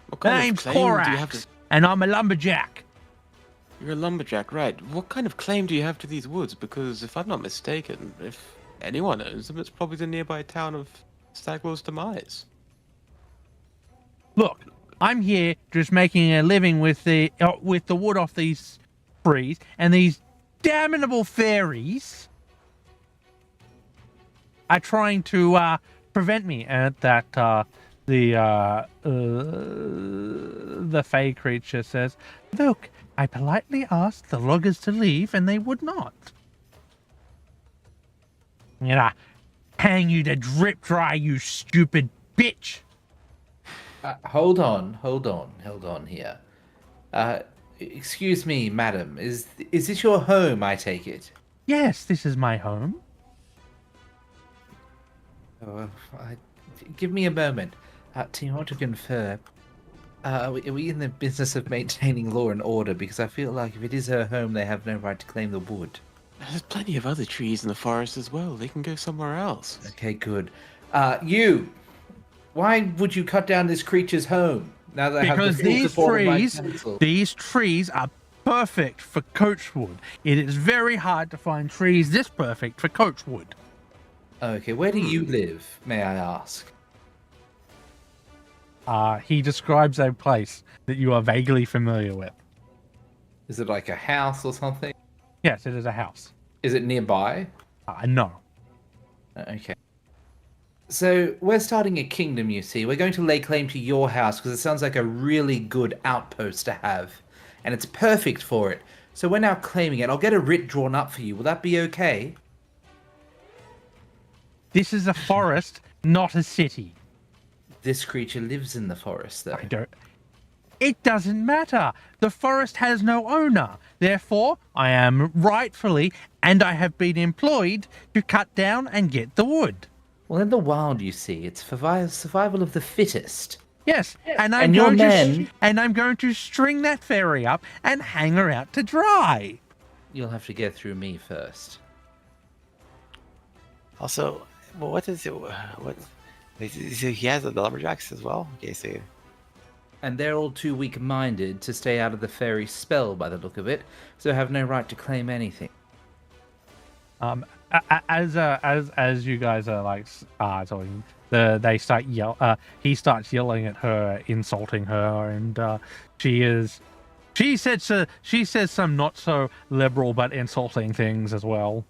[SPEAKER 4] What
[SPEAKER 1] My
[SPEAKER 4] kind
[SPEAKER 1] name's
[SPEAKER 4] of claim do you have
[SPEAKER 1] Korax,
[SPEAKER 4] to...
[SPEAKER 1] and I'm a lumberjack.
[SPEAKER 4] You're a lumberjack, right? What kind of claim do you have to these woods? Because if I'm not mistaken, if anyone owns them, it's probably the nearby town of Stagwell's Demise.
[SPEAKER 1] Look, I'm here just making a living with the wood off these trees, and these damnable fairies are trying to prevent me. And that the fey creature says, "Look, I politely asked the loggers to leave, and they would not. You know, hang you to drip dry, you stupid bitch."
[SPEAKER 2] Hold on here. Excuse me, madam. Is this your home, I take it?
[SPEAKER 1] Yes, this is my home.
[SPEAKER 2] Oh, give me a moment. Team, I want to confirm. Are we in the business of maintaining law and order? Because I feel like if it is her home, they have no right to claim the wood.
[SPEAKER 4] There's plenty of other trees in the forest as well. They can go somewhere else.
[SPEAKER 2] Okay, good. You! Why would you cut down this creature's home? Now that I have
[SPEAKER 1] Because
[SPEAKER 2] the full
[SPEAKER 1] these
[SPEAKER 2] support of my
[SPEAKER 1] trees,
[SPEAKER 2] council?
[SPEAKER 1] these trees are perfect for coachwood. It is very hard to find trees this perfect for coachwood.
[SPEAKER 2] Okay, where do you live, may I ask?
[SPEAKER 1] He describes a place that you are vaguely familiar with.
[SPEAKER 2] Is it like a house or something?
[SPEAKER 1] Yes, it is a house.
[SPEAKER 2] Is it nearby?
[SPEAKER 1] No.
[SPEAKER 2] Okay. So, we're starting a kingdom, you see. We're going to lay claim to your house because it sounds like a really good outpost to have. And it's perfect for it. So we're now claiming it. I'll get a writ drawn up for you. Will that be okay?
[SPEAKER 1] This is a forest, not a city.
[SPEAKER 2] This creature lives in the forest, though.
[SPEAKER 1] I don't... It doesn't matter. The forest has no owner. Therefore, I am rightfully, and I have been employed to cut down and get the wood.
[SPEAKER 2] Well, in the wild, you see, it's survival of the fittest.
[SPEAKER 1] Yes, and I'm
[SPEAKER 2] And your
[SPEAKER 1] going
[SPEAKER 2] men-
[SPEAKER 1] to and I'm going to string that fairy up and hang her out to dry.
[SPEAKER 2] You'll have to get through me first.
[SPEAKER 3] Also, well, what is it? What? He has the lumberjacks as well. Okay, so
[SPEAKER 2] And they're all too weak-minded to stay out of the fairy's spell, by the look of it, so have no right to claim anything.
[SPEAKER 1] As you guys are like talking, they start he starts yelling at her, insulting her, and she says some not so liberal but insulting things as well.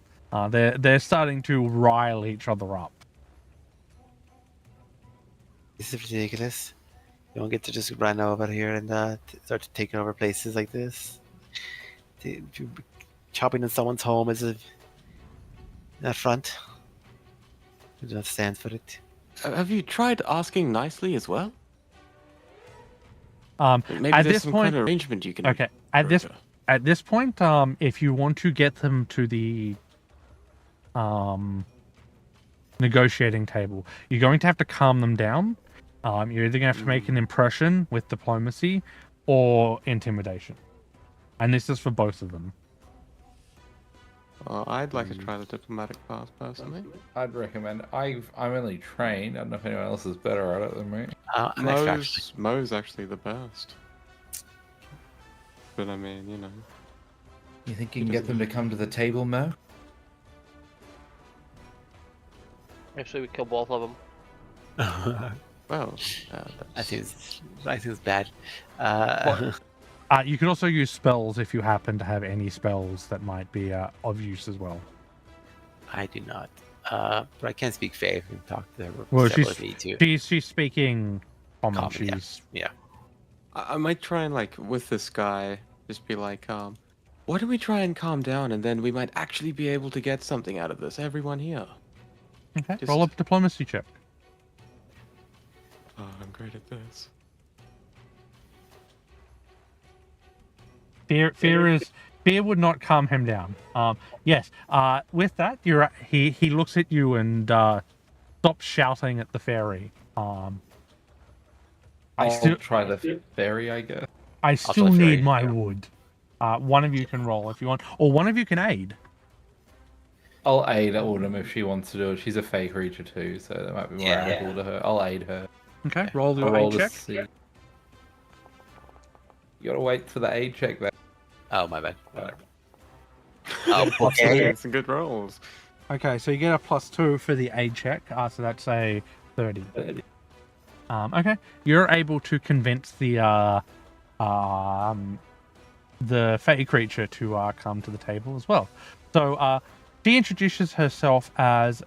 [SPEAKER 1] They're starting to rile each other up.
[SPEAKER 3] this is ridiculous. You don't get to just run over here and start taking over places like this. Chopping in someone's home is an affront. I do not stand for it.
[SPEAKER 4] Have you tried asking nicely as well?
[SPEAKER 1] Maybe
[SPEAKER 4] Maybe
[SPEAKER 1] at
[SPEAKER 4] there's
[SPEAKER 1] this
[SPEAKER 4] some
[SPEAKER 1] point,
[SPEAKER 4] kind of arrangement you can.
[SPEAKER 1] okay. At this
[SPEAKER 4] broker.
[SPEAKER 1] at this point, if you want to get them to the negotiating table, you're going to have to calm them down. You're either going to have to make an impression with diplomacy or intimidation. And this is for both of them.
[SPEAKER 4] I'd like to try the diplomatic path personally.
[SPEAKER 2] I'd recommend. I'm only trained. I don't know if anyone else is better at it than me.
[SPEAKER 3] I'm extra, actually.
[SPEAKER 4] Mo's actually the best. But I mean, you know.
[SPEAKER 2] You think you can get them to come to the table, Mo?
[SPEAKER 5] Actually, we kill both of them.
[SPEAKER 4] Well,
[SPEAKER 3] I think it's bad.
[SPEAKER 1] You can also use spells if you happen to have any spells that might be of use as well.
[SPEAKER 3] I do not. But I can speak Fae and talk to her.
[SPEAKER 1] Well,
[SPEAKER 3] separately, too.
[SPEAKER 1] she's speaking common.
[SPEAKER 3] Common, yeah.
[SPEAKER 4] I might try and, like, with this guy, just be like, why don't we try and calm down, and then we might actually be able to get something out of this, everyone here.
[SPEAKER 1] Okay, roll up diplomacy check.
[SPEAKER 4] Oh, I'm great at this.
[SPEAKER 1] Fear would not calm him down. Yes. With that, he looks at you and stops shouting at the fairy.
[SPEAKER 2] I'll try the fairy, I guess.
[SPEAKER 1] I still need my wood. One of you can roll if you want, or one of you can aid.
[SPEAKER 2] I'll aid Autumn if she wants to do it. She's a fey creature too, so that might be more helpful to her. I'll aid her.
[SPEAKER 1] Okay, roll your aid check.
[SPEAKER 2] You gotta wait for the aid check then.
[SPEAKER 3] Oh, my bad.
[SPEAKER 4] Oh, okay. Some good rolls.
[SPEAKER 1] Okay, so you get a +2 for the aid check. So that's a 30. Okay, you're able to convince the fey creature to come to the table as well. So she introduces herself as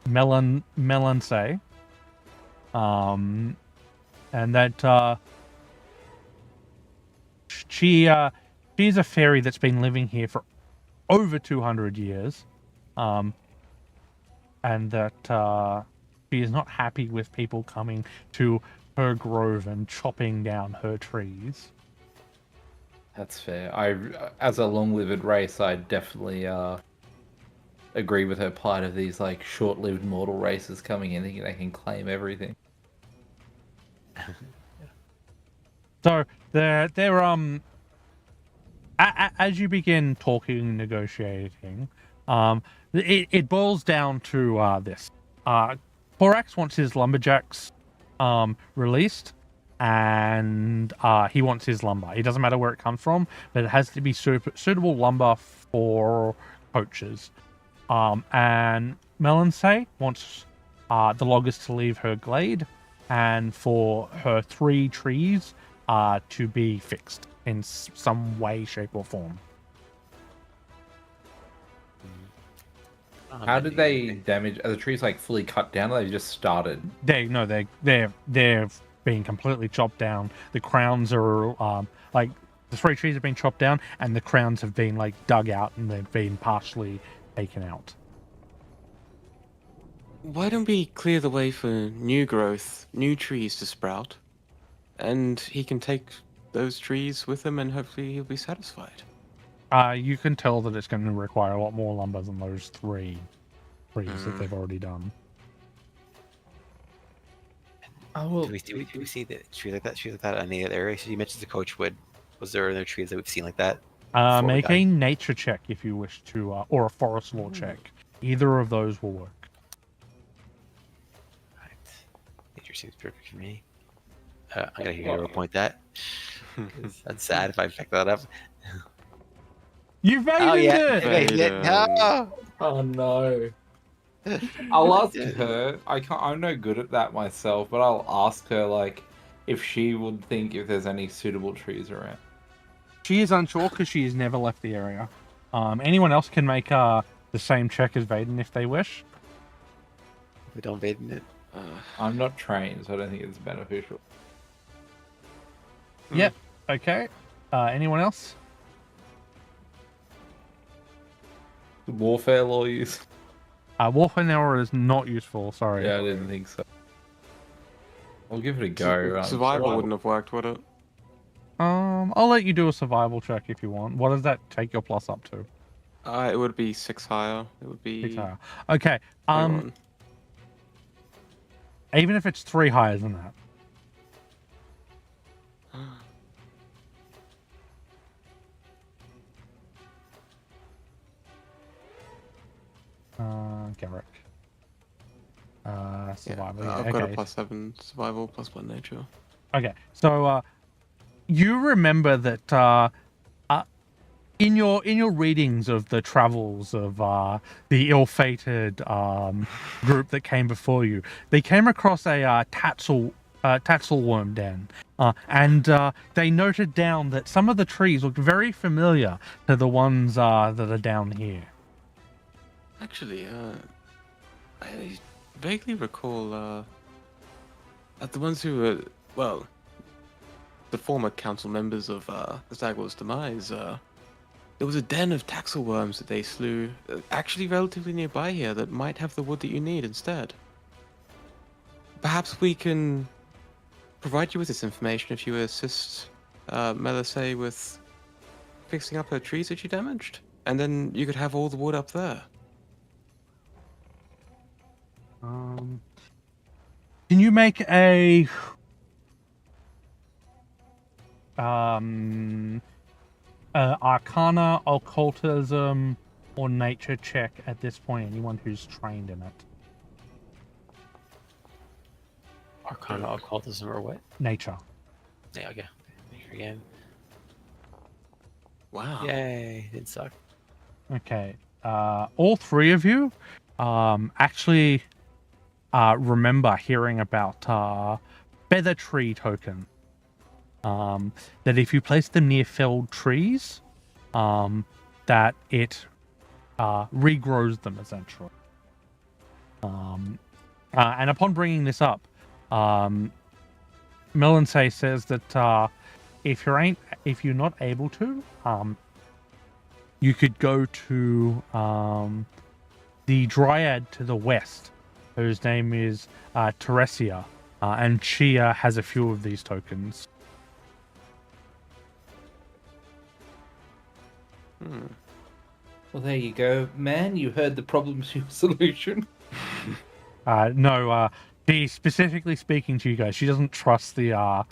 [SPEAKER 1] Melanse, and that she's a fairy that's been living here for over 200 years, and that she is not happy with people coming to her grove and chopping down her trees.
[SPEAKER 2] That's fair. As a long-lived race, I definitely agree with her plight of these like short-lived mortal races coming in thinking they can claim everything.
[SPEAKER 1] So they're as you begin talking and negotiating, it boils down to this. Korax wants his lumberjacks released, and he wants his lumber. It doesn't matter where it comes from, but it has to be suitable lumber for poachers. And Melanse wants the loggers to leave her glade, and for her 3 trees to be fixed in some way, shape, or form.
[SPEAKER 2] How did they damage? Are the trees like fully cut down, or they just started?
[SPEAKER 1] They're being completely chopped down. The crowns are like the 3 trees have been chopped down, and the crowns have been like dug out, and they've been partially taken out.
[SPEAKER 4] Why don't we clear the way for new growth, new trees to sprout, and he can take those trees with him, and hopefully he'll be satisfied.
[SPEAKER 1] You can tell that it's going to require a lot more lumber than those 3 trees that they've already done.
[SPEAKER 3] Oh, well, do we see the trees like that in any other areas? You mentioned the coachwood. Was there other trees that we've seen like that?
[SPEAKER 1] Make a nature check if you wish to, or a forest law check. Either of those will work.
[SPEAKER 3] Right. Nature seems perfect for me. I gotta hero point that. That's sad if I pick that up.
[SPEAKER 1] You made
[SPEAKER 3] it! No!
[SPEAKER 2] Oh no. I'll ask her. I'm no good at that myself, but I'll ask her like if she would think if there's any suitable trees around.
[SPEAKER 1] She is unsure because she has never left the area. Anyone else can make the same check as Vaden if they wish.
[SPEAKER 3] We don't Vaden it.
[SPEAKER 2] I'm not trained, so I don't think it's beneficial.
[SPEAKER 1] Yep. Okay. Anyone else?
[SPEAKER 2] Warfare law use?
[SPEAKER 1] Warfare law is not useful. Sorry.
[SPEAKER 2] Yeah, I didn't think so. I'll give it a go.
[SPEAKER 4] Survival wouldn't have worked, would it?
[SPEAKER 1] I'll let you do a survival check if you want. What does that take your plus up to?
[SPEAKER 4] It would be 6 higher. It would be
[SPEAKER 1] 6 higher. Okay.
[SPEAKER 4] 21.
[SPEAKER 1] Even if it's 3 higher than that. Garrick. Survival.
[SPEAKER 4] Yeah,
[SPEAKER 1] Yeah,
[SPEAKER 4] I've got a
[SPEAKER 1] okay.
[SPEAKER 4] +7 survival, +1 nature.
[SPEAKER 1] Okay, so you remember that in your readings of the travels of the ill-fated group that came before you, they came across a tatzelworm den, and they noted down that some of the trees looked very familiar to the ones that are down here.
[SPEAKER 4] Actually, I vaguely recall that the ones who were, well, the former council members of the Stagwell's demise, there was a den of taxelworms that they slew, actually relatively nearby here, that might have the wood that you need instead. Perhaps we can provide you with this information if you assist Melisay with fixing up her trees that she damaged, and then you could have all the wood up there.
[SPEAKER 1] Can you make a Arcana, Occultism, or Nature check at this point? Anyone who's trained in it.
[SPEAKER 3] Arcana, occultism, or what?
[SPEAKER 1] Nature.
[SPEAKER 3] Yeah, okay. Again.
[SPEAKER 4] Wow.
[SPEAKER 3] Yay! Didn't suck.
[SPEAKER 1] Okay. All three of you actually remember hearing about feather tree token. That if you place them near felled trees, that it regrows them essentially. And upon bringing this up, Melansay says that if you're not able to, you could go to the Dryad to the west, whose name is Teresia, and she has a few of these tokens.
[SPEAKER 2] Well, there you go, man. You heard the problem to your solution.
[SPEAKER 1] No, she's specifically speaking to you guys. She doesn't trust the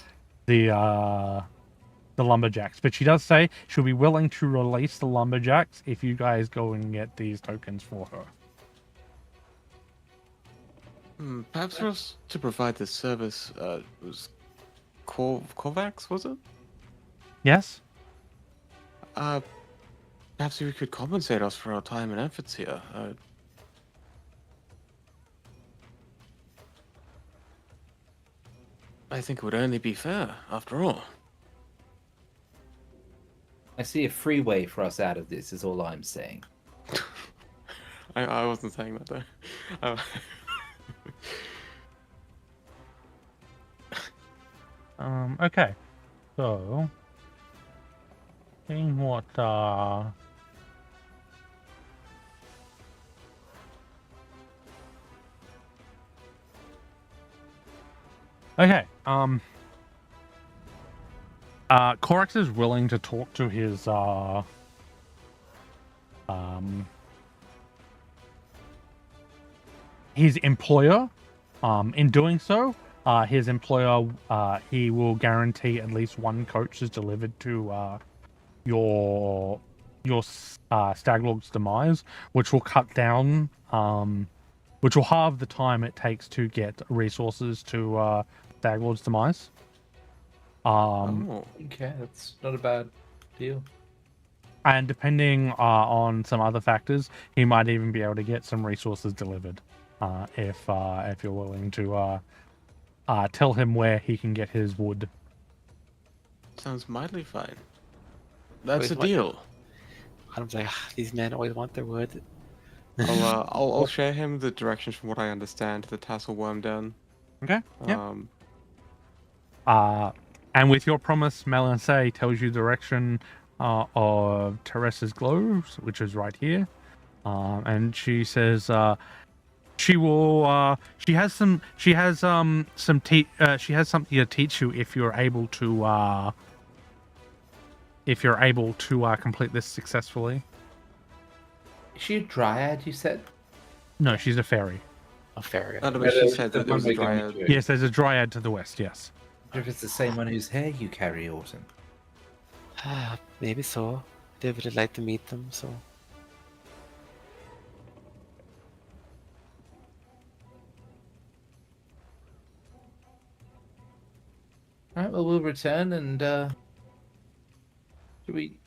[SPEAKER 1] lumberjacks, but she does say she'll be willing to release the lumberjacks if you guys go and get these tokens for her.
[SPEAKER 4] Perhaps for us to provide this service, was Kovacs, was it?
[SPEAKER 1] Yes?
[SPEAKER 4] Perhaps you could compensate us for our time and efforts here. I think it would only be fair, after all.
[SPEAKER 2] I see a free way for us out of this, is all I'm saying.
[SPEAKER 4] I wasn't saying that, though.
[SPEAKER 1] Okay. So, seeing what okay. Corax is willing to talk to his employer. In doing so, his employer he will guarantee at least one coach is delivered to your Staglog's demise, which will cut down, which will halve the time it takes to get resources to Staglog's demise.
[SPEAKER 2] Okay, that's not a bad deal.
[SPEAKER 1] And depending on some other factors, he might even be able to get some resources delivered if you're willing to tell him where he can get his wood.
[SPEAKER 4] Sounds mightily fine. That's a
[SPEAKER 3] Wait, what?
[SPEAKER 4] deal.
[SPEAKER 3] I'm like, these men always want their wood.
[SPEAKER 4] I'll share him the directions from what I understand to the Tasselworm Den.
[SPEAKER 1] Okay. Yeah. And with your promise, Melansay tells you direction of Teresa's globes, which is right here. And she says she will. She has something to teach you if you're able to if you're able to complete this successfully.
[SPEAKER 2] Is she a dryad, you said?
[SPEAKER 1] No, she's a fairy.
[SPEAKER 3] A fairy.
[SPEAKER 4] No, but she said
[SPEAKER 2] The
[SPEAKER 4] that there was a
[SPEAKER 2] one making me
[SPEAKER 4] dryad.
[SPEAKER 2] joke.
[SPEAKER 1] Yes, there's a dryad to the west, yes.
[SPEAKER 2] I wonder if it's the same one whose hair you carry, Autumn.
[SPEAKER 3] Maybe so. They would like to meet them, so.
[SPEAKER 2] Alright, well, we'll return and, do we...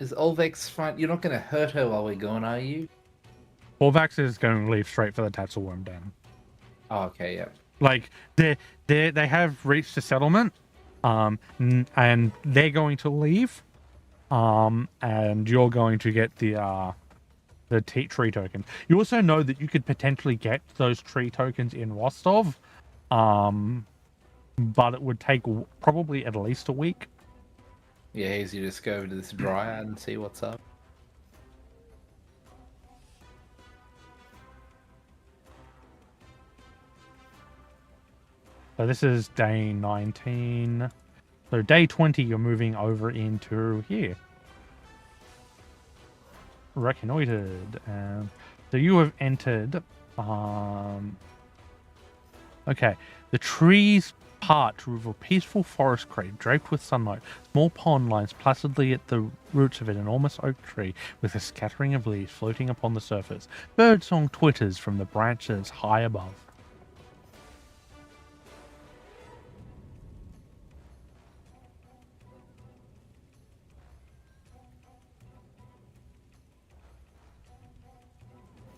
[SPEAKER 2] Is Olvex fine? You're not going to hurt her while we're gone, are you?
[SPEAKER 1] Orvax is going to leave straight for the Tatzelworm Den.
[SPEAKER 2] Oh, okay, yeah.
[SPEAKER 1] Like, they have reached a settlement, and they're going to leave, and you're going to get the tree token. You also know that you could potentially get those tree tokens in Rostov, but it would take probably at least a week.
[SPEAKER 2] Yeah, easy to just go over to this dryad and see what's up.
[SPEAKER 1] So this is day 19. So day 20, you're moving over into here. Reconnoitered. So you have entered. Okay. The trees part to reveal peaceful forest crate draped with sunlight. Small pond lies placidly at the roots of an enormous oak tree with a scattering of leaves floating upon the surface. Birdsong twitters from the branches high above.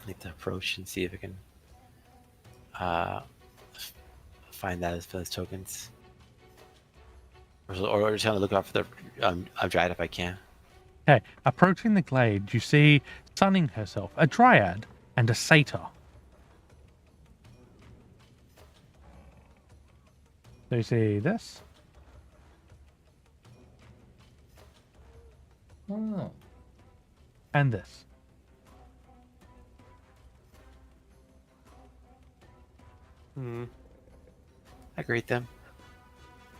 [SPEAKER 3] I need to approach and see if I can find that as those tokens. Or just kind of look out for the dryad if I can.
[SPEAKER 1] Okay, approaching the glade, you see sunning herself a dryad and a satyr. So you see this,
[SPEAKER 2] Oh.
[SPEAKER 1] and this.
[SPEAKER 4] Hmm.
[SPEAKER 3] I greet them.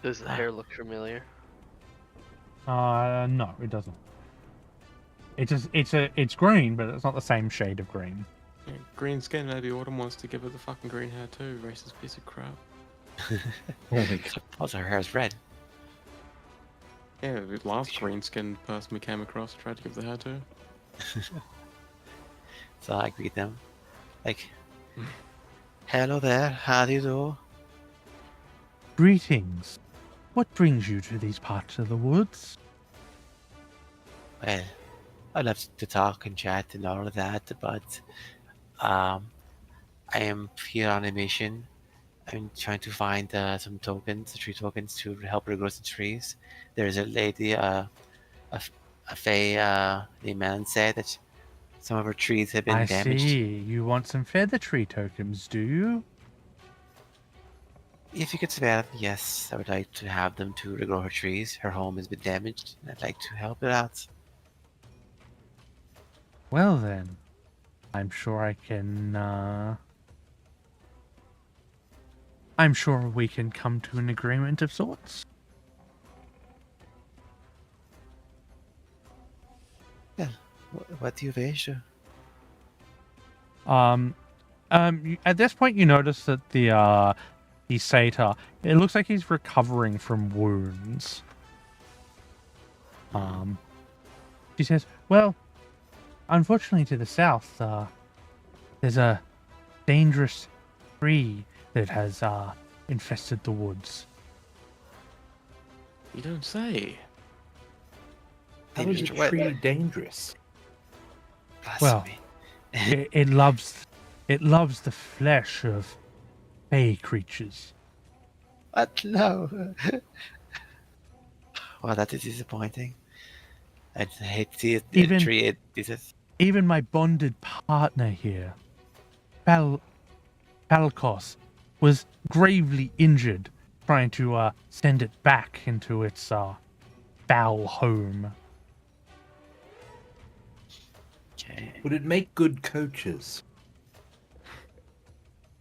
[SPEAKER 5] Does the hair look familiar?
[SPEAKER 1] No, it doesn't. It's green, but it's not the same shade of green.
[SPEAKER 4] Yeah, green skin, maybe Autumn wants to give her the fucking green hair too. Racist piece of crap.
[SPEAKER 2] Oh my god.
[SPEAKER 3] Also, her hair is red.
[SPEAKER 4] Yeah, the last green skinned person we came across tried to give the hair to.
[SPEAKER 3] So I greet them. Like, hello there, how do you do?
[SPEAKER 1] Greetings. What brings you to these parts of the woods?
[SPEAKER 3] Well, I love to talk and chat and all of that, but I am here on a mission. I'm trying to find some tokens, tree tokens, to help regrow the trees. There's a lady, a fae named Man said that some of her trees have been
[SPEAKER 1] I
[SPEAKER 3] damaged.
[SPEAKER 1] see. You want some feather tree tokens, do you?
[SPEAKER 3] If you could spare them, yes, I would like to have them to regrow her trees. Her home has been damaged, and I'd like to help it out.
[SPEAKER 1] Well then, I'm sure I can, I'm sure we can come to an agreement of sorts.
[SPEAKER 3] Yeah, what do you wish?
[SPEAKER 1] At this point, you notice that the satyr, it looks like he's recovering from wounds. She says, well, unfortunately to the south, there's a dangerous tree that has infested the woods.
[SPEAKER 4] You don't say.
[SPEAKER 2] How is a tree dangerous?
[SPEAKER 1] Well,
[SPEAKER 3] Blasphemy.
[SPEAKER 1] it loves the flesh of fey creatures.
[SPEAKER 3] What? No. Well, that is disappointing. I hate to see it.
[SPEAKER 1] Even-
[SPEAKER 3] Tree. It is.
[SPEAKER 1] Even my bonded partner here, Falcos, was gravely injured trying to send it back into its foul home.
[SPEAKER 3] Okay.
[SPEAKER 2] Would it make good coaches?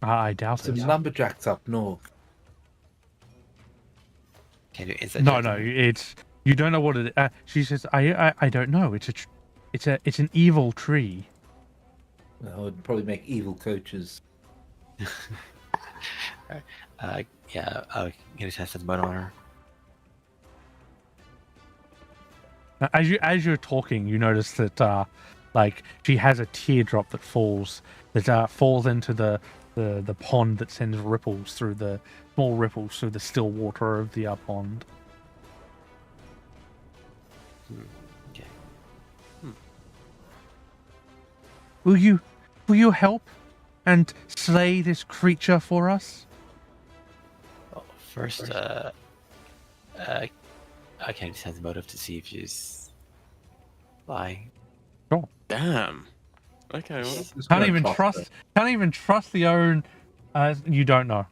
[SPEAKER 1] I doubt
[SPEAKER 2] Some
[SPEAKER 1] it.
[SPEAKER 2] lumberjacks up north.
[SPEAKER 3] Can you inside
[SPEAKER 1] No,
[SPEAKER 3] check
[SPEAKER 1] no,
[SPEAKER 3] them?
[SPEAKER 1] You don't know what it. She says, I don't know. It's an evil tree.
[SPEAKER 2] Well, it would probably make evil coaches.
[SPEAKER 3] Yeah, get a test of mud on her.
[SPEAKER 1] As you're talking, you notice that like she has a teardrop that falls into the pond that sends ripples through the small ripples through the still water of the pond.
[SPEAKER 3] Okay.
[SPEAKER 1] Will you help and slay this creature for us?
[SPEAKER 3] Well, first, I can sense motive to see if she's lying.
[SPEAKER 4] Damn. Okay. Well,
[SPEAKER 2] Just
[SPEAKER 1] Can't
[SPEAKER 2] gonna
[SPEAKER 1] even trust the own. You don't know.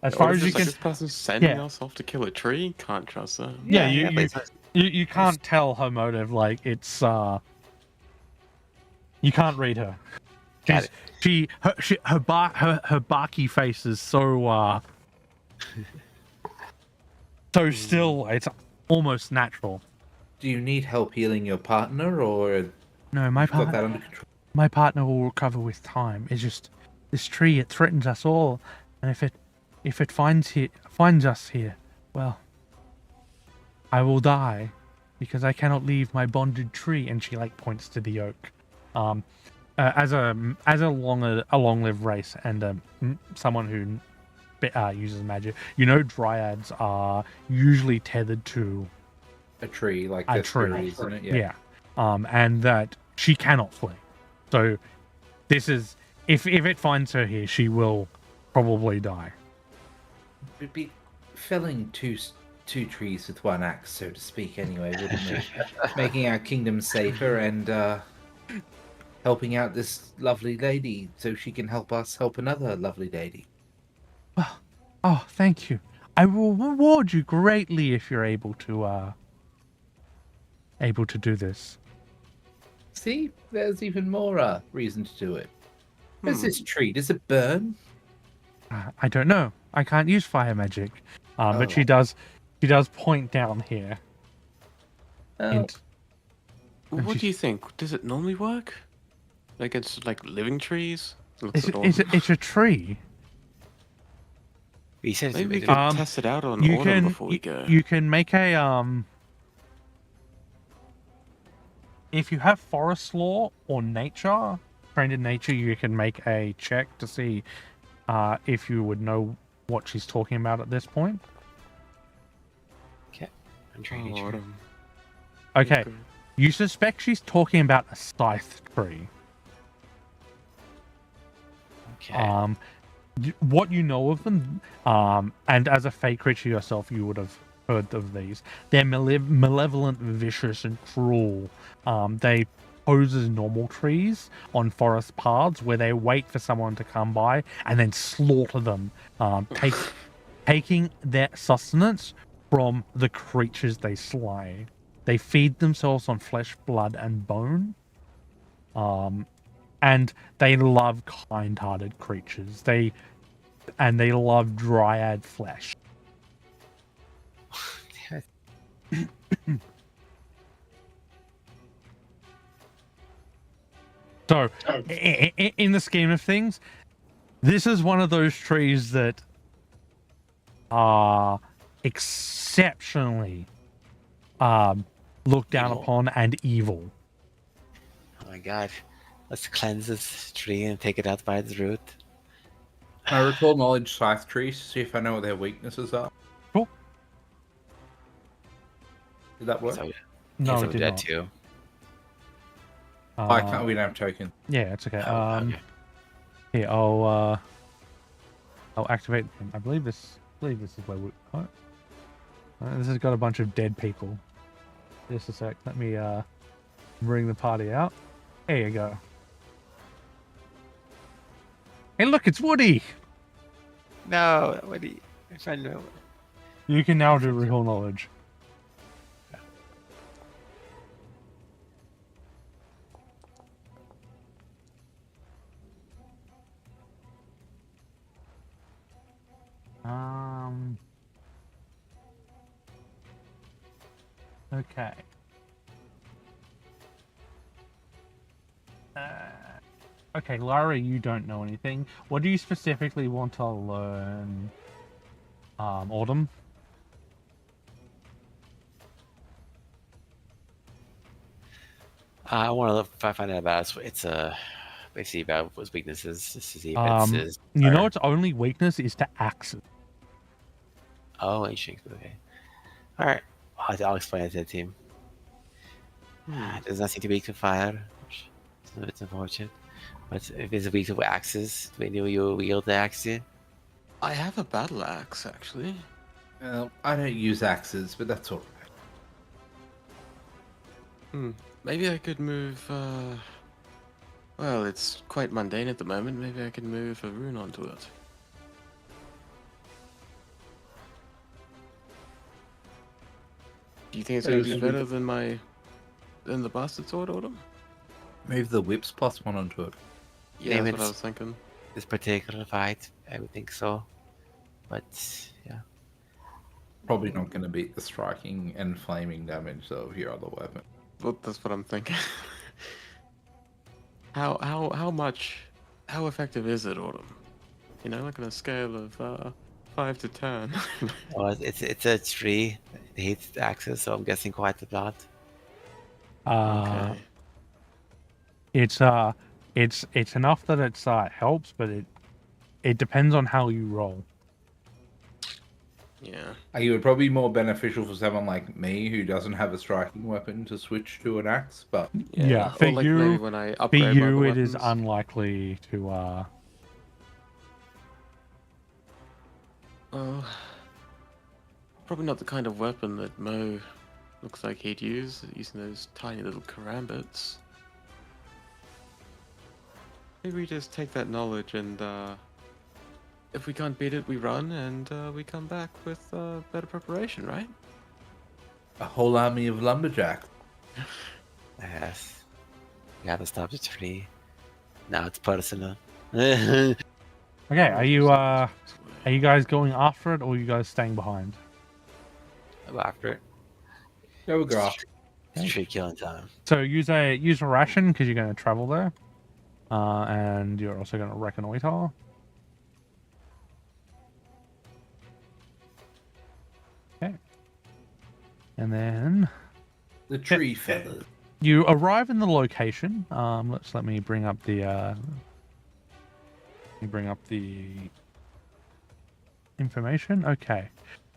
[SPEAKER 1] As far as you can.
[SPEAKER 4] this person's sending
[SPEAKER 1] Yeah.
[SPEAKER 4] us off to kill a tree. Can't trust them.
[SPEAKER 1] Yeah,
[SPEAKER 3] but
[SPEAKER 1] you can't tell her motive. Like it's you can't read her.
[SPEAKER 3] Got
[SPEAKER 1] Her barky face is so so still. It's almost natural.
[SPEAKER 2] Do you need help healing your partner, or
[SPEAKER 1] No, my
[SPEAKER 2] you've got that
[SPEAKER 1] partner.
[SPEAKER 2] under control?
[SPEAKER 1] My partner will recover with time. It's just this tree. It threatens us all, and if it finds us here, well, I will die because I cannot leave my bonded tree. And she like points to the oak. As a long-lived race and someone who uses magic, dryads are usually tethered to
[SPEAKER 2] A tree, like
[SPEAKER 1] a
[SPEAKER 2] their
[SPEAKER 1] tree.
[SPEAKER 2] spirit, isn't it?
[SPEAKER 1] Yeah. And that she cannot flee. So this is if it finds her here, she will probably die.
[SPEAKER 2] We'd be felling two trees with one axe, so to speak, anyway, wouldn't we? Making our kingdom safer and helping out this lovely lady so she can help us help another lovely lady.
[SPEAKER 1] Well, oh, thank you. I will reward you greatly if you're able to do this.
[SPEAKER 2] See, there's even more reason to do it. Where's this tree? Does it burn?
[SPEAKER 1] I don't know. I can't use fire magic, but
[SPEAKER 2] Oh.
[SPEAKER 1] she does point down here.
[SPEAKER 2] Oh,
[SPEAKER 1] And
[SPEAKER 4] What do you think? Does it normally work? Like it's like living trees?
[SPEAKER 1] it's a tree.
[SPEAKER 3] he said
[SPEAKER 4] Maybe we
[SPEAKER 3] to
[SPEAKER 4] could test it out on
[SPEAKER 1] You
[SPEAKER 4] Autumn
[SPEAKER 1] can
[SPEAKER 4] before we go.
[SPEAKER 1] you can make a if you have forest law or nature, trained in nature, you can make a check to see if you would know what she's talking about at this point.
[SPEAKER 3] Okay, I'm trying to.
[SPEAKER 4] Autumn.
[SPEAKER 1] Okay, you suspect she's talking about a scythe tree.
[SPEAKER 3] Okay.
[SPEAKER 1] What you know of them, and as a fey creature yourself, you would have heard of these. They're malevolent, vicious, and cruel. They pose as normal trees on forest paths where they wait for someone to come by and then slaughter them, taking their sustenance from the creatures they slay. They feed themselves on flesh, blood, and bone. And they love kind-hearted creatures. They love dryad flesh. So, in the scheme of things, this is one of those trees that are exceptionally looked down
[SPEAKER 3] Evil.
[SPEAKER 1] upon and evil.
[SPEAKER 3] Oh my god. Let's cleanse this tree and take it out by its root.
[SPEAKER 2] I recall knowledge scythe trees to see if I know what their weaknesses are.
[SPEAKER 1] Cool.
[SPEAKER 2] Did that work?
[SPEAKER 3] So,
[SPEAKER 1] No,
[SPEAKER 3] so
[SPEAKER 1] it did
[SPEAKER 3] that
[SPEAKER 1] not.
[SPEAKER 3] too.
[SPEAKER 2] I can't. We don't have token.
[SPEAKER 1] Yeah, it's okay.
[SPEAKER 3] Oh, okay.
[SPEAKER 1] Here, I'll activate them. I believe this is where we. Oh. This has got a bunch of dead people. Just a sec. Let me bring the party out. There you go. Hey, look, it's Woody.
[SPEAKER 3] No, what do you? If I know.
[SPEAKER 1] You can now do recall knowledge. Okay. Okay, Lara, you don't know anything. What do you specifically want to learn, Autumn?
[SPEAKER 3] I want to find out about it's basically about his weaknesses, just to see if it's his.
[SPEAKER 1] You know its only weakness is to axes.
[SPEAKER 3] Oh, ancient. Okay. All right. I'll explain it to the team. It does not seem to be weak to fire, which is a bit unfortunate. But if it's weak to axes, do we know you wield the axe?
[SPEAKER 4] I have a battle axe, actually.
[SPEAKER 2] I don't use axes, but that's all right.
[SPEAKER 4] Maybe I could move. Well, it's quite mundane at the moment. Maybe I could move a rune onto it. Do you think it's going to be better than the bastard sword, Autumn?
[SPEAKER 2] Move the whips +1 onto it.
[SPEAKER 4] Yeah, that's what I
[SPEAKER 3] it's-
[SPEAKER 4] was thinking.
[SPEAKER 3] This particular fight, I would think so. But yeah,
[SPEAKER 2] Probably not going to beat the striking and flaming damage of your other weapon.
[SPEAKER 4] Well, that's what I'm thinking. How effective is it, Autumn? You know, like on a scale of 5 to 10.
[SPEAKER 3] well, it's a 3. It hits the axes, so I'm guessing quite a lot.
[SPEAKER 4] Okay.
[SPEAKER 1] It's enough that it helps, but it depends on how you roll.
[SPEAKER 4] Yeah.
[SPEAKER 2] It would probably be more beneficial for someone like me who doesn't have a striking weapon to switch to an axe, but
[SPEAKER 1] Yeah, for
[SPEAKER 4] or like
[SPEAKER 1] you-
[SPEAKER 4] maybe when I
[SPEAKER 1] For
[SPEAKER 4] upgrade my
[SPEAKER 1] you,
[SPEAKER 4] other
[SPEAKER 1] it is
[SPEAKER 4] weapons.
[SPEAKER 1] unlikely to.
[SPEAKER 4] Probably not the kind of weapon that Mo looks like he'd use, using those tiny little karambits. Maybe we just take that knowledge and, if we can't beat it, we run and we come back with better preparation, right?
[SPEAKER 2] a whole army of lumberjacks.
[SPEAKER 3] Yes. We haven't stopped at 3. Now it's personal. Yeah,
[SPEAKER 1] Okay, are you guys going after it, or are you guys staying behind?
[SPEAKER 3] I'm after it.
[SPEAKER 2] Go girl.
[SPEAKER 3] It's 3 killing time.
[SPEAKER 1] So use a ration because you're going to travel there, and you're also going to reconnoiter. Okay, and then
[SPEAKER 2] The tree feathers.
[SPEAKER 1] you arrive in the location. Let me bring up the information. Okay.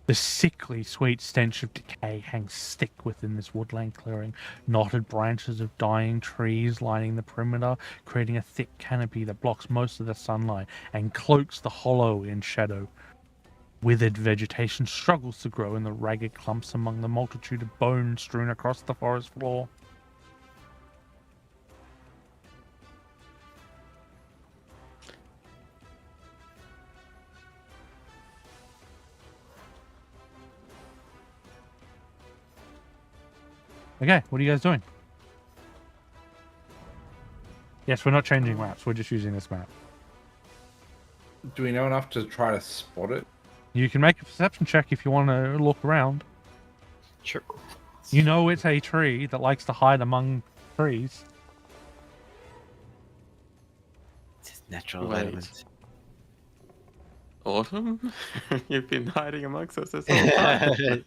[SPEAKER 1] The sickly sweet stench of decay hangs thick within this woodland clearing. Knotted branches of dying trees lining the perimeter, creating a thick canopy that blocks most of the sunlight and cloaks the hollow in shadow. Withered vegetation struggles to grow in the ragged clumps among the multitude of bones strewn across the forest floor. Okay, what are you guys doing? Yes, we're not changing maps. We're just using this map.
[SPEAKER 2] Do we know enough to try to spot it?
[SPEAKER 1] You can make a perception check if you want to look around.
[SPEAKER 3] Sure.
[SPEAKER 1] You know it's a tree that likes to hide among trees.
[SPEAKER 3] It's his natural
[SPEAKER 4] Wait.
[SPEAKER 3] environment.
[SPEAKER 4] Autumn? You've been hiding amongst us this whole time.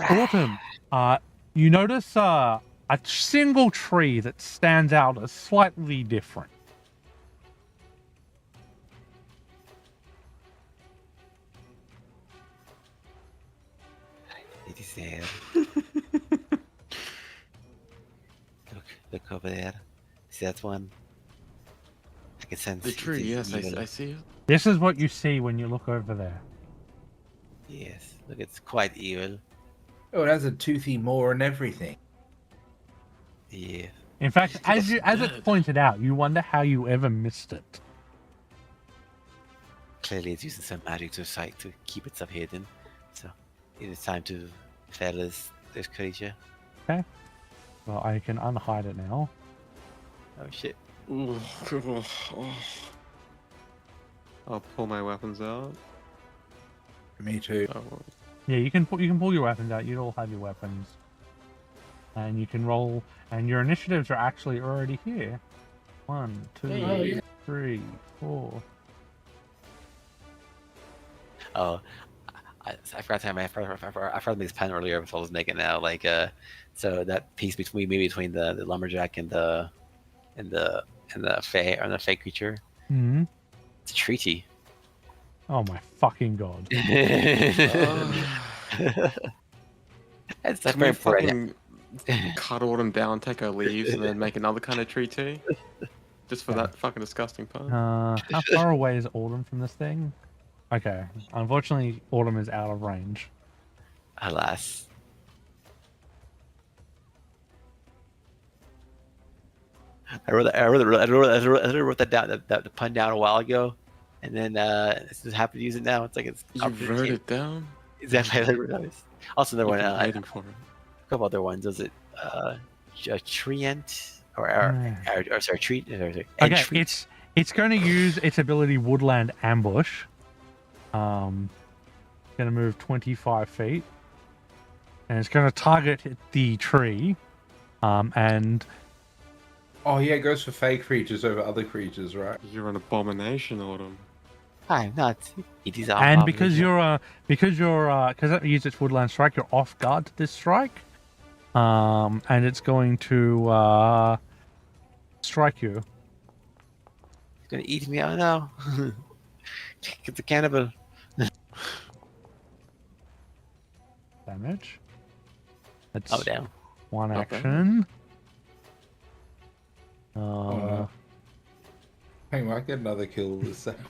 [SPEAKER 1] Autumn, you notice a single tree that stands out as slightly different.
[SPEAKER 3] It is there. Look over there. See that one? I can sense
[SPEAKER 4] The
[SPEAKER 3] it
[SPEAKER 4] tree,
[SPEAKER 3] is
[SPEAKER 4] yes,
[SPEAKER 3] evil.
[SPEAKER 4] I see it.
[SPEAKER 1] This is what you see when you look over there.
[SPEAKER 3] Yes, look, it's quite evil.
[SPEAKER 2] Oh, it has a toothy maw and everything.
[SPEAKER 3] Yeah.
[SPEAKER 1] In fact, as it's
[SPEAKER 4] dead.
[SPEAKER 1] pointed out, you wonder how you ever missed it.
[SPEAKER 3] Clearly, it's using some magic to keep itself hidden. So, it is time to fell this creature.
[SPEAKER 1] Well, I can unhide it now.
[SPEAKER 3] Oh shit.
[SPEAKER 4] Ooh. I'll pull my weapons out.
[SPEAKER 2] Me too.
[SPEAKER 4] Oh,
[SPEAKER 1] Yeah, you can pull your weapons out. You all have your weapons. And you can roll, and your initiatives are actually already here. 1, 2, 3, 4.
[SPEAKER 3] Oh, I forgot to I forgot to make this pen earlier, but I'll just make it now. Like, so that piece between the lumberjack and the fey creature.
[SPEAKER 1] Mm-hmm.
[SPEAKER 3] It's a treaty.
[SPEAKER 1] Oh my fucking god!
[SPEAKER 3] That's
[SPEAKER 4] Can
[SPEAKER 3] very
[SPEAKER 4] we
[SPEAKER 3] important.
[SPEAKER 4] fucking cut Autumn down, take her leaves, and then make another kind of treaty? Just for that fucking disgusting part.
[SPEAKER 1] How far away is Autumn from this thing? Okay, unfortunately, Autumn is out of range.
[SPEAKER 3] Alas. I wrote that down, the pun down a while ago, and then this is happy to use it now. It's like it's.
[SPEAKER 4] You wrote it down?
[SPEAKER 3] Exactly. Also, another one.
[SPEAKER 4] Waiting for it.
[SPEAKER 3] A couple other ones. Was it Treant or sorry, Treat?
[SPEAKER 1] Okay,
[SPEAKER 3] Entreat?
[SPEAKER 1] it's going to use its ability Woodland Ambush. Going to move 25 feet, and it's going to target the tree, and.
[SPEAKER 2] Oh yeah, it goes for fey creatures over other creatures, right?
[SPEAKER 4] You're an abomination, Autumn.
[SPEAKER 3] I'm not. It is
[SPEAKER 1] And because it used its Woodland Strike, you're off guard to this strike, and it's going to strike you.
[SPEAKER 3] It's gonna eat me. Oh no! It's a cannibal.
[SPEAKER 1] Damage. That's
[SPEAKER 3] Oh damn!
[SPEAKER 1] one
[SPEAKER 4] Not bad.
[SPEAKER 1] action.
[SPEAKER 2] Hey, might get another kill this second.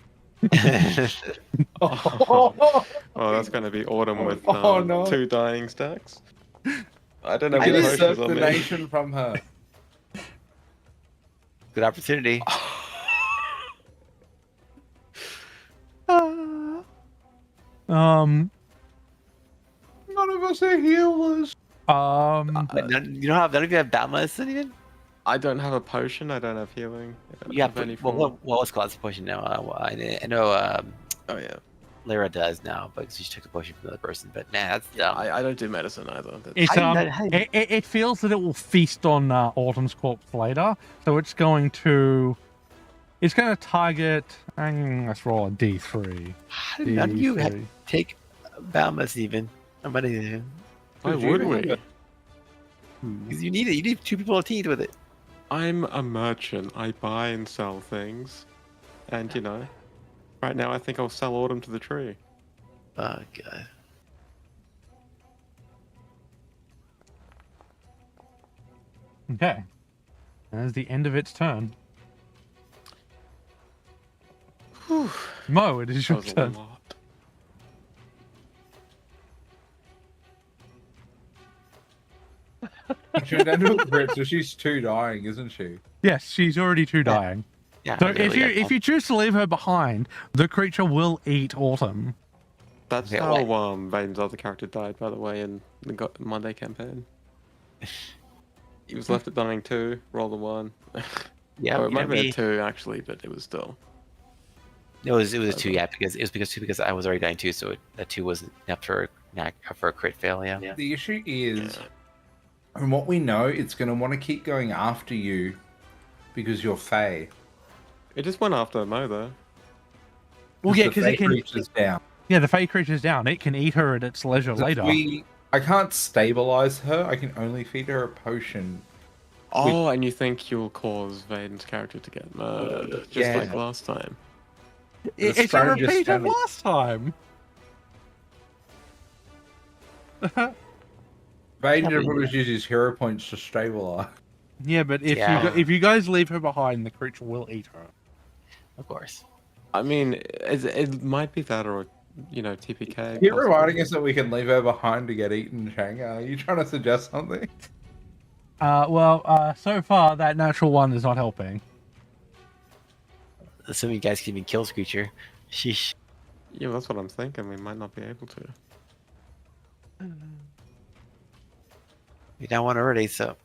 [SPEAKER 4] Oh, that's going to be Autumn with
[SPEAKER 2] no.
[SPEAKER 4] 2 dying stacks. I don't have
[SPEAKER 2] Get
[SPEAKER 4] any
[SPEAKER 2] a
[SPEAKER 4] potions on me.
[SPEAKER 2] nation from her.
[SPEAKER 3] Good opportunity.
[SPEAKER 2] None of us are healers.
[SPEAKER 3] You don't have none of you have battle medicine even.
[SPEAKER 4] I don't have a potion. I don't have healing.
[SPEAKER 3] You have
[SPEAKER 4] any
[SPEAKER 3] what's called a potion now? I know.
[SPEAKER 4] Oh yeah.
[SPEAKER 3] Lyra does now, but she took a potion from the other person. But nah, that's dumb.
[SPEAKER 4] I don't do medicine either.
[SPEAKER 1] It's
[SPEAKER 3] How you-
[SPEAKER 1] it feels that it will feast on Autumn's corpse later, so it's going to target. Let's roll a D3.
[SPEAKER 3] None of you
[SPEAKER 1] D3.
[SPEAKER 3] have take battle medicine even. Nobody.
[SPEAKER 4] Why would we?
[SPEAKER 3] Because you need it. You need 2 people on team with it.
[SPEAKER 4] I'm a merchant. I buy and sell things, and right now I think I'll sell Autumn to the tree.
[SPEAKER 3] Oh god.
[SPEAKER 1] Okay, and that's the end of its turn.
[SPEAKER 4] Whew.
[SPEAKER 1] Mo, it is
[SPEAKER 4] That
[SPEAKER 1] your
[SPEAKER 4] was a
[SPEAKER 1] turn.
[SPEAKER 4] lot.
[SPEAKER 2] She went down to a crit, so she's 2 dying, isn't she?
[SPEAKER 1] Yes, she's already 2 dying.
[SPEAKER 3] Yeah.
[SPEAKER 1] So
[SPEAKER 3] literally,
[SPEAKER 1] if you choose to leave her behind, the creature will eat Autumn.
[SPEAKER 4] That's
[SPEAKER 3] Okay,
[SPEAKER 4] how
[SPEAKER 3] what?
[SPEAKER 4] Vaden's other character died, by the way, in the Monday campaign. He was left at dying 2, roll the 1.
[SPEAKER 3] Yeah.
[SPEAKER 4] Oh, it
[SPEAKER 3] you
[SPEAKER 4] might
[SPEAKER 3] know
[SPEAKER 4] have been
[SPEAKER 3] me.
[SPEAKER 4] a 2 actually, but it was still.
[SPEAKER 3] It was a 2, yeah, because I was already dying too, so the 2 wasn't enough for a crit fail, yeah.
[SPEAKER 2] The issue is, from what we know, it's going to want to keep going after you because you're fey.
[SPEAKER 4] It just went after Mo though.
[SPEAKER 1] Well, yeah,
[SPEAKER 2] the
[SPEAKER 1] because
[SPEAKER 2] fey
[SPEAKER 1] it can.
[SPEAKER 2] creature's down.
[SPEAKER 1] Yeah, the Fey creature's down. It can eat her at its leisure
[SPEAKER 2] If
[SPEAKER 1] later.
[SPEAKER 2] I can't stabilize her. I can only feed her a potion.
[SPEAKER 4] Oh, and you think you'll cause Vaden's character to get murdered, just
[SPEAKER 2] Yeah.
[SPEAKER 4] like last time.
[SPEAKER 1] It's a
[SPEAKER 2] strategist
[SPEAKER 1] repeat of
[SPEAKER 2] standing-
[SPEAKER 1] last time.
[SPEAKER 2] Vaden just want to use his hero points to stabilize.
[SPEAKER 1] Yeah, but if you guys leave her behind, the creature will eat her.
[SPEAKER 3] Of course.
[SPEAKER 4] I mean, it might be that or, TPK.
[SPEAKER 2] You're
[SPEAKER 4] possibly.
[SPEAKER 2] reminding us that we can leave her behind to get eaten, Chang. Are you trying to suggest something?
[SPEAKER 1] So far that natural one is not helping.
[SPEAKER 3] Assuming you guys can even kill this creature. Sheesh.
[SPEAKER 4] Yeah, that's what I'm thinking. We might not be able to.
[SPEAKER 3] We down 1 already, so.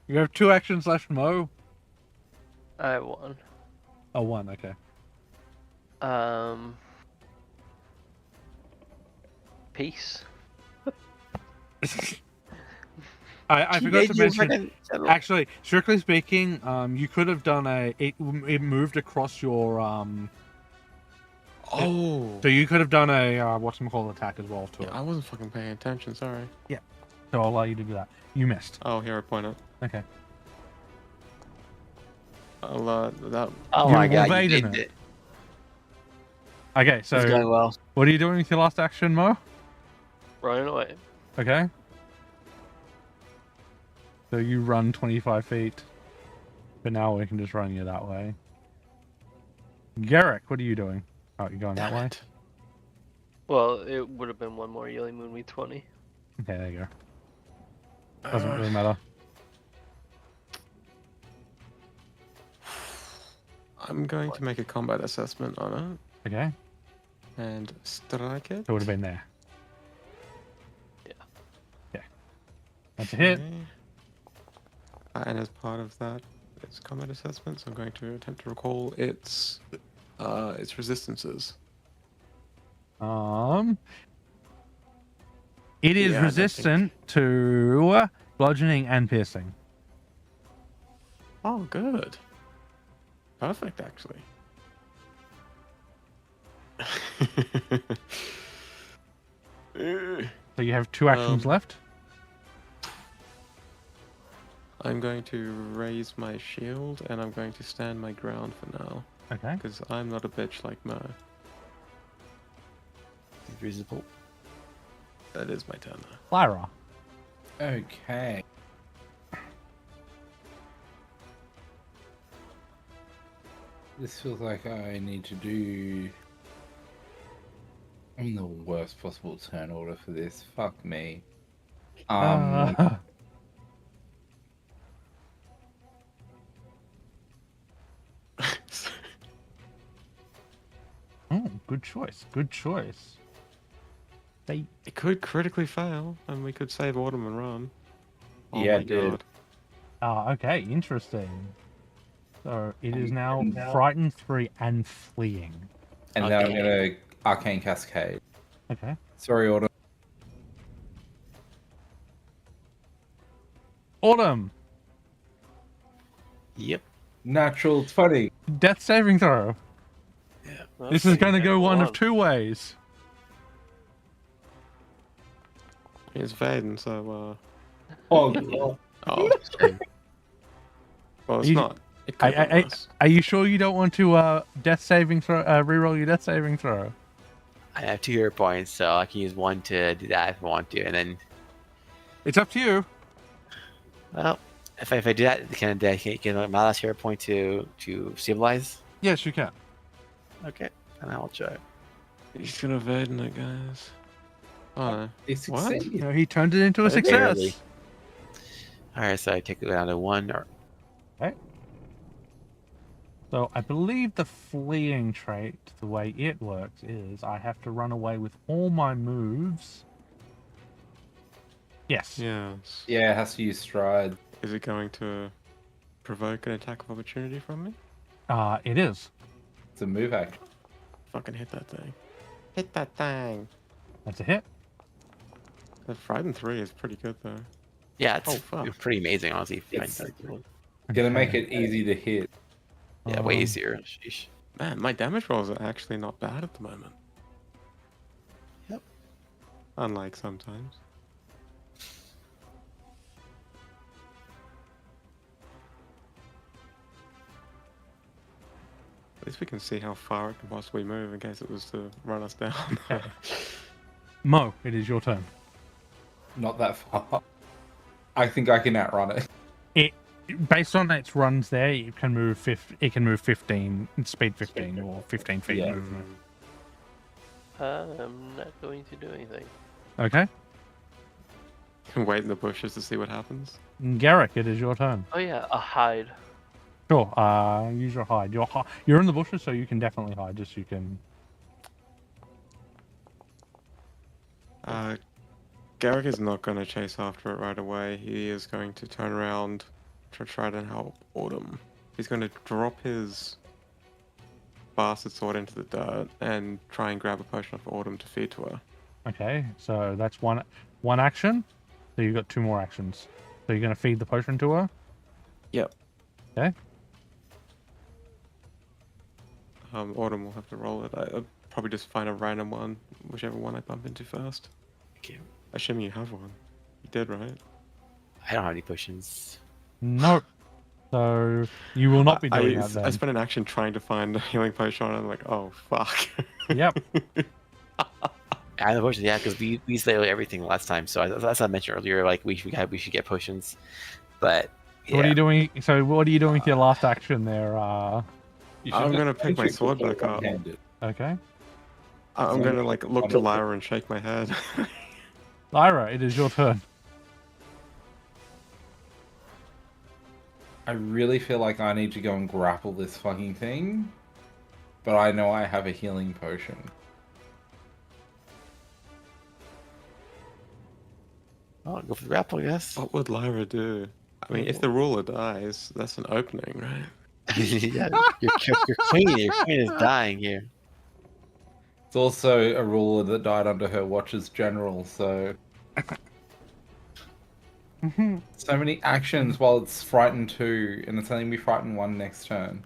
[SPEAKER 1] You have 2 actions left, Mo.
[SPEAKER 5] I have 1.
[SPEAKER 1] Oh, 1, okay.
[SPEAKER 5] Peace.
[SPEAKER 1] I
[SPEAKER 3] She
[SPEAKER 1] forgot
[SPEAKER 3] made
[SPEAKER 1] to
[SPEAKER 3] you
[SPEAKER 1] mention.
[SPEAKER 3] freaking general.
[SPEAKER 1] Actually, strictly speaking, you could have done it moved across your
[SPEAKER 4] Oh.
[SPEAKER 1] So you could have done a whatchamacallit attack as well to
[SPEAKER 4] Yeah,
[SPEAKER 1] it.
[SPEAKER 4] I wasn't fucking paying attention. Sorry.
[SPEAKER 1] So I'll allow you to do that. You missed.
[SPEAKER 4] Oh, here I point it.
[SPEAKER 1] Okay.
[SPEAKER 4] I'll that.
[SPEAKER 3] Oh
[SPEAKER 1] You
[SPEAKER 3] my god, you
[SPEAKER 1] evaded
[SPEAKER 3] did
[SPEAKER 1] it.
[SPEAKER 3] it.
[SPEAKER 1] Okay,
[SPEAKER 3] It's going
[SPEAKER 1] so
[SPEAKER 3] well.
[SPEAKER 1] what are you doing with your last action, Mo?
[SPEAKER 5] Running away.
[SPEAKER 1] Okay. So you run 25 feet. But now we can just run you that way. Garrick, what are you doing? Oh, you're going that
[SPEAKER 4] Damn
[SPEAKER 1] way?
[SPEAKER 4] it.
[SPEAKER 5] Well, it would have been one more Yelly Moon Me 20.
[SPEAKER 1] Okay, there you go. Doesn't really matter.
[SPEAKER 4] I'm going to make a combat assessment on
[SPEAKER 1] Okay.
[SPEAKER 4] it and strike it.
[SPEAKER 1] So it would have been there.
[SPEAKER 5] Yeah.
[SPEAKER 1] Okay. That's a hit.
[SPEAKER 4] Okay. And as part of that, it's combat assessment, so I'm going to attempt to recall its resistances.
[SPEAKER 1] It is
[SPEAKER 4] Yeah, I don't
[SPEAKER 1] resistant to bludgeoning and piercing.
[SPEAKER 4] Oh, good. Perfect, actually.
[SPEAKER 1] So you have 2 actions left.
[SPEAKER 4] I'm going to raise my shield and I'm going to stand my ground for now.
[SPEAKER 1] Okay.
[SPEAKER 4] Because I'm not a bitch like Mo.
[SPEAKER 3] Reasonable.
[SPEAKER 4] That is my turn now.
[SPEAKER 1] Lyra.
[SPEAKER 2] Okay. This feels like I need to do. I'm the worst possible turn order for this. Fuck me.
[SPEAKER 1] Oh, good choice. Good choice. They
[SPEAKER 4] It could critically fail, and we could save Autumn and run. Oh
[SPEAKER 2] Yeah,
[SPEAKER 4] my
[SPEAKER 2] it did.
[SPEAKER 4] god.
[SPEAKER 1] okay, interesting. So it is now frightened 3 and fleeing.
[SPEAKER 2] And then I'm
[SPEAKER 3] Okay.
[SPEAKER 2] gonna Arcane Cascade.
[SPEAKER 1] Okay.
[SPEAKER 2] Sorry, Autumn.
[SPEAKER 1] Autumn,
[SPEAKER 3] Yep.
[SPEAKER 2] Natural 20.
[SPEAKER 1] death saving throw. This is going to go one of 2 ways.
[SPEAKER 4] It's Vaden, so
[SPEAKER 2] Oh, God.
[SPEAKER 4] oh. Well, it's
[SPEAKER 1] You-
[SPEAKER 4] not. It could have been worse.
[SPEAKER 1] Are you sure you don't want to death saving throw? Reroll your death saving throw.
[SPEAKER 3] I have 2 hero points, so I can use 1 to do that if I want to, and then,
[SPEAKER 1] It's up to you.
[SPEAKER 3] well, if I do that, can I dedicate my last hero point to stabilize?
[SPEAKER 1] Yes, you can.
[SPEAKER 3] Okay, and I will try.
[SPEAKER 4] He's gonna Vaden it, guys. Oh no.
[SPEAKER 2] They
[SPEAKER 4] What?
[SPEAKER 2] succeeded.
[SPEAKER 1] You know, he turned it into a
[SPEAKER 3] Barely.
[SPEAKER 1] success.
[SPEAKER 3] All right, so I take it down to 1. Or
[SPEAKER 1] So I believe the fleeing trait, the way it works, is I have to run away with all my moves. Yes.
[SPEAKER 4] Yes.
[SPEAKER 2] Yeah, it has to use stride.
[SPEAKER 4] Is it going to provoke an attack of opportunity from me?
[SPEAKER 1] It is.
[SPEAKER 2] It's a move action.
[SPEAKER 4] Fucking hit that thing. Hit that thing.
[SPEAKER 1] That's a hit.
[SPEAKER 4] The Frightened 3 is pretty good though.
[SPEAKER 3] yeah, it's
[SPEAKER 4] Oh, fuck.
[SPEAKER 3] pretty amazing, honestly.
[SPEAKER 2] It's gonna make it easy to hit.
[SPEAKER 3] Yeah, way
[SPEAKER 1] Um,
[SPEAKER 3] easier. Sheesh.
[SPEAKER 4] Man, my damage rolls are actually not bad at the moment.
[SPEAKER 3] Yep.
[SPEAKER 4] Unlike sometimes. At least we can see how far it can possibly move in case it was to run us down.
[SPEAKER 1] Mo, it is your turn.
[SPEAKER 2] Not that far. I think I can outrun it.
[SPEAKER 1] Based on its runs there, it can move 15, speed 15 or 15 feet
[SPEAKER 2] Yeah.
[SPEAKER 1] movement.
[SPEAKER 5] I'm not going to do anything.
[SPEAKER 1] Okay.
[SPEAKER 4] Can wait in the bushes to see what happens.
[SPEAKER 1] Garrick, it is your turn.
[SPEAKER 5] Oh yeah, a hide.
[SPEAKER 1] Sure. Use your hide. You're in the bushes, so you can definitely hide. Just you can.
[SPEAKER 4] Garrick is not going to chase after it right away. He is going to turn around to try to help Autumn. He's going to drop his bastard sword into the dirt and try and grab a potion off Autumn to feed to her.
[SPEAKER 1] Okay. So that's one action. So you've got 2 more actions. So you're gonna feed the potion to her?
[SPEAKER 4] Yep.
[SPEAKER 1] Okay.
[SPEAKER 4] Autumn will have to roll it. I'll probably just find a random one, whichever one I bump into first.
[SPEAKER 3] Okay.
[SPEAKER 4] Assuming you have one. You did, right?
[SPEAKER 3] I don't have any potions.
[SPEAKER 1] Nope. So you will not be doing that
[SPEAKER 4] I
[SPEAKER 1] then.
[SPEAKER 4] spent an action trying to find a healing potion, and I'm like, oh fuck.
[SPEAKER 1] Yep.
[SPEAKER 3] I have the potions, yeah, because we used literally everything last time. So that's what I mentioned earlier. Like we should get potions, but yeah.
[SPEAKER 1] What are you doing? So what are you doing with your last action there?
[SPEAKER 2] You should
[SPEAKER 4] I'm
[SPEAKER 2] just
[SPEAKER 4] gonna pick my
[SPEAKER 2] shoot
[SPEAKER 4] sword
[SPEAKER 2] people
[SPEAKER 4] back up.
[SPEAKER 2] one-handed.
[SPEAKER 1] Okay.
[SPEAKER 4] I'm gonna like look to Lyra and shake my head.
[SPEAKER 1] Lyra, it is your turn.
[SPEAKER 2] I really feel like I need to go and grapple this fucking thing, but I know I have a healing potion.
[SPEAKER 3] Oh, go for the grapple, I guess.
[SPEAKER 4] What would Lyra do? I mean, if the ruler dies, that's an opening, right?
[SPEAKER 3] Yeah, your queen is dying here.
[SPEAKER 2] It's also a ruler that died under her watch as general, so... So many actions while it's frightened 2, and it's only be frightened 1 next turn.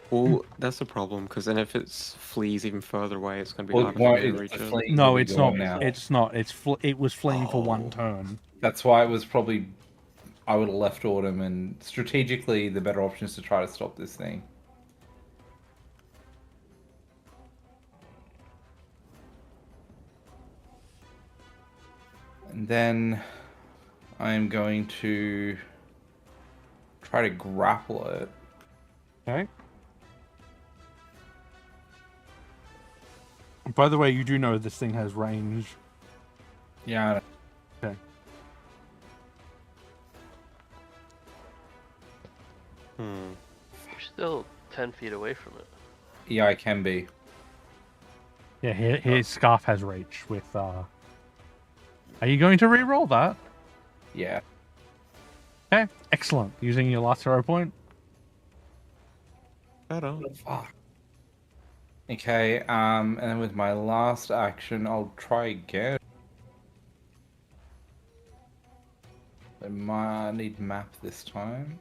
[SPEAKER 4] Well, that's the problem, because then if it flees even further away, it's going to be
[SPEAKER 2] Well,
[SPEAKER 4] harder
[SPEAKER 2] why
[SPEAKER 4] for me to
[SPEAKER 2] it's
[SPEAKER 4] reach
[SPEAKER 2] the
[SPEAKER 4] it.
[SPEAKER 2] fleeing
[SPEAKER 1] No,
[SPEAKER 2] will be
[SPEAKER 1] it's not.
[SPEAKER 2] gone now.
[SPEAKER 1] It's not. It was fleeing for one
[SPEAKER 4] Oh.
[SPEAKER 1] turn.
[SPEAKER 2] That's why it was probably... I would have left Autumn, and strategically, the better option is to try to stop this thing. And then I'm going to try to grapple it.
[SPEAKER 1] Okay. By the way, you do know this thing has range.
[SPEAKER 2] Yeah,
[SPEAKER 1] Okay.
[SPEAKER 4] Hmm.
[SPEAKER 5] You're still 10 feet away from it.
[SPEAKER 2] yeah, I can be.
[SPEAKER 1] Yeah, his scarf has reach with. Are you going to re-roll that?
[SPEAKER 2] Yeah.
[SPEAKER 1] Okay, excellent. Using your last hero point.
[SPEAKER 4] Better.
[SPEAKER 2] Fuck. Okay, and then with my last action, I'll try again. I might need map this time.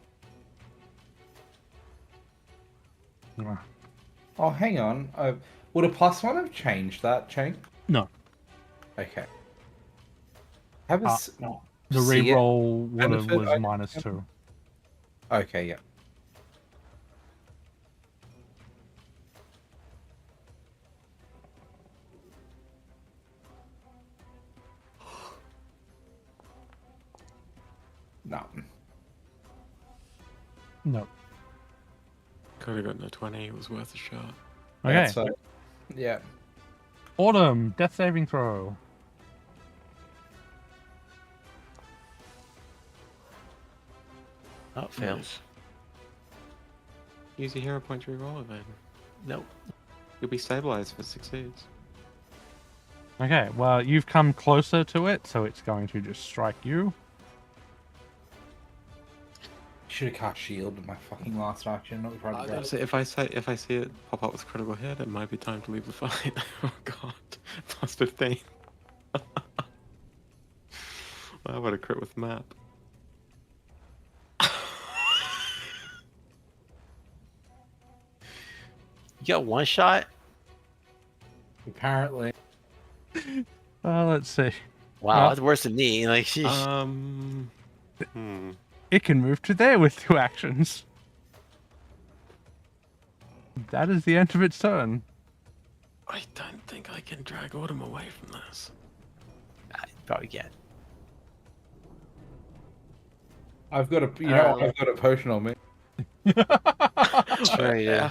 [SPEAKER 2] Oh, hang on. Would a +1 have changed that, Chang?
[SPEAKER 1] No,
[SPEAKER 2] Okay. Have a
[SPEAKER 1] the
[SPEAKER 2] see it
[SPEAKER 1] re-roll would have
[SPEAKER 2] benefit,
[SPEAKER 1] was -2.
[SPEAKER 2] Okay, yeah. No.
[SPEAKER 1] No.
[SPEAKER 4] Could have gotten a 20. It was worth a shot.
[SPEAKER 1] Okay.
[SPEAKER 2] That's, yeah.
[SPEAKER 1] Autumn, death saving throw.
[SPEAKER 3] Oh, fails.
[SPEAKER 4] Use your hero point to reroll it then.
[SPEAKER 3] Nope.
[SPEAKER 4] You'll be stabilized if it succeeds.
[SPEAKER 1] Okay, well, you've come closer to it, so it's going to just strike you.
[SPEAKER 2] Should have cast shield in my fucking last action, not trying to grab it.
[SPEAKER 4] So if I see it pop up with critical hit, it might be time to leave the fight. Oh god, +15. I would have crit with map.
[SPEAKER 3] You got one shot?
[SPEAKER 2] Apparently.
[SPEAKER 1] Let's see.
[SPEAKER 3] Wow,
[SPEAKER 1] Well-
[SPEAKER 3] that's worse than me. Like, sheesh.
[SPEAKER 1] It can move to there with 2 actions. That is the end of its turn.
[SPEAKER 4] I don't think I can drag Autumn away from this.
[SPEAKER 3] I probably can't.
[SPEAKER 2] I've got I've got a potion on me.
[SPEAKER 3] Sure, yeah.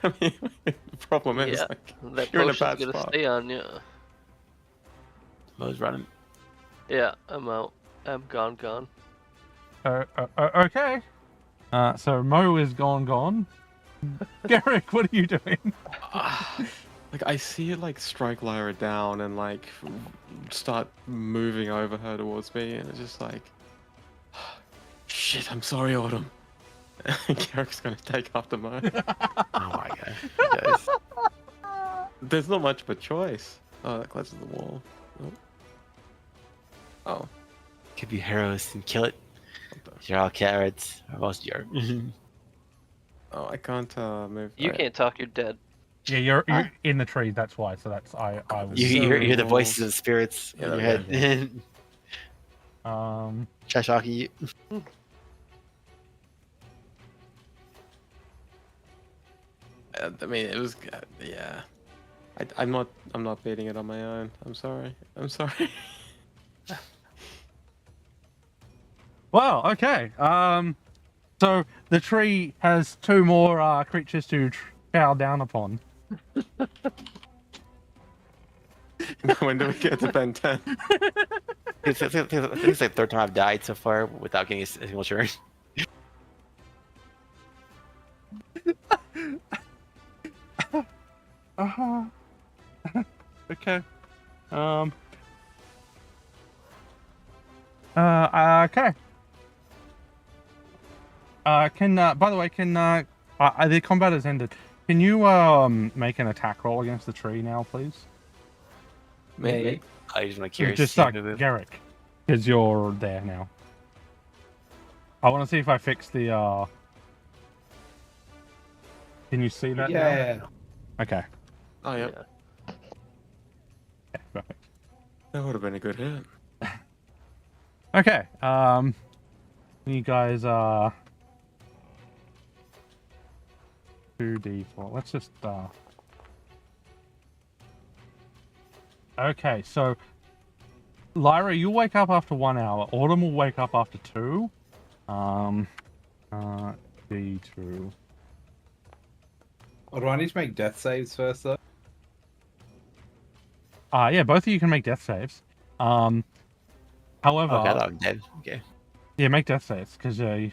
[SPEAKER 4] I mean, the problem is,
[SPEAKER 5] Yeah,
[SPEAKER 4] like,
[SPEAKER 5] that
[SPEAKER 4] you're in a
[SPEAKER 5] potion's
[SPEAKER 4] bad
[SPEAKER 5] gonna
[SPEAKER 4] spot.
[SPEAKER 5] stay on you.
[SPEAKER 3] Mo's running.
[SPEAKER 5] Yeah, I'm out. I'm gone.
[SPEAKER 1] Okay. So Mo is gone. Garrick, what are you doing?
[SPEAKER 4] Like, I see it, like, strike Lyra down and, like, start moving over her towards me, and it's just like... Shit, I'm sorry, Autumn. Garrick's gonna take after Mo.
[SPEAKER 3] Oh my god. You guys.
[SPEAKER 4] There's not much of a choice. Oh, that closes the wall. Oh.
[SPEAKER 3] Could be heroes and kill it. You're all carrots. Or most you're.
[SPEAKER 4] Oh, I can't move.
[SPEAKER 5] You
[SPEAKER 4] Alright.
[SPEAKER 5] can't talk. You're dead.
[SPEAKER 1] Yeah, you're in the tree. That's why. So that's I was.
[SPEAKER 3] You hear the voices of the spirits in
[SPEAKER 4] Yeah,
[SPEAKER 3] your
[SPEAKER 4] there
[SPEAKER 3] head. Try shocking you.
[SPEAKER 4] I mean, it was. Yeah. I'm not beating it on my own. I'm sorry. I'm sorry.
[SPEAKER 1] Well, okay. So the tree has two more creatures to chow down upon.
[SPEAKER 4] When do we get to Ben 10?
[SPEAKER 3] I think it's like the third time I've died so far without getting a single turn.
[SPEAKER 1] Okay. Okay. By the way, the combat has ended. Can you make an attack roll against the tree now, please?
[SPEAKER 2] Maybe.
[SPEAKER 3] I just want to curious.
[SPEAKER 1] Just like Garrick, because you're there now. I want to see if I fix the. Can you see that?
[SPEAKER 2] Yeah.
[SPEAKER 1] Now? Okay.
[SPEAKER 4] Oh, yeah.
[SPEAKER 1] Yeah, perfect.
[SPEAKER 4] That would have been a good hit.
[SPEAKER 1] Okay. You guys 2d4. Let's just Okay, so Lyra, you'll wake up after 1 hour. Autumn will wake up after 2. D2.
[SPEAKER 2] Or do I need to make death saves first, though?
[SPEAKER 1] Yeah, both of you can make death saves. However,
[SPEAKER 3] Okay, I thought I'm dead. Okay.
[SPEAKER 1] yeah, make death saves because
[SPEAKER 2] I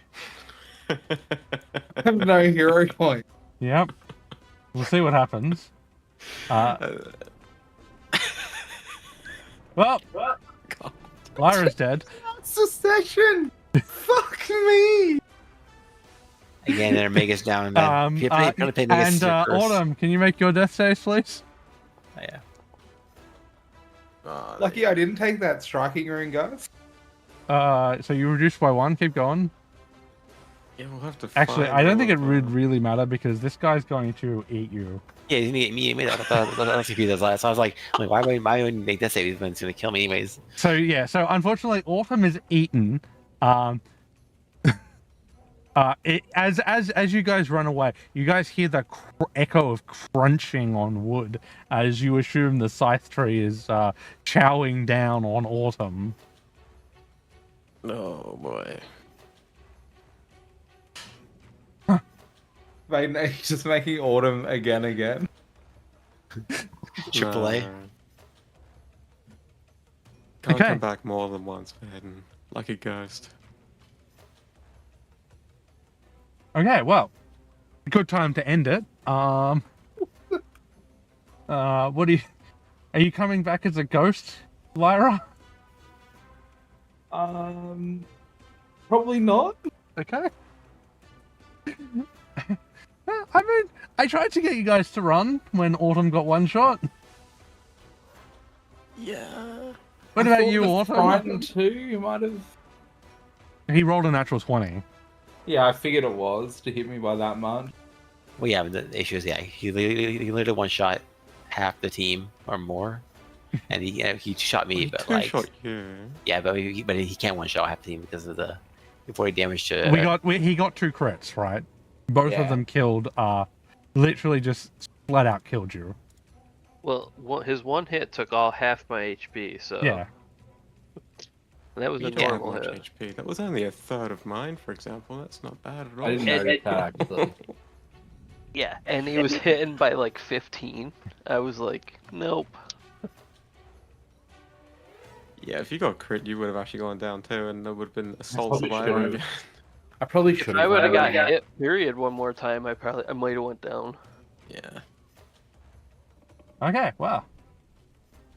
[SPEAKER 2] have no hero point.
[SPEAKER 1] yep. We'll see what happens. Well, Lyra's dead.
[SPEAKER 2] Succession! Fuck me!
[SPEAKER 3] Again, they're Mega's down in bed. If you're gonna pay Mega's
[SPEAKER 1] And
[SPEAKER 3] curse.
[SPEAKER 1] Autumn, can you make your death saves, please?
[SPEAKER 3] Oh, yeah.
[SPEAKER 2] Lucky I didn't take that striking ring, guys.
[SPEAKER 1] So you reduced by 1. Keep going.
[SPEAKER 4] Yeah, we'll have to.
[SPEAKER 1] Actually,
[SPEAKER 4] find
[SPEAKER 1] I don't think it
[SPEAKER 4] out,
[SPEAKER 1] would really matter because this guy's going to eat you.
[SPEAKER 3] Yeah, he's gonna get me. I thought he does last. So I was like, why would I make that save? He's gonna kill me anyways.
[SPEAKER 1] So yeah, so unfortunately, Autumn is eaten. As you guys run away, you guys hear the echo of crunching on wood as you assume the scythe tree is chowing down on Autumn.
[SPEAKER 4] Oh boy.
[SPEAKER 2] Mate, no, he's just making Autumn again.
[SPEAKER 3] Triple A.
[SPEAKER 4] Can't
[SPEAKER 1] Okay.
[SPEAKER 4] come back more than once, man. Like a ghost.
[SPEAKER 1] Okay, well, good time to end it. What do you? Are you coming back as a ghost, Lyra?
[SPEAKER 2] Probably not.
[SPEAKER 1] Okay. I mean, I tried to get you guys to run when Autumn got one shot.
[SPEAKER 4] Yeah.
[SPEAKER 1] What about you, Autumn?
[SPEAKER 2] Frightened too, you might have.
[SPEAKER 1] He rolled a natural 20.
[SPEAKER 2] Yeah, I figured it was to hit me by that much.
[SPEAKER 3] Well, yeah, but the issue is, yeah, he literally one shot half the team or more, and he shot me, but
[SPEAKER 4] Two
[SPEAKER 3] like,
[SPEAKER 4] shot you.
[SPEAKER 3] yeah, but he can't one shot half the team because of the 40 damage to.
[SPEAKER 1] He got 2 crits, right? Both of
[SPEAKER 2] Yeah.
[SPEAKER 1] them killed. Literally just flat out killed you.
[SPEAKER 5] Well, his one hit took all half my HP, so
[SPEAKER 1] Yeah.
[SPEAKER 5] that was a
[SPEAKER 4] You don't have
[SPEAKER 5] normal
[SPEAKER 4] much
[SPEAKER 5] hit.
[SPEAKER 4] HP. That was only a third of mine, for example. That's not bad at all.
[SPEAKER 2] I didn't notice that actually.
[SPEAKER 5] Yeah, and he was hitting by like 15. I was like, nope.
[SPEAKER 4] Yeah, if you got crit, you would have actually gone down too, and there would have been a sole
[SPEAKER 2] probably
[SPEAKER 4] survivor
[SPEAKER 2] should've.
[SPEAKER 4] again.
[SPEAKER 2] I probably
[SPEAKER 5] If
[SPEAKER 2] should
[SPEAKER 5] I
[SPEAKER 2] have.
[SPEAKER 5] would have got hit, period, one more time, I might have went down.
[SPEAKER 4] Yeah.
[SPEAKER 1] Okay, well.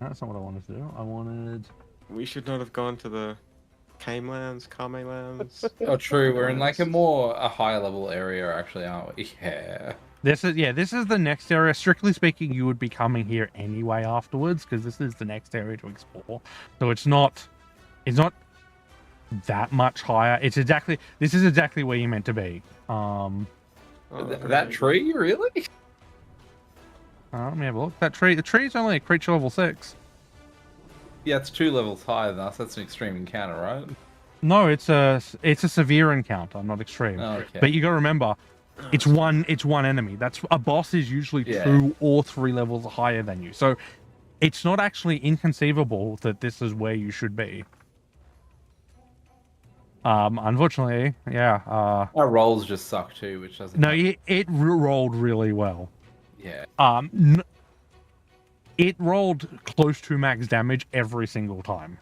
[SPEAKER 1] That's not what I wanted to do. I wanted...
[SPEAKER 4] We should not have gone to the Kame lands, Kame lands.
[SPEAKER 2] Oh, true. We're in like a higher level area, actually, aren't we? Yeah.
[SPEAKER 1] This is the next area. Strictly speaking, you would be coming here anyway afterwards, because this is the next area to explore. So it's not that much higher. This is exactly where you're meant to be.
[SPEAKER 4] Oh,
[SPEAKER 2] That tree, really?
[SPEAKER 1] Let me have a look. The tree's only a creature level 6.
[SPEAKER 2] Yeah, it's 2 levels higher than us. That's an extreme encounter, right?
[SPEAKER 1] No, it's a severe encounter, not extreme.
[SPEAKER 2] Oh, okay.
[SPEAKER 1] But you got to remember, it's one enemy. That's a boss is usually
[SPEAKER 2] Yeah.
[SPEAKER 1] 2 or 3 levels higher than you. So it's not actually inconceivable that this is where you should be. Unfortunately, yeah.
[SPEAKER 2] Our rolls just suck too, which doesn't.
[SPEAKER 1] No, it rolled really well.
[SPEAKER 2] Yeah.
[SPEAKER 1] It rolled close to max damage every single time.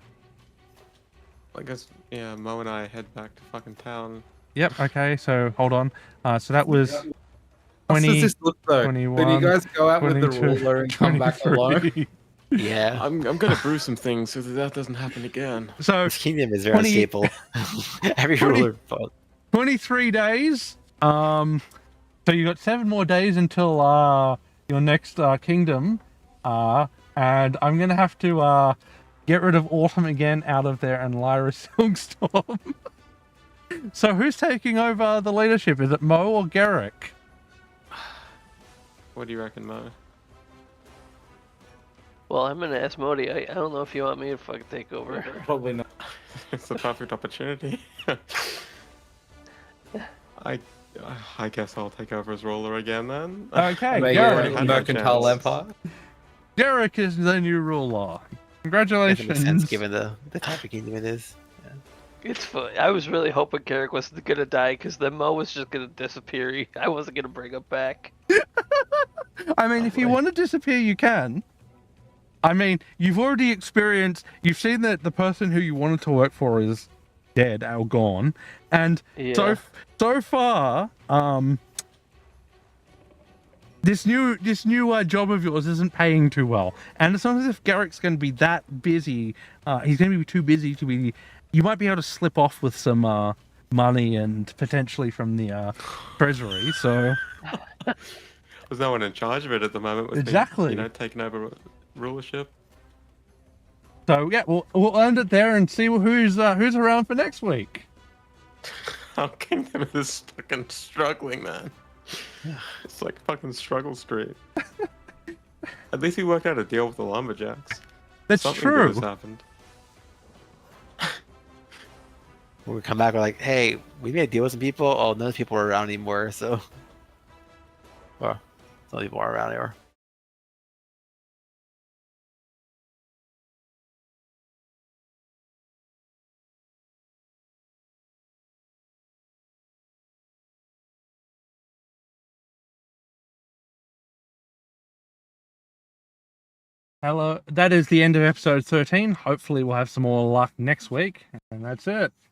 [SPEAKER 4] I guess, yeah, Mo and I head back to fucking town.
[SPEAKER 1] Yep. Okay. So hold on. So that was
[SPEAKER 2] How
[SPEAKER 1] 20,
[SPEAKER 2] does this look though?
[SPEAKER 1] 21,
[SPEAKER 2] Then you guys go out with the
[SPEAKER 1] 22,
[SPEAKER 2] ruler and come back alone.
[SPEAKER 1] 23.
[SPEAKER 3] Yeah.
[SPEAKER 4] I'm gonna brew some things so that doesn't happen again.
[SPEAKER 1] So
[SPEAKER 3] This kingdom is very
[SPEAKER 1] 20
[SPEAKER 3] unstable. Every
[SPEAKER 1] 20
[SPEAKER 3] ruler.
[SPEAKER 1] 23 days. So you got 7 more days until your next kingdom. And I'm gonna have to get rid of Autumn again out of there and Lyra Silkstorm. So who's taking over the leadership? Is it Mo or Garrick?
[SPEAKER 4] What do you reckon, Mo?
[SPEAKER 5] Well, I'm gonna ask Modi. I don't know if you want me to fucking take over.
[SPEAKER 2] Probably not.
[SPEAKER 4] It's the perfect opportunity. I guess I'll take over as ruler again then.
[SPEAKER 1] Okay,
[SPEAKER 2] Maybe
[SPEAKER 1] Garrick.
[SPEAKER 4] had my
[SPEAKER 2] Mercantile
[SPEAKER 4] chance.
[SPEAKER 2] Empire.
[SPEAKER 1] Garrick is the new ruler.
[SPEAKER 3] Definitely
[SPEAKER 1] Congratulations.
[SPEAKER 3] makes sense given the type of kingdom it is.
[SPEAKER 5] It's fun. I was really hoping Garrick wasn't gonna die because then Mo was just gonna disappear. I wasn't gonna bring him back.
[SPEAKER 1] I mean, if you want to disappear, you can. I mean, you've already experienced. You've seen that the person who you wanted to work for is dead or gone, and
[SPEAKER 5] Yeah.
[SPEAKER 1] so far, this new job of yours isn't paying too well. And it's not as if Garrick's going to be that busy. He's going to be too busy to be. You might be able to slip off with some money and potentially from the treasury. So
[SPEAKER 4] There's no one in charge of it at the moment. With
[SPEAKER 1] Exactly.
[SPEAKER 4] Me, taking over rulership.
[SPEAKER 1] So yeah, we'll end it there and see who's around for next week.
[SPEAKER 4] Our kingdom is fucking struggling, man. It's like fucking struggle street. At least we worked out a deal with the lumberjacks.
[SPEAKER 1] That's
[SPEAKER 4] Something
[SPEAKER 1] true.
[SPEAKER 4] good has happened.
[SPEAKER 3] When we come back, we're like, hey, we made a deal with some people. Oh, none of the people are around anymore, so. Well, some people are around anymore.
[SPEAKER 1] Hello, that is the end of episode 13. Hopefully we'll have some more luck next week, and that's it.